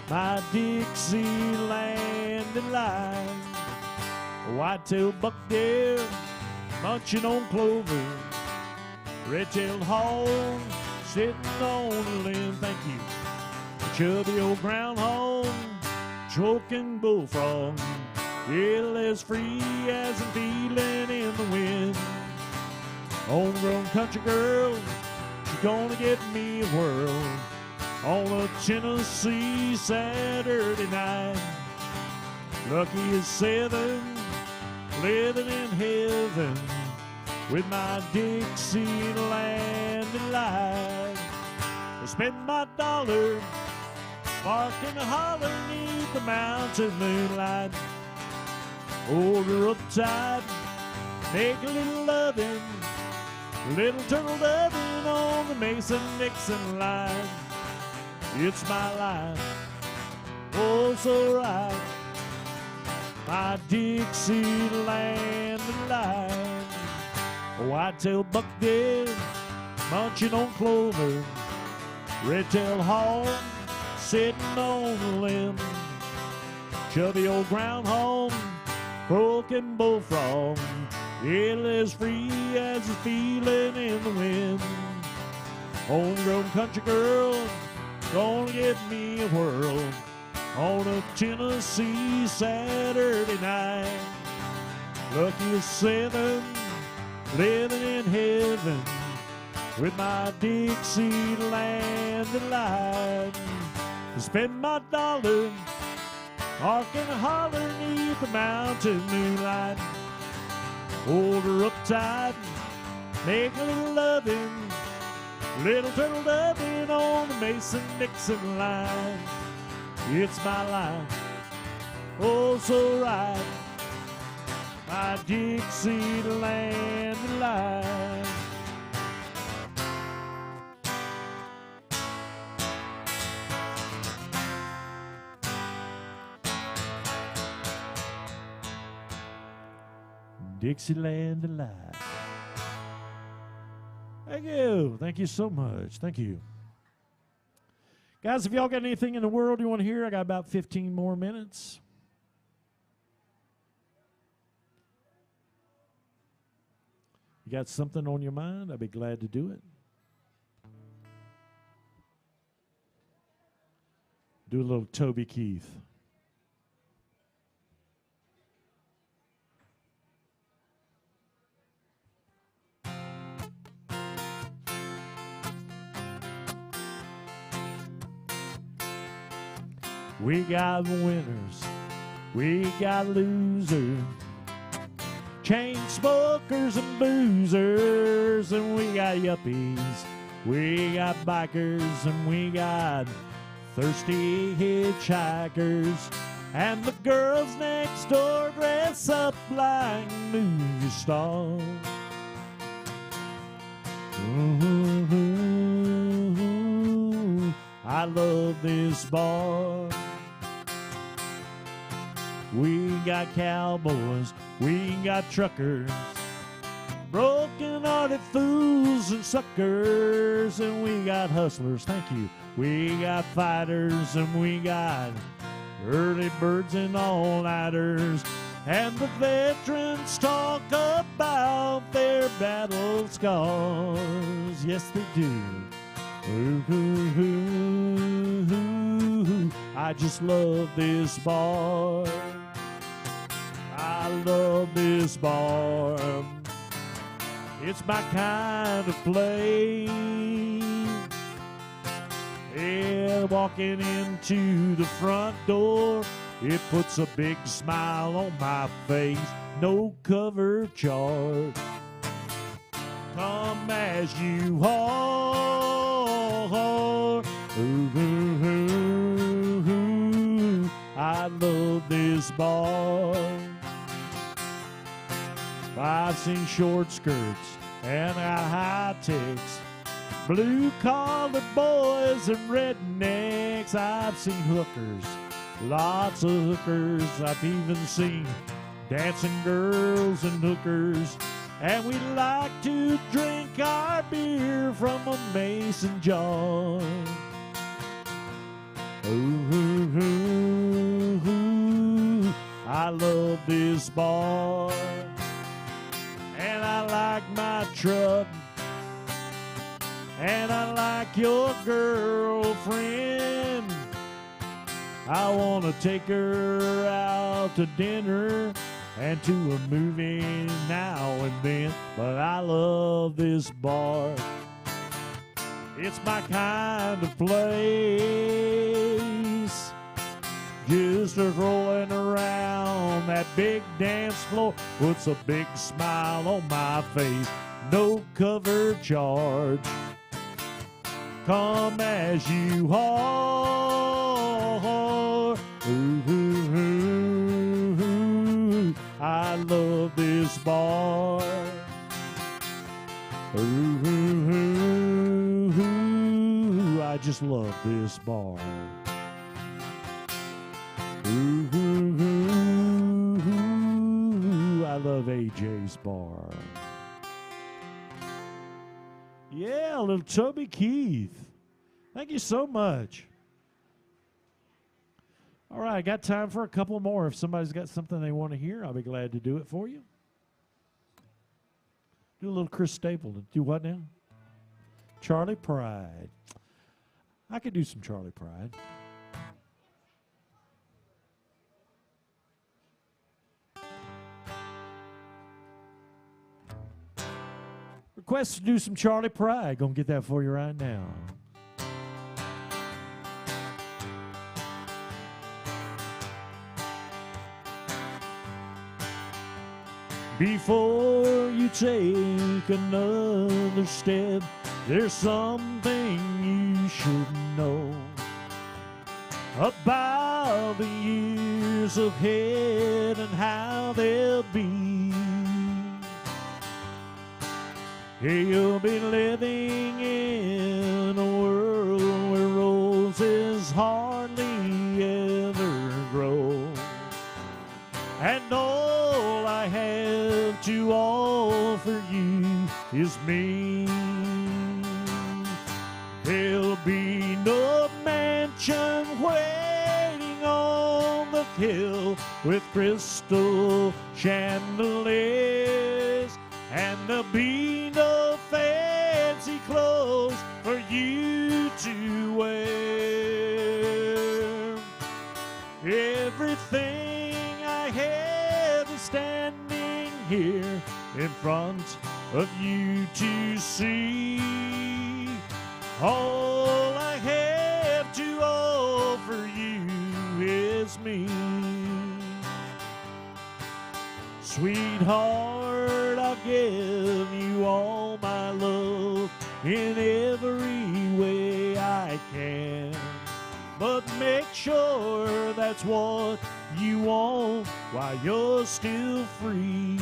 my Dixieland delight. White-tailed buck deer munching on clover, red-tailed hog sitting on a limb. Thank you. A chubby old groundhog choking bullfrog, ill as free as I'm feeling in the wind. Homegrown country girl, she's gonna give me a whirl on a Tennessee Saturday night. Lucky as 7, living in heaven with my Dixieland delight. I spend my dollar barking a holler neath the mountain moonlight. Hold her up tight, make a little loving, little turtle loving on the Mason-Dixon line. It's my life, oh so right, my Dixieland delight. White-tailed bucktail munching on clover, red-tailed hog sitting on a limb, chubby old groundhog croaking bullfrog, it'll as free as a feeling in the wind. Homegrown country girl gonna give me a whirl on a Tennessee Saturday night. Lucky as 7, living in heaven with my Dixieland delight. To spend my dollar, harking and holler neath the mountain moonlight. Hold her up tight, make a little loving, little turtle loving on the Mason-Dixon line. It's my life, oh so right, my Dixieland delight. Dixieland delight. Thank you so much. Thank you. Guys, if y'all got anything in the world you want to hear, I got about 15 more minutes. You got something on your mind? I'd be glad to do it. Do a little Toby Keith. We got winners, we got losers, chain smokers and boozers, and we got yuppies, we got bikers, and we got thirsty hitchhikers, and the girls next door dress up like movie stars. Ooh, I love this bar. We got cowboys, we got truckers, broken-hearted fools and suckers, and we got hustlers, thank you. We got fighters, and we got early birds and all-nighters, and the veterans talk about their battle scars. Yes, they do. Ooh, ooh, ooh, ooh, I just love this bar. I love this bar. It's my kind of place. Yeah, walking into the front door, it puts a big smile on my face. No cover charge. Come as you are. Ooh, ooh, ooh, ooh. I love this bar. I've seen short skirts and high ticks, blue-collar boys and rednecks. I've seen hookers, lots of hookers. I've even seen dancing girls and hookers. And we like to drink our beer from a mason jar. Ooh, ooh, ooh, ooh. I love this bar. And I like my truck, and I like your girlfriend. I want to take her out to dinner and to a movie now and then, but I love this bar. It's my kind of place. just a rolling around that big dance floor puts a big smile on my face. No cover charge. Come as you are. Ooh, ooh, ooh, ooh. I love this bar. Ooh, ooh, ooh, ooh. I just love this bar. Ooh, ooh, ooh, ooh. I love AJ's bar. Yeah, little Toby Keith. Thank you so much. All right, I got time for a couple more. If somebody's got something they want to hear, I'll be glad to do it for you. Do a little Chris Stapleton. Do what now? Charlie Pride. I could do some Charlie Pride. Request to do some Charlie Pride. Gonna get that for you right now. Before you take another step, there's something you should know about the years ahead and how they'll be. You'll be living in a world where roses hardly ever grow, and all I have to offer you is me. There'll be no mansion waiting on the hill with crystal chandeliers, and there'll be no fancy clothes for you to wear. Everything I have is standing here in front of you to see. All I have to offer you is me. Sweetheart, I'll give you all my love in every way I can, but make sure that's what you want while you're still free.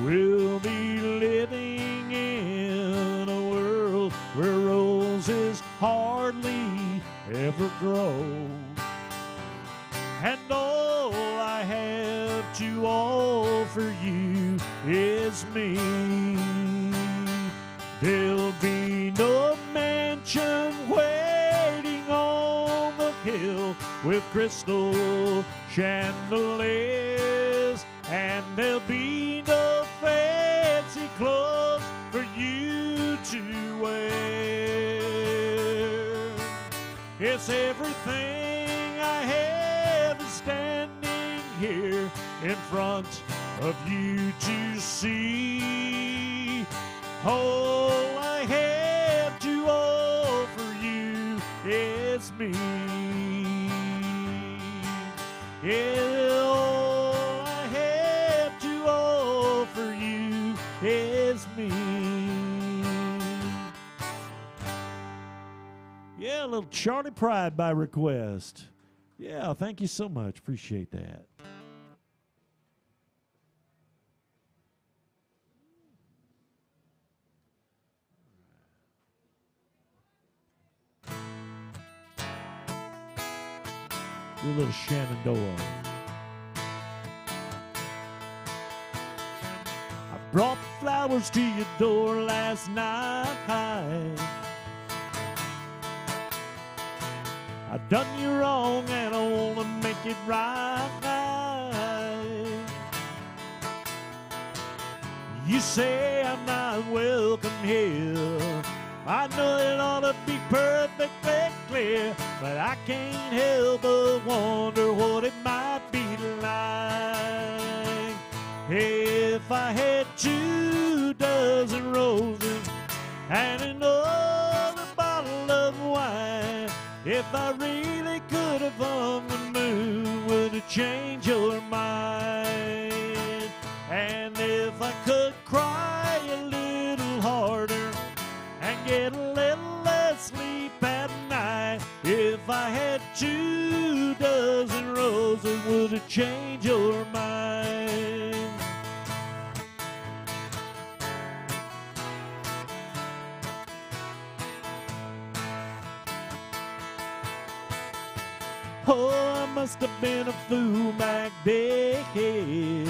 We'll be living in a world where roses hardly ever grow, and all I have to offer you is me. There'll be no mansion waiting on the hill with crystal chandeliers, and there'll be no fancy clothes for you to wear. It's everything I have is standing here in front of you to see. All I have to offer you is me. Yeah, all I have to offer you is me. Yeah, a little Charlie Pride by request. Yeah, thank you so much. Appreciate that. Do a little Shenandoah. I brought flowers to your door last night. I done you wrong and I wanna make it right. You say I'm not welcome here. I know it ought to be perfectly clear, but I can't help but wonder what it might be like if I had 2 dozen roses and another bottle of wine. If I really could have hung the moon, would it change your mind? And if I could cry a little harder and get a little less sleep at night, if I had 24 roses, would it change your mind? Oh, I must have been a fool back then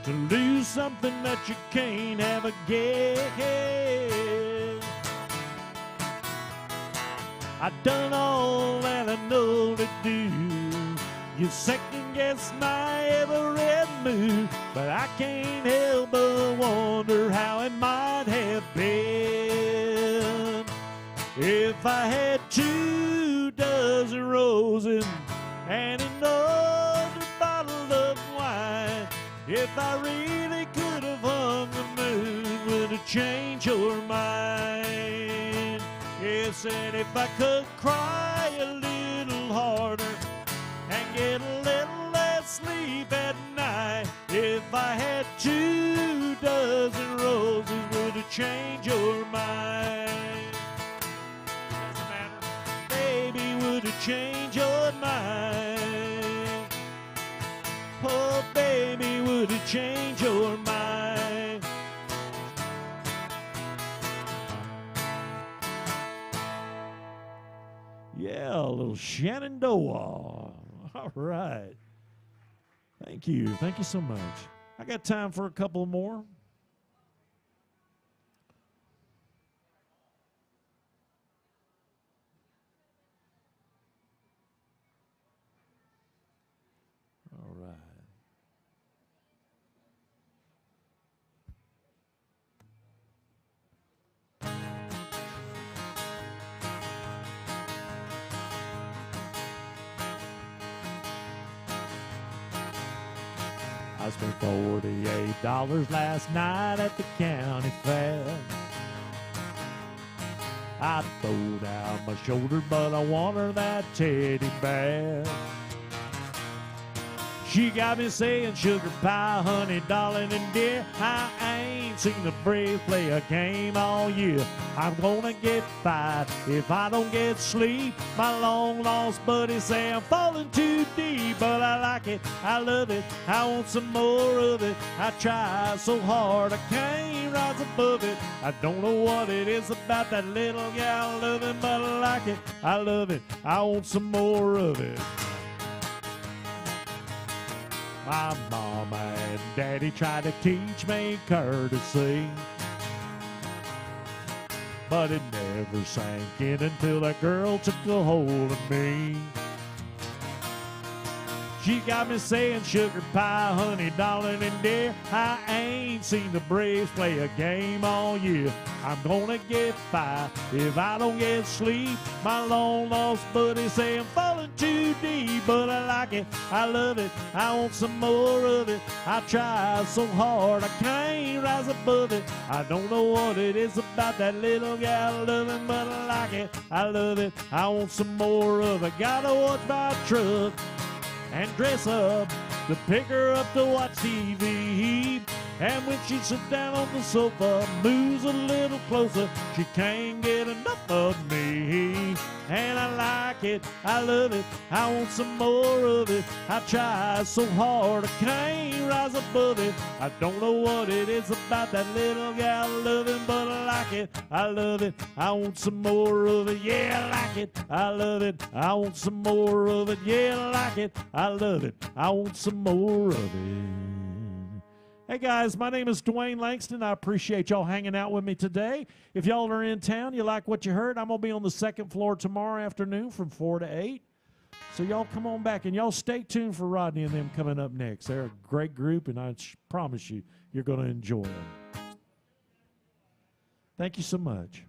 to lose something that you can't have again. I done all that I know to do. You second guess my every move, but I can't help but wonder how it might have been if I had 24 roses and another bottle of wine. If I really could have hung the moon, would it change your mind? Yes, and if I could cry a little harder and get a little less sleep at night, if I had 24 roses, would it change your mind? Doesn't matter, baby, would it change your mind? Oh, baby, would it change your mind? Yeah, a little Shenandoah. All right. Thank you. Thank you so much. I got time for a couple more. All right. I spent $48 last night at the county fair. I throwed out my shoulder, but I want her that teddy bear. She got me saying, sugar pie, honey, darling, and dear, I ain't seen the Braves play a game all year. I'm gonna get fired if I don't get sleep. My long-lost buddies say I'm falling too deep, but I like it, I love it, I want some more of it. I try so hard, I can't rise above it. I don't know what it is about that little gal loving, but I like it, I love it, I want some more of it. My mama and daddy tried to teach me courtesy, but it never sank in until that girl took a hold of me. She got me saying, sugar pie, honey, darling, and dear, I ain't seen the Braves play a game all year. I'm gonna get fired if I don't get sleep. My long-lost buddies say I'm falling too deep, but I like it, I love it, I want some more of it. I try so hard, I can't rise above it. I don't know what it is about that little gal loving, but I like it, I love it, I want some more of it. Gotta watch my truck and dress up to pick her up to watch TV. And when she sits down on the sofa, moves a little closer, she can't get enough of me. And I like it, I love it, I want some more of it. I try so hard, I can't rise above it. I don't know what it is about that little gal loving, but I like it, I love it, I want some more of it. Yeah, I like it, I love it, I want some more of it. Yeah, I like it, I love it, I want some more of it. Hey guys, my name is Dwayne Langston. I appreciate y'all hanging out with me today. If y'all are in town, you like what you heard, I'm going to be on the second floor tomorrow afternoon from 4 to 8. So y'all come on back, and y'all stay tuned for Rodney and them coming up next. They're a great group, and I promise you, you're going to enjoy them. Thank you so much.